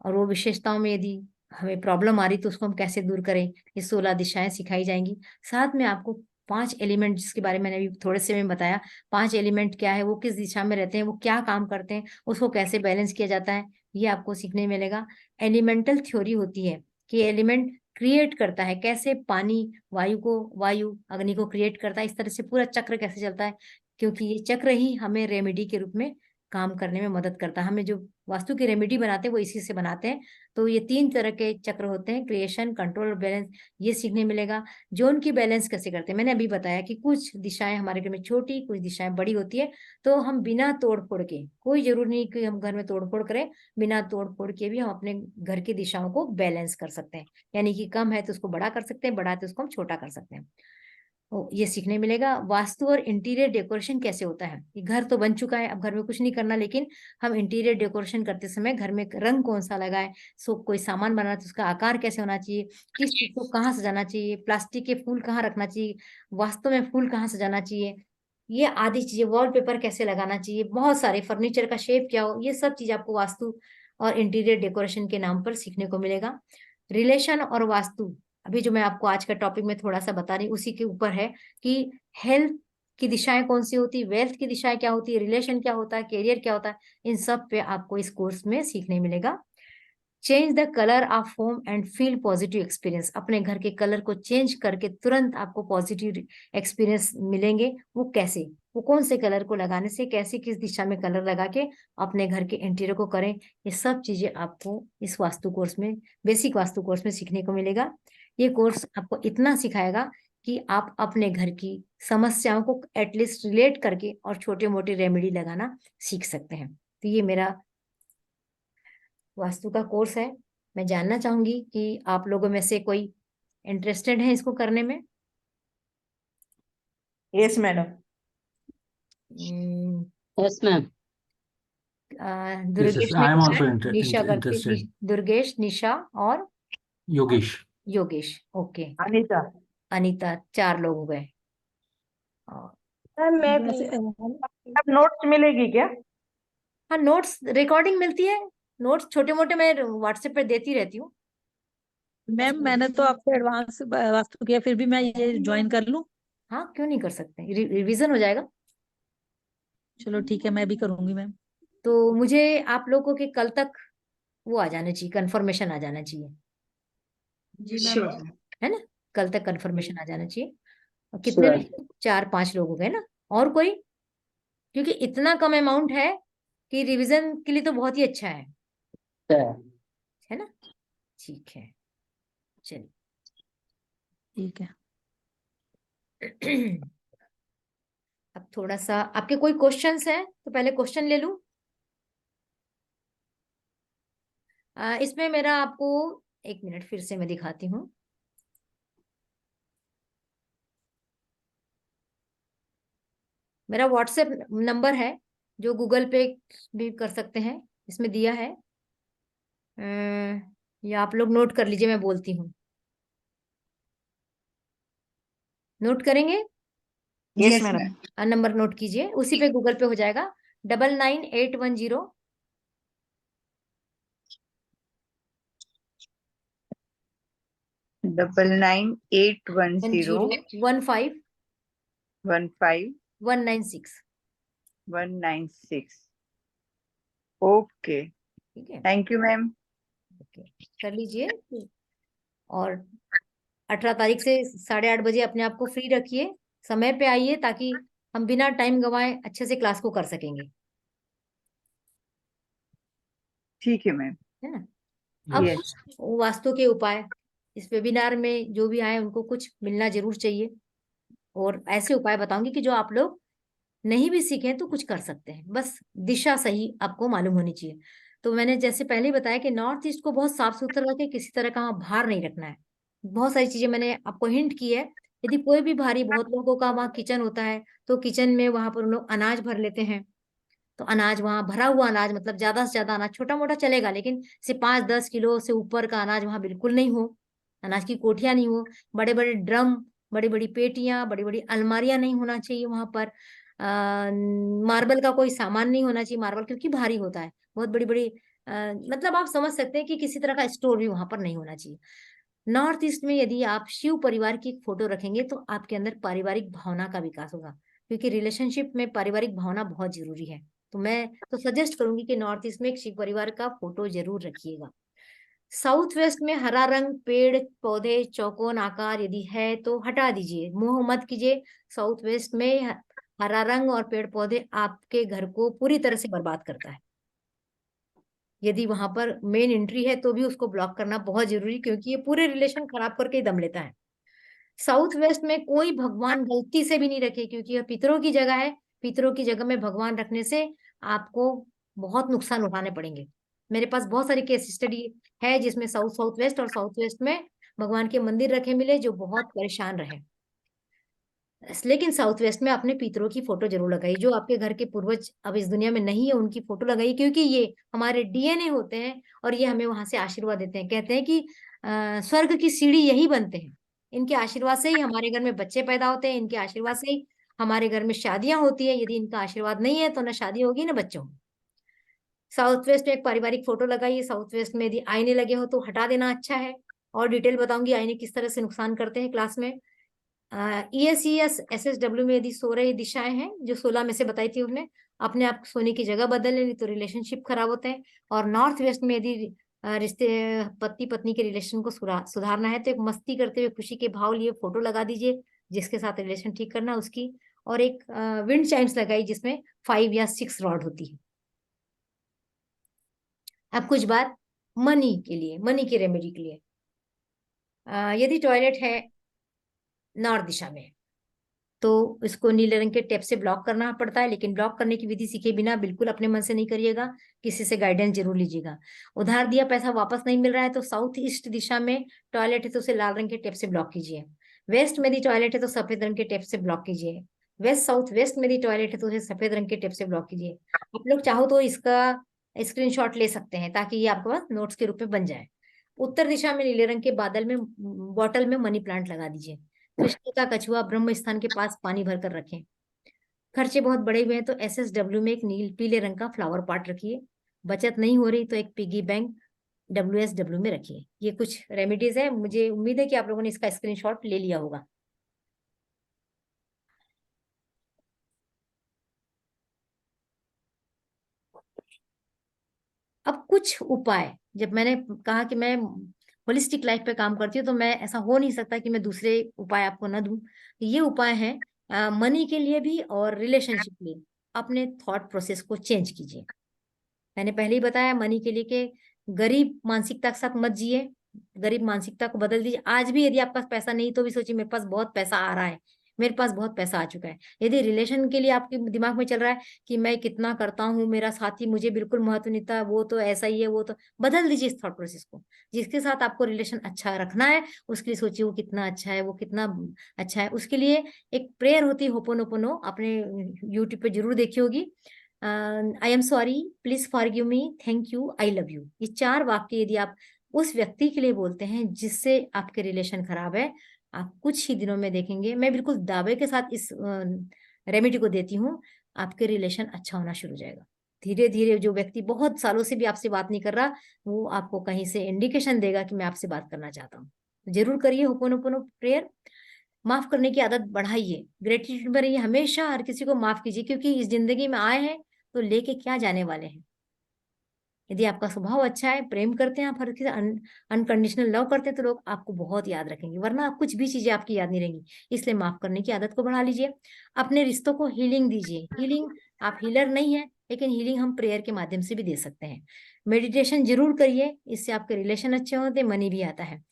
Speaker 1: और वो विशेषताओं में यदि हमें प्रॉब्लम आ रही तो उसको हम कैसे दूर करें, ये 16 दिशाएं सिखाई जाएंगी। साथ में आपको 5 एलिमेंट, जिसके बारे में मैंने अभी थोड़े से में बताया, 5 एलिमेंट क्या है, वो किस दिशा में रहते हैं, वो क्या काम करते हैं, उसको कैसे बैलेंस किया जाता है, ये आपको सीखने मिलेगा। एलिमेंटल थ्योरी होती है कि एलिमेंट क्रिएट करता है, कैसे पानी वायु अग्नि को क्रिएट करता है, इस तरह से पूरा चक्र कैसे चलता है, क्योंकि ये चक्र ही हमें रेमेडी के रूप में काम करने में मदद करता है। हमें जो वास्तु की रेमेडी बनाते हैं वो इसी से बनाते हैं। तो ये 3 तरह के चक्र होते हैं, क्रिएशन, कंट्रोल और बैलेंस, ये सीखने मिलेगा। जोन की बैलेंस कैसे करते हैं, मैंने अभी बताया कि कुछ दिशाएं हमारे घर में छोटी, कुछ दिशाएं बड़ी होती है। तो हम बिना तोड़ फोड़ के, कोई जरूरी नहीं कि हम घर में तोड़ फोड़ करें, बिना तोड़ फोड़ के भी हम अपने घर की दिशाओं को बैलेंस कर सकते हैं। यानी कि कम है तो उसको बड़ा कर सकते हैं, बड़ा है तो उसको हम छोटा कर सकते हैं। ये सीखने मिलेगा। वास्तु और इंटीरियर डेकोरेशन कैसे होता है, कि घर तो बन चुका है, अब घर में कुछ नहीं करना, लेकिन हम इंटीरियर डेकोरेशन करते समय घर में रंग कौन सा लगाए, कोई सामान बनाना तो उसका आकार कैसे होना चाहिए, किस चीज को कहाँ सजाना चाहिए, प्लास्टिक के फूल कहाँ रखना चाहिए, वास्तव में फूल कहाँ सजाना चाहिए, ये आदि चीजें, वॉलपेपर कैसे लगाना चाहिए, बहुत सारे फर्नीचर का शेप क्या हो, ये सब चीज आपको वास्तु और इंटीरियर डेकोरेशन के नाम पर सीखने को मिलेगा। रिलेशन और वास्तु, अभी जो मैं आपको आज का टॉपिक में थोड़ा सा बता रही हूँ उसी के ऊपर है कि हेल्थ की दिशाएं कौन सी होती है, वेल्थ की दिशाएं क्या होती है, रिलेशन क्या होता है, कैरियर क्या होता है, इन सब पे आपको इस कोर्स में सीखने मिलेगा। Change the colour of home and feel positive experience, अपने घर के कलर को चेंज करके तुरंत आपको पॉजिटिव एक्सपीरियंस मिलेंगे। वो कैसे, वो कौन से कलर को लगाने से, कैसे किस दिशा में कलर लगा के अपने घर के इंटीरियर को करें, ये सब चीजें आपको इस वास्तु कोर्स में, बेसिक वास्तु कोर्स में सीखने को मिलेगा। ये कोर्स आपको इतना सिखाएगा कि आप अपने घर की समस्याओं को एटलीस्ट रिलेट करके और छोटे मोटे रेमेडी लगाना सीख सकते हैं। तो ये मेरा वास्तु का कोर्स है। मैं जानना चाहूंगी कि आप लोगों में से कोई इंटरेस्टेड है इसको करने में।
Speaker 6: Yes madam.
Speaker 5: Yes ma'am.
Speaker 1: Durgesh
Speaker 3: I
Speaker 1: ने
Speaker 3: am
Speaker 1: कहा
Speaker 3: also
Speaker 1: है, निशा करके,
Speaker 3: interested.
Speaker 1: दुर्गेश, निशा और
Speaker 3: योगेश।
Speaker 1: योगेश। ओके,
Speaker 6: अनीता।
Speaker 1: अनीता, 4 लोग हो गए। और
Speaker 2: वैसे
Speaker 6: नोट्स मिलेगी क्या?
Speaker 1: हाँ, नोट्स रिकॉर्डिंग मिलती है, नोट्स छोटे मोटे मैं व्हाट्सएप पे देती रहती हूँ।
Speaker 2: मैम मैंने तो आपको एडवांस वास्तु किया, फिर भी मैं ये ज्वाइन कर लूं?
Speaker 1: हाँ, क्यों नहीं कर सकते, रिवीजन हो जाएगा।
Speaker 2: चलो ठीक है, मैं भी करूंगी मैम।
Speaker 1: तो मुझे आप लोगों के कल तक वो आ जाना चाहिए, कंफर्मेशन आ जाना चाहिए,
Speaker 2: जी मैम।
Speaker 4: श्योर।
Speaker 1: है ना, कल तक कंफर्मेशन आ जाना चाहिए। और कितने लोग, 4-5 लोग हो गए ना, और कोई, क्योंकि इतना कम अमाउंट है कि रिवीजन के लिए तो बहुत ही अच्छा है ना। ठीक है, चलिए।
Speaker 2: ठीक है।
Speaker 1: अब थोड़ा सा आपके कोई क्वेश्चंस हैं तो पहले क्वेश्चन ले लूं। इसमें मेरा आपको, एक मिनट फिर से मैं दिखाती हूँ। मेरा व्हाट्सएप नंबर है जो गूगल पे भी कर सकते हैं, इसमें दिया है। या आप लोग नोट कर लीजिए, मैं बोलती हूँ, नोट करेंगे।
Speaker 6: Yes
Speaker 4: yes
Speaker 6: madam.
Speaker 4: Ma'am.
Speaker 1: Number note कीजिए, उसी पे गूगल पे हो जाएगा। 99810
Speaker 4: $99,810
Speaker 1: 15
Speaker 4: 15
Speaker 1: 196।
Speaker 4: 196। ओके,
Speaker 1: ठीक है,
Speaker 4: थैंक यू मैम।
Speaker 1: ओके, कर लीजिए। और 18 तारीख से 8:30 बजे अपने आप को फ्री रखिए, समय पे आइए, ताकि हम बिना टाइम गवाए अच्छे से क्लास को कर सकेंगे,
Speaker 4: ठीक है मैम।
Speaker 1: है ना। अब
Speaker 4: यस।
Speaker 1: वास्तु के उपाय, इस वेबिनार में जो भी आए उनको कुछ मिलना जरूर चाहिए, और ऐसे उपाय बताऊंगी कि जो आप लोग नहीं भी सीखे तो कुछ कर सकते हैं, बस दिशा सही आपको मालूम होनी चाहिए। तो मैंने जैसे पहले ही बताया कि नॉर्थ ईस्ट को बहुत साफ सुथरा रखे, किसी तरह का वहाँ भार नहीं रखना है। बहुत सारी चीजें मैंने आपको हिंट की है। यदि कोई भी भारी, बहुत लोगों का वहाँ किचन होता है तो किचन में वहां पर उन लोग अनाज भर लेते हैं, तो अनाज वहां भरा हुआ अनाज, मतलब ज्यादा से ज्यादा अनाज, छोटा मोटा चलेगा लेकिन से 5-10 किलो से ऊपर का अनाज वहां बिल्कुल नहीं हो, अनाज की कोठियां नहीं हो, बड़े बड़े ड्रम, बड़ी बड़ी पेटियां, बड़ी बड़ी अलमारियां नहीं होना चाहिए वहां पर। मार्बल का कोई सामान नहीं होना चाहिए, मार्बल क्योंकि भारी होता है, बहुत बड़ी बड़ी, मतलब आप समझ सकते हैं कि किसी तरह का स्टोर भी वहां पर नहीं होना चाहिए। नॉर्थ ईस्ट में यदि आप शिव परिवार की फोटो रखेंगे तो आपके अंदर पारिवारिक भावना का विकास होगा, क्योंकि रिलेशनशिप में पारिवारिक भावना बहुत जरूरी है। तो मैं तो सजेस्ट करूंगी कि नॉर्थ ईस्ट में एक शिव परिवार का फोटो जरूर रखिएगा। साउथ वेस्ट में हरा रंग, पेड़ पौधे, चौकोन आकार यदि है तो हटा दीजिए, मोह मत कीजिए। साउथ वेस्ट में हरा रंग और पेड़ पौधे आपके घर को पूरी तरह से बर्बाद करता है। यदि वहां पर मेन एंट्री है तो भी उसको ब्लॉक करना बहुत जरूरी, क्योंकि ये पूरे रिलेशन खराब करके ही दम लेता है। साउथ वेस्ट में कोई भगवान गलती से भी नहीं रखे, क्योंकि यह पितरों की जगह है। पितरों की जगह में भगवान रखने से आपको बहुत नुकसान उठाने पड़ेंगे। मेरे पास बहुत सारी केस स्टडी है जिसमें साउथ साउथ वेस्ट और साउथ वेस्ट में भगवान के मंदिर रखे मिले जो बहुत परेशान रहे। लेकिन साउथ वेस्ट में अपने पितरों की फोटो जरूर लगाई। जो आपके घर के पूर्वज अब इस दुनिया में नहीं है उनकी फोटो लगाई, क्योंकि ये हमारे डीएनए होते हैं और ये हमें वहां से आशीर्वाद देते हैं। कहते हैं कि स्वर्ग की सीढ़ी यही बनते हैं। इनके आशीर्वाद से ही हमारे घर में बच्चे पैदा होते हैं, इनके आशीर्वाद से ही हमारे घर में शादियां होती है। यदि इनका आशीर्वाद नहीं है तो ना शादी होगी ना बच्चों। साउथ वेस्ट में एक पारिवारिक फोटो लगाइए। साउथ वेस्ट में यदि आईने लगे हो तो हटा देना अच्छा है। और डिटेल बताऊंगी आईने किस तरह से नुकसान करते हैं क्लास में। ESES SSW में यदि 16 दिशाएं हैं जो 16 में से बताई थी उन्हें, अपने आप सोने की जगह बदल लेनी तो रिलेशनशिप खराब होते हैं। और नॉर्थ वेस्ट में यदि रिश्ते पति पत्नी के रिलेशन को सुधारना है तो एक मस्ती करते हुए खुशी के भाव लिए फोटो लगा दीजिए जिसके साथ रिलेशन ठीक करना उसकी। और एक विंड चाइम्स लगाई जिसमें 5 या 6 रॉड होती है। अब कुछ बात मनी के लिए, मनी की रेमेडी के लिए। यदि टॉयलेट है नॉर्थ दिशा में तो इसको नीले रंग के टेप से ब्लॉक करना पड़ता है, लेकिन ब्लॉक करने की विधि सीखे बिना बिल्कुल अपने मन से नहीं करिएगा, किसी से गाइडेंस जरूर लीजिएगा। उधार दिया पैसा वापस नहीं मिल रहा है तो साउथ ईस्ट दिशा में टॉयलेट है तो उसे लाल रंग के टेप से ब्लॉक कीजिए। वेस्ट में यदि टॉयलेट है तो सफेद रंग के टेप से ब्लॉक कीजिए। वेस्ट साउथ वेस्ट में यदि टॉयलेट है तो उसे सफेद रंग के टेप से ब्लॉक कीजिए। आप लोग चाहो तो इसका स्क्रीनशॉट ले सकते हैं ताकि ये आपके पास नोट्स के रूप में बन जाए। उत्तर दिशा में नीले रंग के बादल में बॉटल में मनी प्लांट लगा दीजिए। कृष्ण का कछुआ ब्रह्म स्थान के पास पानी भर कर रखें। खर्चे बहुत बड़े हुए हैं तो SSW में एक पीले रंग का फ्लावर पॉट रखिए। बचत नहीं हो रही तो एक पिगी बैंक WSW में रखिए। ये कुछ रेमेडीज है, मुझे उम्मीद है कि आप लोगों ने इसका स्क्रीनशॉट ले लिया होगा। अब कुछ उपाय, जब मैंने कहा कि मैं होलिस्टिक लाइफ पे काम करती हूँ तो मैं ऐसा हो नहीं सकता कि मैं दूसरे उपाय आपको न दूं। ये उपाय हैं मनी के लिए भी और रिलेशनशिप के लिए। अपने थॉट प्रोसेस को चेंज कीजिए। मैंने पहले ही बताया मनी के लिए कि गरीब मानसिकता के साथ मत जिए, गरीब मानसिकता को बदल दीजिए। आज भी यदि आपके पास पैसा नहीं तो भी सोचिए मेरे पास बहुत पैसा आ रहा है, मेरे पास बहुत पैसा आ चुका है। यदि रिलेशन के लिए आपके दिमाग में चल रहा है कि मैं कितना करता हूँ, मेरा साथी मुझे बिल्कुल महत्व नहीं देता, वो तो ऐसा ही है, वो तो, बदल दीजिए इस थॉट प्रोसेस को। जिसके साथ आपको रिलेशन अच्छा रखना है उसके लिए सोचिए वो कितना अच्छा है, वो कितना अच्छा है। उसके लिए एक प्रेयर होती है होपोनोपोनो, आपने यूट्यूब पे जरूर देखी होगी। I am sorry, please forgive me, thank you, I love you. ये 4 वाक्य यदि आप उस व्यक्ति के लिए बोलते हैं जिससे आपके रिलेशन खराब है, आप कुछ ही दिनों में देखेंगे, मैं बिल्कुल दावे के साथ इस रेमेडी को देती हूँ, आपके रिलेशन अच्छा होना शुरू हो जाएगा। धीरे धीरे जो व्यक्ति बहुत सालों से भी आपसे बात नहीं कर रहा वो आपको कहीं से इंडिकेशन देगा कि मैं आपसे बात करना चाहता हूँ। जरूर करिए होपोनोपोनो प्रेयर। माफ करने की आदत बढ़ाइए, ग्रेटिट्यूड में रहिए, हमेशा हर किसी को माफ कीजिए, क्योंकि इस जिंदगी में आए हैं तो लेके क्या जाने वाले हैं। यदि आपका स्वभाव अच्छा है, प्रेम करते हैं, आप हर किसी अनकंडीशनल लव करते हैं तो लोग आपको बहुत याद रखेंगे, वरना आप कुछ भी चीजें आपकी याद नहीं रहेंगी। इसलिए माफ करने की आदत को बढ़ा लीजिए। अपने रिश्तों को हीलिंग दीजिए। हीलिंग, आप हीलर नहीं है लेकिन हीलिंग हम प्रेयर के माध्यम से भी दे सकते हैं। मेडिटेशन जरूर करिए, इससे आपके रिलेशन अच्छे होते हैं, मनी भी आता है।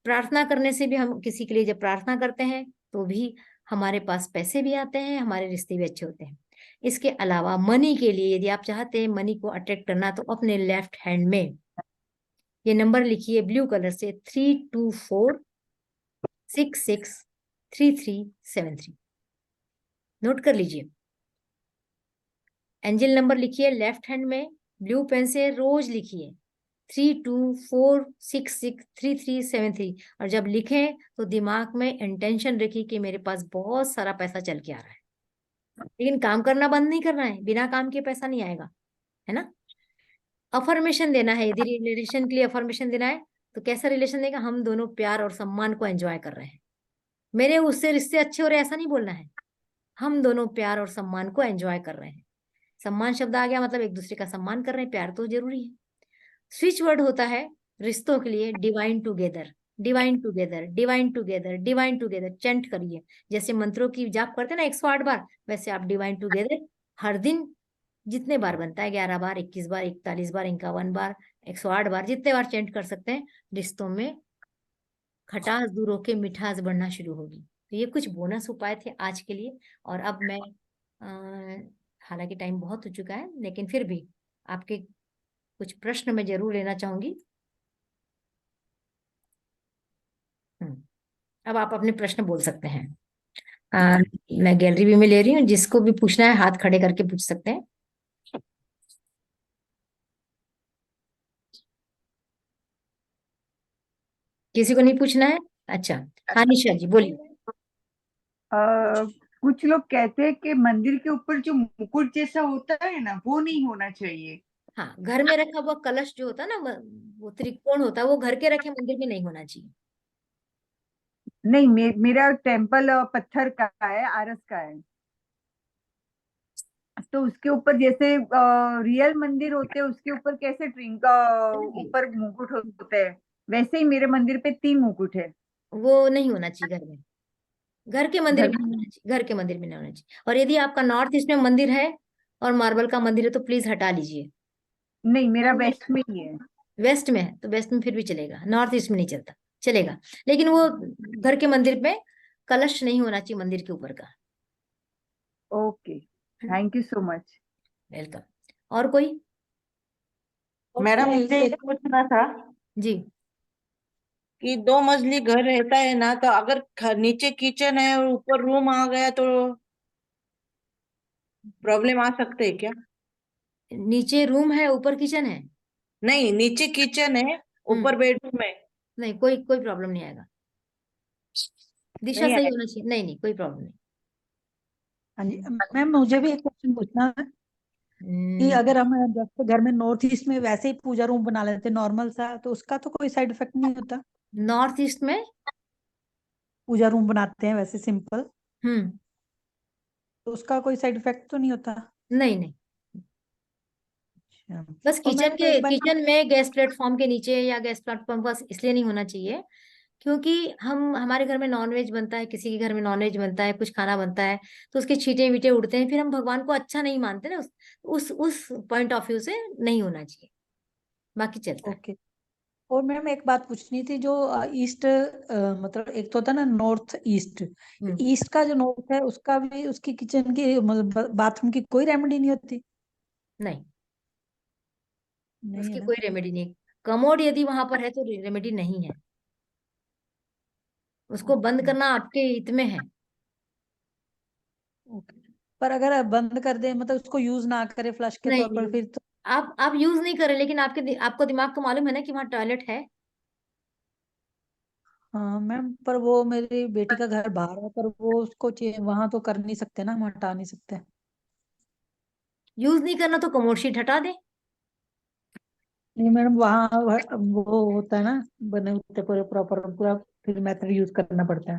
Speaker 1: प्रार्थना करने से भी, हम किसी के लिए जब प्रार्थना करते हैं तो भी हमारे पास पैसे भी आते हैं, हमारे रिश्ते भी अच्छे होते हैं। इसके अलावा मनी के लिए यदि आप चाहते हैं मनी को अट्रैक्ट करना तो अपने लेफ्ट हैंड में ये नंबर लिखिए ब्लू कलर से 324663373। नोट कर लीजिए। एंजल नंबर लिखिए लेफ्ट हैंड में, ब्लू पेन से रोज लिखिए 324663373। और जब लिखें तो दिमाग में इंटेंशन रखिए कि मेरे पास बहुत सारा पैसा चल के आ रहा है, लेकिन काम करना बंद नहीं करना है, बिना काम के पैसा नहीं आएगा, है ना। अफर्मेशन देना है, यदि रिलेशन के लिए अफर्मेशन देना है तो कैसा रिलेशन देगा, हम दोनों प्यार और सम्मान को एंजॉय कर रहे हैं, मेरे उससे रिश्ते अच्छे हो रहे, ऐसा नहीं बोलना है, हम दोनों प्यार और सम्मान को एंजॉय कर रहे हैं। सम्मान शब्द आ गया मतलब एक दूसरे का सम्मान कर रहे हैं, प्यार तो जरूरी है। स्विच वर्ड होता है रिश्तों के लिए divine together. Divine together, divine together, divine together chant करिए। जैसे मंत्रों की जाप करते हैं ना 108 बार, वैसे आप डिवाइन टुगेदर हर दिन जितने बार बनता है, 11 बार, 21 बार, 41 बार, 51 बार, 108 बार, जितने बार चैंट कर सकते हैं, रिश्तों में खटास दूर होके मिठास बढ़ना शुरू होगी। तो ये कुछ बोनस उपाय थे आज के लिए। और अब मैं हालांकि टाइम बहुत हो चुका है, लेकिन फिर भी आपके कुछ प्रश्न मैं जरूर लेना चाहूंगी। अब आप अपने प्रश्न बोल सकते हैं। मैं गैलरी व्यू में ले रही हूँ, जिसको भी पूछना है हाथ खड़े करके पूछ सकते हैं। किसी को नहीं पूछना है? अच्छा, हाँ निशा जी बोलिए।
Speaker 4: अ, कुछ लोग कहते हैं कि मंदिर के ऊपर जो मुकुट जैसा होता है ना, वो नहीं होना चाहिए।
Speaker 1: हाँ, घर में रखा हुआ कलश जो होता है ना, वो त्रिकोण होता है, वो घर के रखे मंदिर में नहीं होना चाहिए।
Speaker 4: नहीं, मेरा टेम्पल पत्थर का है, आरस का है। तो उसके ऊपर जैसे रियल मंदिर होते हैं, उसके ऊपर कैसे ट्रिंग का ऊपर मुकुट होते हैं, वैसे ही मेरे मंदिर पे 3 मुकुट है।
Speaker 1: वो नहीं होना चाहिए घर में। घर के मंदिर
Speaker 4: घर
Speaker 1: में नहीं
Speaker 4: में
Speaker 1: होना चाहिए, घर के मंदिर में नहीं होना चाहिए। और यदि आपका नॉर्थ ईस्ट में मंदिर है और मार्बल का मंदिर है तो प्लीज हटा लीजिए।
Speaker 4: नहीं, मेरा वेस्ट में ही है।
Speaker 1: वेस्ट में है तो वेस्ट में फिर भी चलेगा, नॉर्थ ईस्ट में नहीं चलता, चलेगा। लेकिन वो घर के मंदिर में कलश नहीं होना चाहिए मंदिर के ऊपर का।
Speaker 4: Okay, thank you so much.
Speaker 1: Welcome. और कोई?
Speaker 6: मैडम मुझे
Speaker 2: एक
Speaker 6: ये पूछना था
Speaker 1: जी।
Speaker 6: कि 2 मंजिली घर रहता है ना, तो अगर नीचे किचन है और ऊपर रूम आ गया तो प्रॉब्लम आ सकते है क्या?
Speaker 1: नीचे रूम है, ऊपर किचन है?
Speaker 6: नहीं, नीचे किचन है,
Speaker 1: हम्म।
Speaker 6: ऊपर बेडरूम है।
Speaker 1: नहीं, कोई कोई प्रॉब्लम नहीं आएगा। दिशा
Speaker 6: नहीं
Speaker 1: सही
Speaker 6: आएगा?
Speaker 1: होना चाहिए, नहीं नहीं कोई प्रॉब्लम नहीं।
Speaker 2: हाँ जी मैम, मुझे भी एक क्वेश्चन पूछना है कि अगर हम जैसे घर में नॉर्थ ईस्ट में वैसे ही पूजा रूम बना लेते नॉर्मल सा, तो उसका तो कोई साइड इफेक्ट नहीं होता?
Speaker 1: नॉर्थ ईस्ट में?
Speaker 2: पूजा रूम बनाते हैं वैसे सिंपल,
Speaker 1: हम्म।
Speaker 2: तो उसका कोई साइड इफेक्ट तो नहीं होता?
Speaker 1: नहीं नहीं,
Speaker 2: अच्छा।
Speaker 1: बस
Speaker 2: और
Speaker 1: किचन
Speaker 2: मैम
Speaker 1: के
Speaker 2: एक बार
Speaker 1: किचन में गैस प्लेटफॉर्म के नीचे या गैस प्लेटफॉर्म बस इसलिए नहीं होना चाहिए क्योंकि हम हमारे घर में नॉनवेज बनता है, किसी के घर में नॉनवेज बनता है, कुछ खाना बनता है, तो उसके छींटे वीटे उड़ते हैं, फिर हम भगवान को अच्छा नहीं मानते ना, उस पॉइंट ऑफ व्यू से नहीं होना चाहिए, बाकी चलता है।
Speaker 2: ओके। और मैम एक बात पूछनी थी, जो ईस्ट मतलब एक तो होता है ना नॉर्थ ईस्ट,
Speaker 1: हम्म।
Speaker 2: ईस्ट का जो नॉर्थ है उसका भी उसकी किचन की मतलब बाथरूम की कोई रेमेडी नहीं होती?
Speaker 1: नहीं,
Speaker 2: नहीं है
Speaker 1: उसकी
Speaker 2: ना?
Speaker 1: कोई रेमेडी नहीं। कमोड यदि वहां पर है तो रेमेडी नहीं है, उसको बंद
Speaker 2: ओके।
Speaker 1: करना आपके हित में है।
Speaker 2: ओके। पर अगर बंद कर दे, मतलब उसको यूज ना करे फ्लश के
Speaker 1: नहीं
Speaker 2: तौर पर,
Speaker 1: नहीं,
Speaker 2: फिर तो?
Speaker 1: आप यूज नहीं करें, लेकिन आपको दिमाग को मालूम है ना कि वहाँ टॉयलेट है।
Speaker 2: हाँ मैम, पर वो मेरी बेटी का घर बाहर है, पर वो उसको वहां तो कर नहीं सकते ना, हम हटा नहीं सकते।
Speaker 1: यूज नहीं करना तो कमोड शीट हटा दे।
Speaker 2: नहीं मैडम, वहाँ वो होता है ना, बने होते पूरे प्रॉपर पूरा, फिर मेथड यूज करना पड़ता है,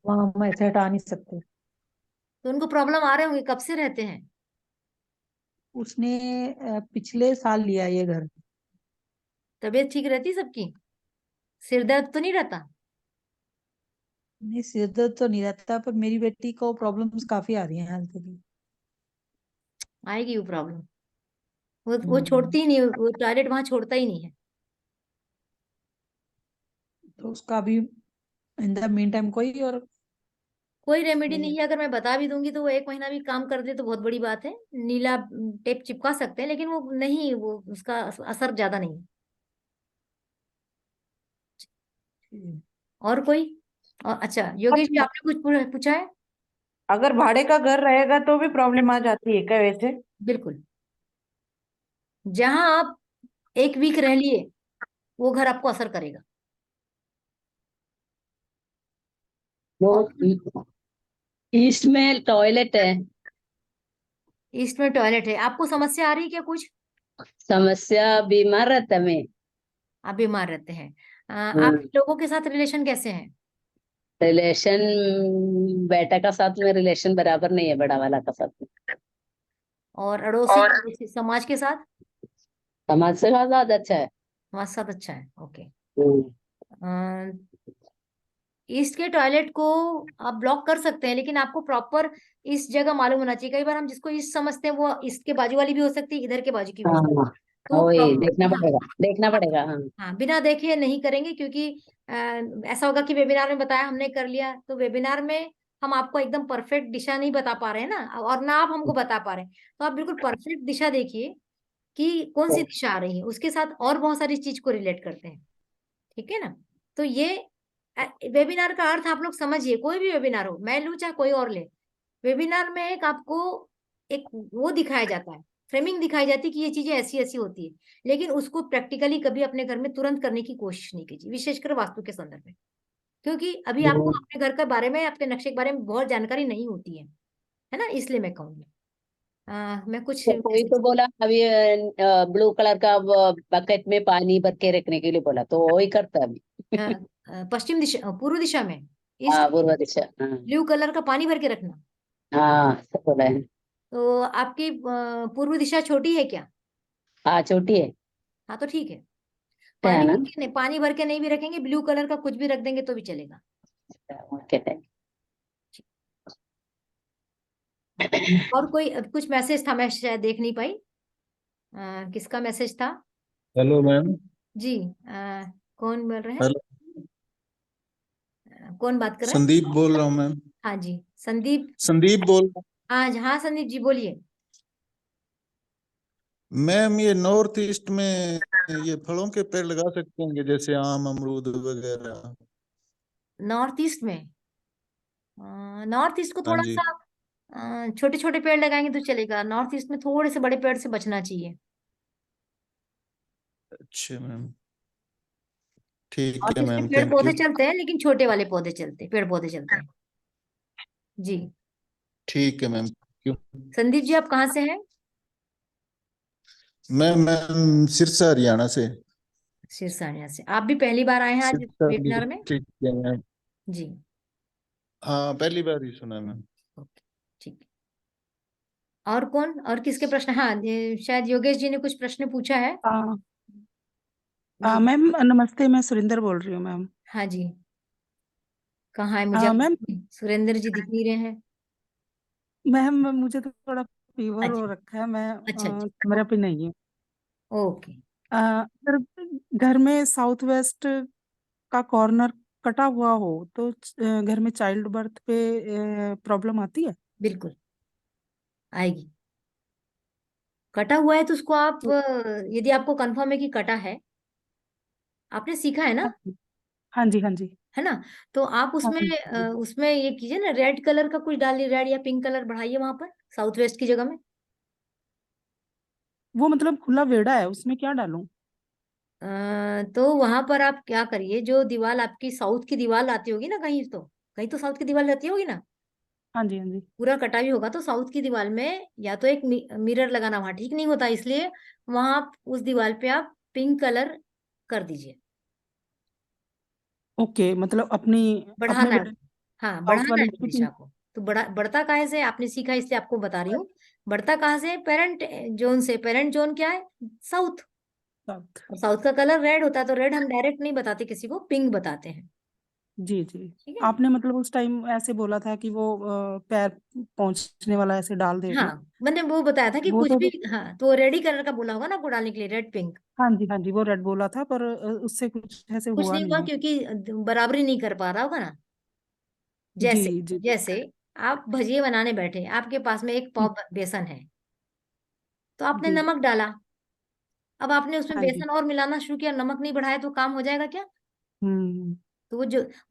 Speaker 2: वहाँ हम ऐसे हटा नहीं सकते।
Speaker 1: तो उनको प्रॉब्लम आ रहे होंगे, कब से रहते हैं?
Speaker 2: उसने पिछले साल लिया ये घर।
Speaker 1: तबीयत ठीक रहती सबकी? सिर दर्द तो नहीं रहता?
Speaker 2: नहीं, सिर दर्द तो नहीं रहता, पर मेरी बेटी को प्रॉब्लम्स काफी आ रही हैं हेल्थ की।
Speaker 1: आएगी वो प्रॉब्लम, वो
Speaker 2: हम्म।
Speaker 1: छोड़ती ही नहीं, वो टॉयलेट वहां छोड़ता ही नहीं है।
Speaker 2: तो उसका अभी इन द मीन टाइम कोई और
Speaker 1: कोई रेमेडी
Speaker 2: नहीं है?
Speaker 1: नहीं है, अगर मैं बता भी दूंगी तो वो 1 महीना भी काम कर दे तो बहुत बड़ी बात है। नीला टेप चिपका सकते हैं, लेकिन वो नहीं, वो उसका असर ज्यादा नहीं है। और कोई? और अच्छा योगेश जी, आपने कुछ पूछा है?
Speaker 6: अगर भाड़े का घर रहेगा तो भी प्रॉब्लम आ जाती है क्या वैसे?
Speaker 1: बिल्कुल। जहां आप 1 वीक रह लिए वो घर आपको असर करेगा।
Speaker 7: वो
Speaker 1: और
Speaker 7: ईस्ट में टॉयलेट है।
Speaker 1: ईस्ट में टॉयलेट है, आपको समस्या आ रही है क्या कुछ?
Speaker 7: समस्या बीमार रहता मैं।
Speaker 1: आप बीमार रहते हैं? आप लोगों के साथ रिलेशन कैसे हैं?
Speaker 7: रिलेशन बेटा का साथ में रिलेशन बराबर नहीं है बड़ा वाला का साथ में।
Speaker 1: और अड़ोसी पड़ोसी, समाज के साथ?
Speaker 7: समाज से ज्यादा अच्छा है।
Speaker 1: समाज के साथ अच्छा है, ओके।
Speaker 7: हम्म।
Speaker 1: ईस्ट के टॉयलेट को आप ब्लॉक कर सकते हैं, लेकिन आपको प्रॉपर इस जगह मालूम होना चाहिए। कई बार हम जिसको ईस्ट समझते हैं वो ईस्ट के बाजू वाली भी हो सकती है, इधर के बाजू की भी हो सकती है।
Speaker 7: हाँ
Speaker 1: तो
Speaker 7: वही देखना
Speaker 1: हाँ,
Speaker 7: पड़ेगा, देखना
Speaker 1: हाँ,
Speaker 7: पड़ेगा। हाँ
Speaker 1: हाँ, बिना देखे नहीं करेंगे, क्योंकि ऐसा होगा कि वेबिनार में बताया हमने कर लिया, तो वेबिनार में हम आपको एकदम परफेक्ट दिशा नहीं बता पा रहे हैं ना, और ना आप हमको बता पा रहे हैं। तो आप बिल्कुल परफेक्ट दिशा देखिए कि कौन सी दिशा आ रही है, उसके साथ और बहुत सारी चीज को रिलेट करते हैं। ठीक है ना। तो ये वेबिनार का अर्थ आप लोग समझिए। कोई भी वेबिनार हो, मैं लूं चाहे कोई और ले, वेबिनार में एक आपको एक वो दिखाया जाता है, फ्रेमिंग दिखाई जाती है कि ये चीजें ऐसी ऐसी होती है, लेकिन उसको प्रैक्टिकली कभी अपने घर में तुरंत करने की कोशिश नहीं कीजिए, विशेषकर वास्तु के संदर्भ में, क्योंकि अभी आपको
Speaker 7: वो
Speaker 1: अपने घर के बारे में, आपके नक्शे के बारे में बहुत जानकारी नहीं होती है ना, इसलिए मैं कहूंगी। मैं कुछ
Speaker 7: तो कोई तो बोला अभी ब्लू कलर का बकेट में पानी भर के रखने के लिए बोला, तो वही करता है अभी।
Speaker 1: पश्चिम दिशा, पूर्व दिशा में
Speaker 7: हाँ
Speaker 1: ईस्ट
Speaker 7: पूर्व दिशा, हाँ।
Speaker 1: ब्लू कलर का पानी भर के रखना।
Speaker 7: हाँ सब बोला है।
Speaker 1: तो आपकी पूर्व दिशा छोटी है क्या?
Speaker 7: हाँ छोटी है।
Speaker 1: हाँ तो ठीक है,
Speaker 7: क्या है
Speaker 1: पानी
Speaker 7: ना।
Speaker 1: भर के नहीं, पानी भर के नहीं भी रखेंगे, ब्लू कलर का कुछ भी रख देंगे तो भी चलेगा।
Speaker 7: ओके थैंक
Speaker 1: और कोई कुछ मैसेज था, मैं शायद देख नहीं पाई। किसका मैसेज था?
Speaker 8: Hello ma'am.
Speaker 1: जी। कौन बोल रहे हैं?
Speaker 8: हेलो,
Speaker 1: कौन बात कर रहे हैं?
Speaker 8: संदीप बोल रहा हूँ मैम।
Speaker 1: हाँ जी, संदीप।
Speaker 8: संदीप बोल रहा
Speaker 1: हाँ हाँ, संदीप जी बोलिए।
Speaker 8: हूँ मैम। ये नॉर्थ ईस्ट में ये फलों के पेड़ लगा सकते हैं जैसे आम अमरूद वगैरह?
Speaker 1: नॉर्थ ईस्ट में, नॉर्थ ईस्ट को
Speaker 8: हाँ
Speaker 1: थोड़ा
Speaker 8: जी।
Speaker 1: सा छोटे छोटे पेड़ लगाएंगे तो चलेगा। नॉर्थ ईस्ट में थोड़े से बड़े पेड़ से बचना चाहिए।
Speaker 8: अच्छा मैम, ठीक
Speaker 1: नॉर्थ
Speaker 8: है
Speaker 1: ईस्ट में
Speaker 8: मैम,
Speaker 1: पेड़
Speaker 8: थैंक
Speaker 1: पौधे
Speaker 8: यू।
Speaker 1: चलते हैं, लेकिन छोटे वाले पौधे चलते, पेड़ पौधे चलते हैं। जी।
Speaker 8: ठीक है मैम, क्यों।
Speaker 1: संदीप जी, आप कहाँ से हैं?
Speaker 8: मैम सिरसा हरियाणा से।
Speaker 1: सिरसानिया से। आप भी पहली बार आए हैं आज
Speaker 8: सिरसा
Speaker 1: वेबिनार में?
Speaker 8: डिस्ट्रिक्ट है मैम।
Speaker 1: जी।
Speaker 8: हाँ पहली बार ही सुना मैम।
Speaker 1: ओके, ठीक है। और कौन, और किसके प्रश्न? हाँ, शायद योगेश जी ने कुछ प्रश्न पूछा है। जी।
Speaker 9: मैम नमस्ते, मैं सुरिंदर बोल रही हूँ मैम।
Speaker 1: हाँ जी, कहाँ है? मुझे
Speaker 9: मैम
Speaker 1: सुरेंद्र जी दिख नहीं रहे हैं।
Speaker 9: मैम मुझे तो थोड़ा फीवर हो
Speaker 1: अच्छा,
Speaker 9: रखा है, मैं
Speaker 1: अच्छा जी।
Speaker 9: कमरे पे नहीं हूँ।
Speaker 1: ओके।
Speaker 9: अगर घर में साउथ वेस्ट का कॉर्नर कटा हुआ हो तो घर में चाइल्ड बर्थ पे प्रॉब्लम आती है?
Speaker 1: बिल्कुल आएगी। कटा हुआ है तो उसको आप
Speaker 9: तो
Speaker 1: यदि आपको कंफर्म है कि कटा है, आपने सीखा है ना,
Speaker 9: हाँ जी, हाँ जी,
Speaker 1: है ना, तो आप
Speaker 9: हाँ
Speaker 1: उसमें
Speaker 9: जी।
Speaker 1: उसमें ये कीजिए ना, रेड कलर का कुछ डालिए, रेड या पिंक कलर बढ़ाइए वहां पर साउथ वेस्ट की जगह में।
Speaker 9: वो मतलब खुला वेड़ा है, उसमें क्या डालूं?
Speaker 1: तो वहां पर आप क्या करिए, जो दीवार आपकी साउथ की दीवार आती होगी ना, कहीं तो साउथ की दीवार रहती होगी ना,
Speaker 9: हाँ जी, हाँ जी।
Speaker 1: पूरा कटा भी होगा तो साउथ की दीवार में या तो एक मिरर लगाना वहां ठीक नहीं होता, इसलिए वहां आप उस दीवार पे आप पिंक कलर कर दीजिए।
Speaker 9: ओके, मतलब अपनी अपने
Speaker 1: बढ़ाना है उसको। हाँ,
Speaker 9: साउथ
Speaker 1: बढ़ाना है
Speaker 9: वाली
Speaker 1: वो दिशा को। तो बढ़ता कहाँ से, आपने सीखा इसलिए आपको बता रही हूँ। बढ़ता कहाँ से? पेरेंट जोन से। पेरेंट जोन क्या है? साउथ।
Speaker 9: साउथ।
Speaker 1: और साउथ का कलर रेड होता है, तो रेड हम डायरेक्ट नहीं बताते किसी को, पिंक बताते हैं।
Speaker 9: जी जी।
Speaker 1: ठीक है।
Speaker 9: आपने मतलब उस टाइम ऐसे बोला था कि वो पैर पहुंचने वाला ऐसे डाल
Speaker 1: हाँ,
Speaker 9: देना।
Speaker 1: मैंने वो बताया था कि
Speaker 9: वो
Speaker 1: कुछ
Speaker 9: तो
Speaker 1: भी, हाँ, तो रेड ही कलर का बोला होगा ना आपको डालने के लिए, रेड पिंक।
Speaker 9: हाँ जी, हाँ जी, वो रेड बोला था, पर उससे कुछ ऐसे
Speaker 1: कुछ
Speaker 9: हुआ
Speaker 1: नहीं हुआ,
Speaker 9: नहीं है।
Speaker 1: क्योंकि बराबरी नहीं कर पा रहा होगा ना।
Speaker 9: जी
Speaker 1: जैसे
Speaker 9: जी।
Speaker 1: जैसे आप भजिए बनाने बैठे, आपके पास में एक पाव बेसन है, तो आपने
Speaker 9: जी।
Speaker 1: नमक डाला। अब आपने उसमें
Speaker 9: हाँ जी।
Speaker 1: बेसन और मिलाना शुरू किया, नमक नहीं बढ़ाया तो काम हो जाएगा क्या?
Speaker 9: हम्म।
Speaker 1: तो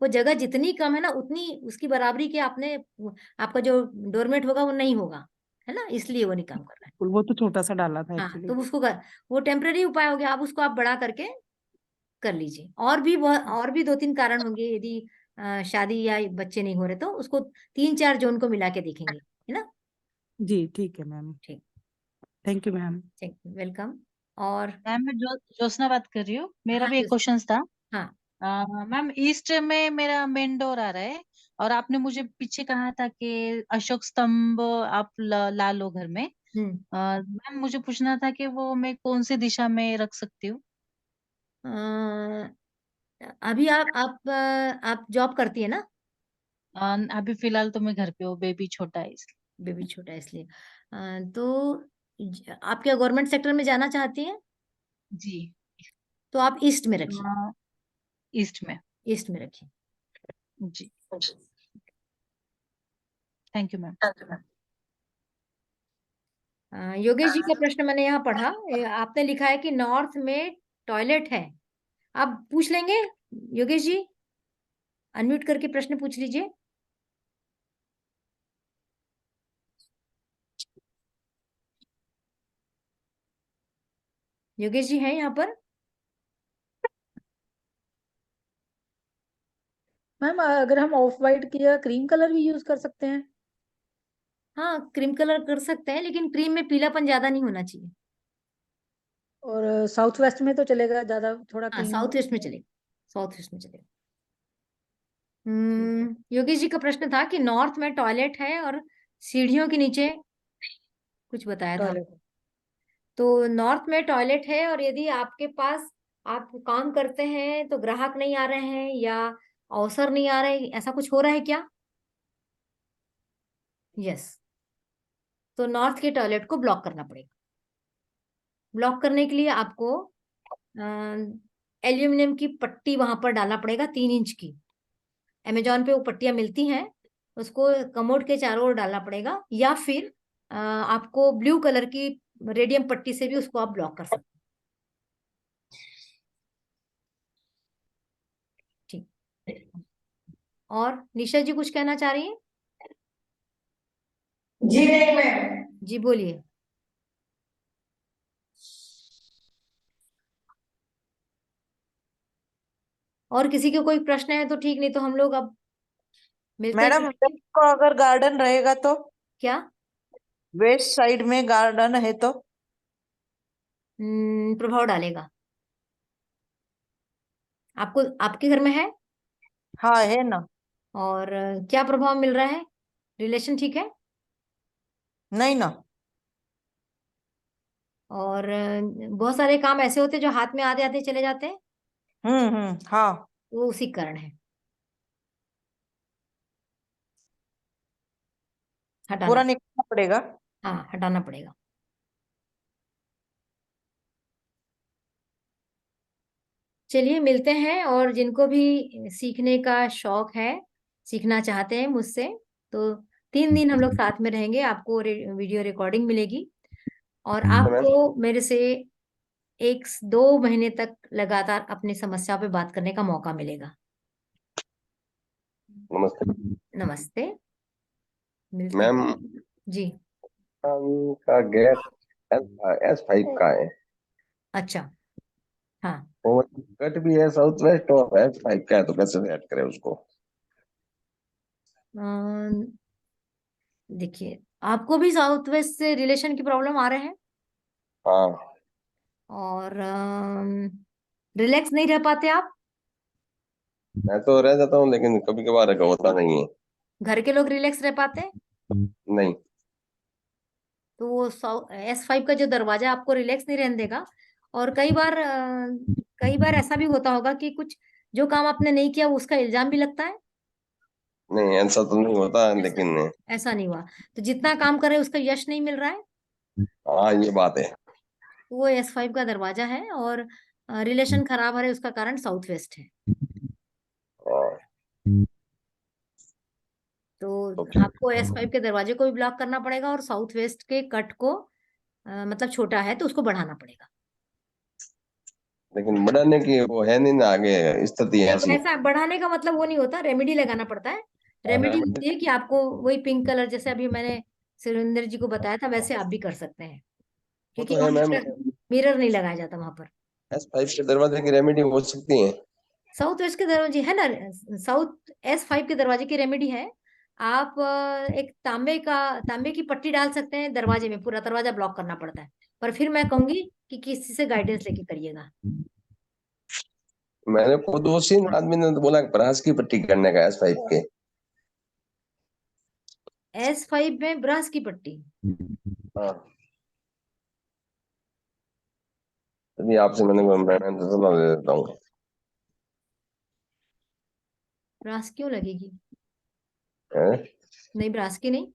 Speaker 1: वो जगह जितनी कम है ना, उतनी उसकी बराबरी के आपने, आपका जो डोरमेट होगा वो नहीं होगा, है ना, इसलिए वो नहीं काम कर रहा है।
Speaker 9: वो तो छोटा सा डाला था
Speaker 1: हाँ,
Speaker 9: एक्चुअली।
Speaker 1: तो वो टेम्परेरी उपाय हो गया, आप उसको आप बड़ा करके कर लीजिए। और भी दो तीन कारण होंगे, यदि शादी या बच्चे नहीं हो रहे तो उसको 3-4 जोन को मिला के देखेंगे, है ना।
Speaker 9: जी ठीक है मैम।
Speaker 1: ठीक।
Speaker 9: Thank you ma'am.
Speaker 1: ठीक, वेलकम। और
Speaker 10: मैम मैं ज्योत्सना बात कर रही हूँ, मेरा
Speaker 1: हाँ
Speaker 10: भी एक क्वेश्चन था।
Speaker 1: हाँ।
Speaker 10: मैम ईस्ट में मेरा मेन डोर आ रहा है, और आपने मुझे पीछे कहा था कि अशोक स्तंभ आप ला लो घर में।
Speaker 1: हम्म।
Speaker 10: मैम मुझे पूछना था कि वो मैं कौन सी दिशा में रख सकती हूँ?
Speaker 1: अभी आप जॉब करती है ना?
Speaker 10: अभी फिलहाल तो मैं घर पे हूँ, बेबी छोटा है इसलिए।
Speaker 1: बेबी छोटा है इसलिए। तो आप क्या गवर्नमेंट सेक्टर में जाना चाहती हैं?
Speaker 10: जी।
Speaker 1: तो आप ईस्ट में रखिए,
Speaker 10: ईस्ट में।
Speaker 1: ईस्ट में रखिए।
Speaker 10: जी, thank you ma'am.
Speaker 1: Yogesh ji का प्रश्न मैंने यहाँ पढ़ा, आपने लिखा है कि नॉर्थ में टॉयलेट है। आप पूछ लेंगे योगेश जी, अनम्यूट करके प्रश्न पूछ लीजिए। योगेश जी हैं यहाँ पर?
Speaker 2: मैम अगर हम ऑफ वाइट की या क्रीम कलर भी यूज कर सकते हैं?
Speaker 1: हाँ, क्रीम कलर कर सकते हैं, लेकिन क्रीम में पीलापन ज्यादा नहीं होना चाहिए।
Speaker 2: और साउथ वेस्ट में तो चलेगा ज्यादा, थोड़ा
Speaker 1: हाँ,
Speaker 2: क्रीम?
Speaker 1: साउथ ईस्ट में चलेगा, साउथ ईस्ट में चलेगा।
Speaker 2: ठीक है।
Speaker 1: योगेश जी का प्रश्न था कि नॉर्थ में टॉयलेट है और सीढ़ियों के नीचे कुछ बताया था।
Speaker 2: टॉयलेट।
Speaker 1: तो नॉर्थ में टॉयलेट है, और यदि आपके पास आप काम करते हैं तो ग्राहक नहीं आ रहे हैं या अवसर नहीं आ रहे, ऐसा कुछ हो रहा है क्या? यस। तो नॉर्थ के टॉयलेट को ब्लॉक करना पड़ेगा। ब्लॉक करने के लिए आपको एल्यूमिनियम की पट्टी वहां पर डालना पड़ेगा, 3 इंच की। अमेजोन पे वो पट्टियां मिलती हैं, उसको कमोड के चारों ओर डालना पड़ेगा, या फिर आपको ब्लू कलर की रेडियम पट्टी से भी उसको आप ब्लॉक कर सकते हैं। ठीक। और निशा जी कुछ कहना चाह रही है?
Speaker 4: जी नहीं मैम।
Speaker 1: जी बोलिए। और किसी के कोई प्रश्न है तो ठीक, नहीं तो हम लोग अब मिलते
Speaker 6: मैडम,
Speaker 1: हैं।
Speaker 6: वेस्ट को अगर गार्डन रहेगा तो?
Speaker 1: क्या?
Speaker 6: वेस्ट साइड में गार्डन है तो?
Speaker 1: प्रभाव डालेगा। आपको आपके घर में है?
Speaker 6: हाँ है ना।
Speaker 1: और क्या प्रभाव मिल रहा है? रिलेशन ठीक है?
Speaker 6: नहीं ना।
Speaker 1: और बहुत सारे काम ऐसे होते हैं जो हाथ में आते आते चले जाते हैं,
Speaker 6: हाँ।
Speaker 1: वो उसी कारण है। हटाना।
Speaker 6: पूरा निकालना पड़ेगा।
Speaker 1: हाँ, हटाना पड़ेगा। चलिए मिलते हैं, और जिनको भी सीखने का शौक है, सीखना चाहते हैं मुझसे, तो 3 दिन हम लोग साथ में रहेंगे। आपको वीडियो रिकॉर्डिंग मिलेगी, और आपको मेरे से 1-2 महीने तक लगातार अपनी समस्या पे बात करने का मौका मिलेगा।
Speaker 11: नमस्ते
Speaker 1: नमस्ते। मिलते
Speaker 11: मैम।
Speaker 1: हैं जी।
Speaker 11: का गेट S5 का है,
Speaker 1: अच्छा। हाँ।
Speaker 11: और कट भी है साउथ वेस्ट, और S5 का है, तो कैसे सेट करें उसको?
Speaker 1: अम, देखिए, आपको भी साउथ वेस्ट से रिलेशन की प्रॉब्लम आ रहे हैं,
Speaker 11: हाँ,
Speaker 1: और रिलैक्स नहीं रह पाते आप?
Speaker 11: मैं तो रह जाता हूँ, लेकिन कभी कभार होता नहीं है।
Speaker 1: घर के लोग रिलैक्स रह पाते हैं?
Speaker 11: नहीं।
Speaker 1: तो वो S5 का जो दरवाजा आपको रिलैक्स नहीं रहने देगा। और कई बार ऐसा भी होता होगा कि कुछ जो काम आपने नहीं किया, उसका इल्जाम भी लगता है।
Speaker 11: नहीं, ऐसा तो नहीं होता, लेकिन
Speaker 1: ऐसा नहीं हुआ? तो जितना काम करे उसका यश नहीं मिल रहा है,
Speaker 11: हाँ, ये बात है।
Speaker 1: तो वो S5 का दरवाजा है, और रिलेशन खराब है, उसका कारण साउथ वेस्ट है।
Speaker 11: और
Speaker 1: तो आपको S5 के दरवाजे को भी ब्लॉक करना पड़ेगा, और साउथ वेस्ट के कट को मतलब छोटा है तो उसको बढ़ाना पड़ेगा।
Speaker 11: लेकिन बढ़ाने की वो है नहीं ना, आगे स्थिति है
Speaker 1: नहीं,
Speaker 11: ऐसी।
Speaker 1: ऐसा बढ़ाने का मतलब वो नहीं होता, रेमेडी लगाना पड़ता है। रेमेडी होती है कि आपको वही पिंक कलर, जैसे अभी मैंने सुरेंद्र जी को बताया था, वैसे आप भी कर सकते हैं,
Speaker 11: वो
Speaker 1: क्योंकि
Speaker 11: तो है
Speaker 1: वहां
Speaker 11: मैम।
Speaker 1: पर मिरर नहीं लगाया जाता वहां पर।
Speaker 11: S5 के दरवाजे की रेमेडी हो सकती है।
Speaker 1: साउथ वेस्ट के दरवाजे है ना, साउथ S5 के दरवाजे की रेमेडी है। आप एक तांबे की पट्टी डाल सकते हैं दरवाजे में, पूरा दरवाजा ब्लॉक करना पड़ता है। पर फिर मैं कहूंगी कि किसी से गाइडेंस लेके करिएगा।
Speaker 11: मैंने खुद उसी आदमी ने तो बोला कि परास की पट्टी करने का S5 के।
Speaker 1: S5 में ब्रास की पट्टी?
Speaker 11: हाँ, तभी आपसे मैंने मैडम से सलाह ले लेता हूँ।
Speaker 1: ब्रास क्यों लगेगी?
Speaker 11: हैं?
Speaker 1: नहीं, ब्रास की नहीं,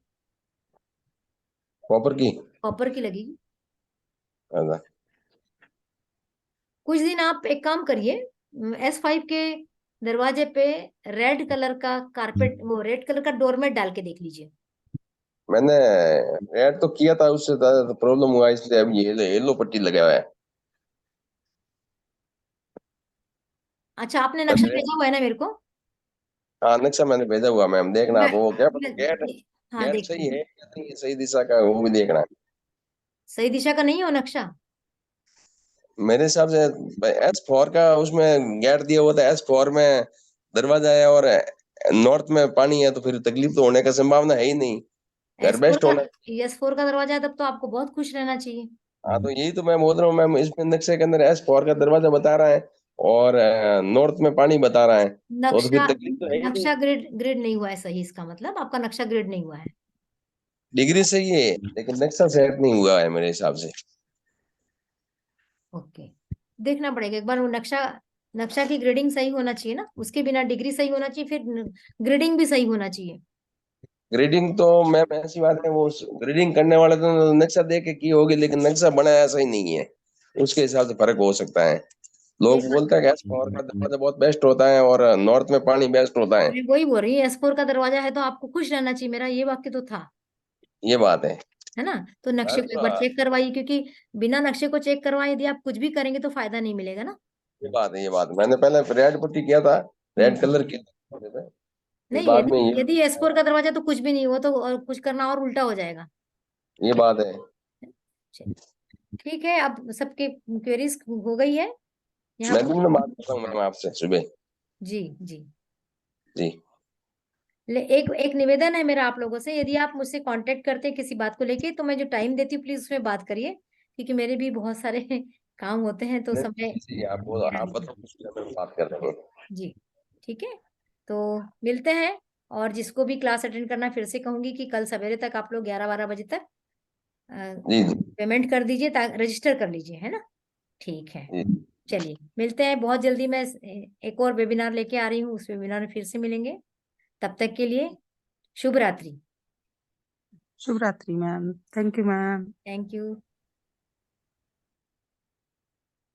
Speaker 11: कॉपर की।
Speaker 1: कॉपर की लगेगी।
Speaker 11: अच्छा।
Speaker 1: कुछ दिन आप एक काम करिए, S5 के दरवाजे पे रेड कलर का कारपेट, वो रेड कलर का डोरमेट डाल के देख लीजिए।
Speaker 11: मैंने ऐड तो किया था, उससे ज्यादा तो प्रॉब्लम हुआ, इसलिए अब ये येलो पट्टी लगा हुआ है।
Speaker 1: अच्छा, आपने नक्शा भेजा हुआ है ना मेरे को?
Speaker 11: हाँ, नक्शा मैंने भेजा हुआ मैम, देखना आप। वो क्या पता गेट
Speaker 1: हाँ
Speaker 11: गेट सही
Speaker 1: देखिए,
Speaker 11: है या नहीं है, सही दिशा का, वो भी देखना है।
Speaker 1: सही दिशा का नहीं हो नक्शा?
Speaker 11: मेरे हिसाब से S4 का उसमें गेट दिया हुआ था, S4 में दरवाजा है और नॉर्थ में पानी है, तो फिर तकलीफ तो होने का संभावना है ही नहीं। घर बेस्ट होना।
Speaker 1: S4 का दरवाजा है, तब तो आपको बहुत खुश रहना चाहिए।
Speaker 11: हाँ, तो यही तो मैं बोल रहा हूँ मैम, इसमें नक्शे के अंदर S4 का दरवाजा बता रहा है और नॉर्थ में पानी बता रहा है, तो फिर
Speaker 1: नक्शा
Speaker 11: तकलीफ तो है ही नहीं।
Speaker 1: नक्शा ग्रिड ग्रिड नहीं हुआ है सही, इसका मतलब आपका नक्शा ग्रिड नहीं हुआ है।
Speaker 11: डिग्री सही है लेकिन नक्शा सेट नहीं हुआ है मेरे हिसाब से।
Speaker 1: ओके, देखना पड़ेगा एक बार। वो नक्शा नक्शा की ग्रेडिंग सही होना चाहिए ना, उसके बिना डिग्री सही होना चाहिए, फिर ग्रेडिंग भी सही होना चाहिए।
Speaker 11: ग्रेडिंग तो मैम ऐसी बात है, वो ग्रेडिंग करने वाले तो नक्शा देख के की होगी, लेकिन नक्शा बनाया सही नहीं है, उसके हिसाब से फर्क हो सकता है। लोग
Speaker 1: देखना,
Speaker 11: बोलते हैं कि S4 का दरवाजा बहुत बेस्ट होता है और नॉर्थ में पानी बेस्ट होता है।
Speaker 1: मैं वही बोल रही हूँ, S4 का दरवाजा है तो आपको खुश रहना चाहिए, मेरा ये वाक्य तो था,
Speaker 11: ये बात है
Speaker 1: ना? तो नक्शे को एक बार
Speaker 11: तो
Speaker 1: चेक करवाइए, क्योंकि बिना नक्शे को चेक करवाए यदि आप कुछ भी करेंगे तो फायदा नहीं मिलेगा ना।
Speaker 11: ये बात मैंने पहले रेड पुट्टी किया था, रेड
Speaker 1: हम्म।
Speaker 11: कलर की, फिर
Speaker 1: नहीं,
Speaker 11: बाद
Speaker 1: यदि
Speaker 11: में ये
Speaker 1: यदि S4 का दरवाजा तो कुछ भी नहीं हुआ, तो और कुछ करना और उल्टा हो जाएगा।
Speaker 11: ये बात है।
Speaker 1: चलिए, ठीक है, अब सबके क्वेरीज हो गई है यहाँ
Speaker 11: मैं
Speaker 1: पर।
Speaker 11: दिन में बात करता हूँ मैम आपसे सुबह।
Speaker 1: जी जी।
Speaker 11: जी
Speaker 1: एक एक निवेदन है मेरा आप लोगों से, यदि आप मुझसे कांटेक्ट करते हैं किसी बात को लेके, तो मैं जो टाइम देती हूँ प्लीज उसमें बात करिए, क्योंकि मेरे भी बहुत सारे काम होते हैं, तो समय
Speaker 11: जी, आप
Speaker 1: मेरा
Speaker 11: आप
Speaker 1: नहीं
Speaker 11: बताओ
Speaker 1: है।
Speaker 11: किस बारे में बात कर रहे हैं।
Speaker 1: जी, ठीक है, तो मिलते हैं। और जिसको भी क्लास अटेंड करना, फिर से कहूंगी कि कल सवेरे तक आप लोग 11-12 बजे तक
Speaker 11: जी जी
Speaker 1: पेमेंट कर दीजिए, रजिस्टर कर लीजिए, है ना? ठीक है,
Speaker 11: जी।
Speaker 1: चलिए मिलते हैं बहुत जल्दी। मैं एक और वेबिनार लेके आ रही हूँ, उस वेबिनार में फिर से मिलेंगे। तब तक के लिए शुभ रात्रि।
Speaker 9: शुभ रात्रि ma'am, thank you ma'am.
Speaker 1: Thank you.